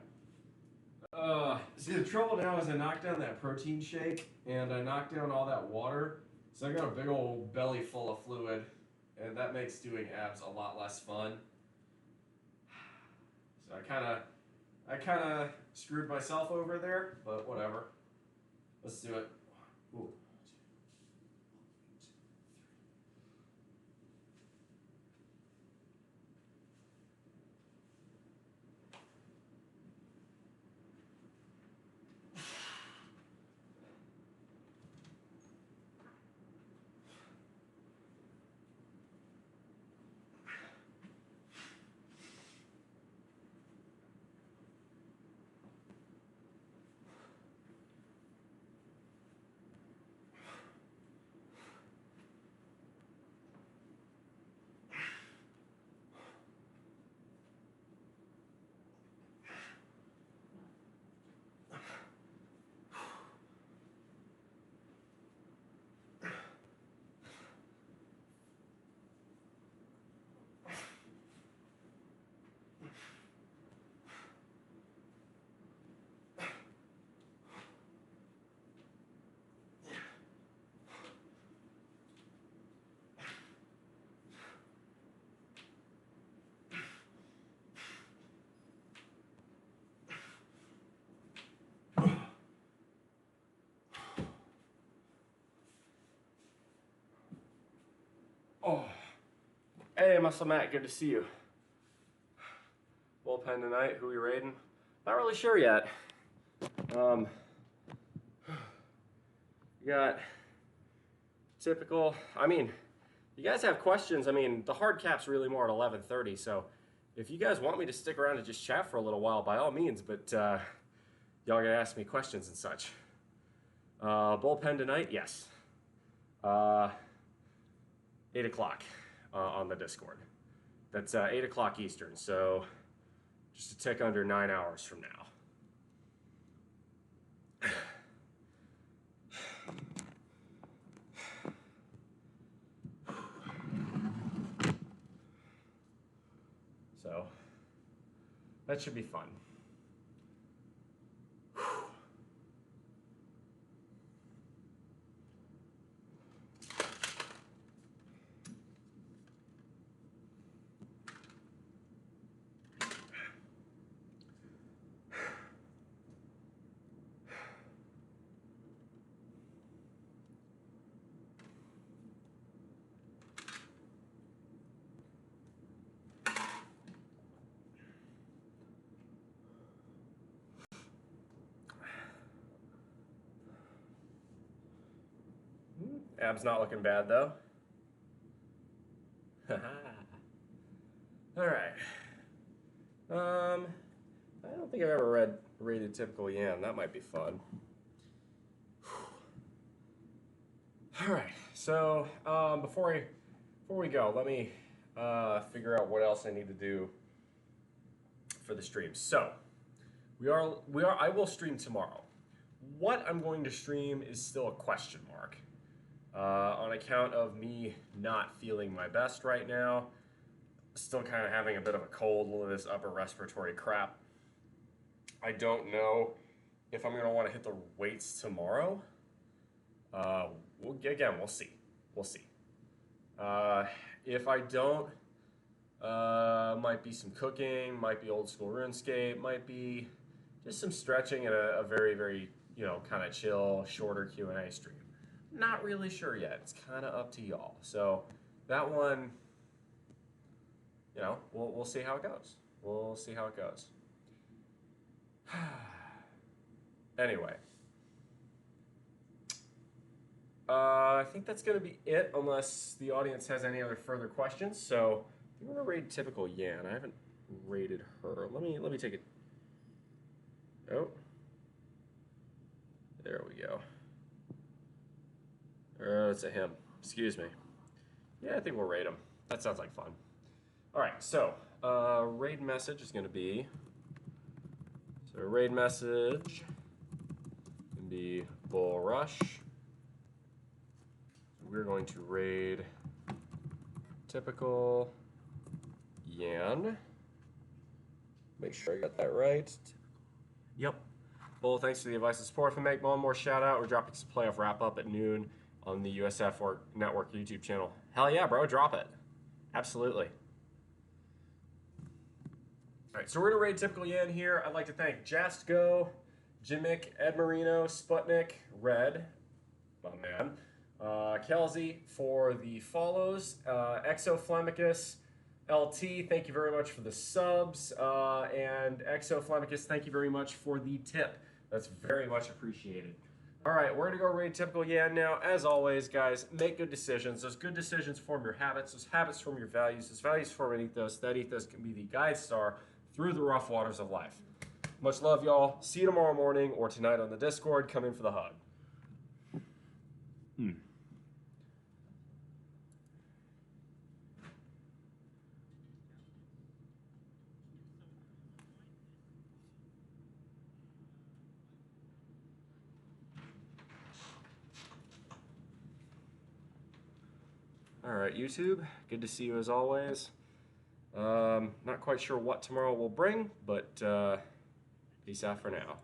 See, the trouble now is I knocked down that protein shake and I knocked down all that water. So I got a big old belly full of fluid, and that makes doing abs a lot less fun. So I kind of screwed myself over there, but whatever. Let's do it. Ooh. Oh, hey, Muscle Matt, good to see you. Bullpen tonight, who we raiding? Not really sure yet. You got typical, you guys have questions. The hard cap's really more at 11:30, so if you guys want me to stick around and just chat for a little while, by all means, but y'all gotta ask me questions and such. Bullpen tonight, yes. 8 o'clock on the Discord. That's 8 o'clock Eastern, so just a tick under 9 hours from now. So that should be fun. Ab's not looking bad though. All right. I don't think I've ever rated typical yam. That might be fun. All right. So before we go, let me figure out what else I need to do for the stream. So I will stream tomorrow. What I'm going to stream is still a question mark. On account of me not feeling my best right now, still kind of having a bit of a cold, a little of this upper respiratory crap. I don't know if I'm going to want to hit the weights tomorrow. We'll see. We'll see. If I don't, might be some cooking, might be old school RuneScape, might be just some stretching and a very, very, kind of chill, shorter Q&A stream. Not really sure yet. It's kind of up to y'all. So that one, we'll see how it goes. We'll see how it goes. Anyway, I think that's going to be it unless the audience has any other further questions. So I'm going to rate typical Yan. I haven't rated her. Let me take it. Oh, there we go. It's a him. Excuse me. Yeah, I think we'll rate him. That sounds like fun. All right, so raid message is going to be. So raid message can be Bull Rush. we're going to raid typical Yan. Make sure I got that right. Yep. Bull, thanks for the advice and support. If we make one more shout out, we're dropping some playoff wrap up at noon on the USF Network YouTube channel. Hell yeah, bro, drop it. Absolutely. All right, so we're gonna raid typical Yan here. I'd like to thank Jastgo, Jimmick, Ed Marino, Sputnik, Red, my man, Kelsey for the follows, Exoflemicus, LT, thank you very much for the subs, and Exoflemicus, thank you very much for the tip. That's very much appreciated. All right, we're gonna go raid typical Yan now. As always, guys, make good decisions. Those good decisions form your habits. Those habits form your values. Those values form an ethos. That ethos can be the guide star through the rough waters of life. Much love, y'all. See you tomorrow morning or tonight on the Discord. Come in for the hug. All right, YouTube, good to see you as always. Not quite sure what tomorrow will bring, but peace out for now.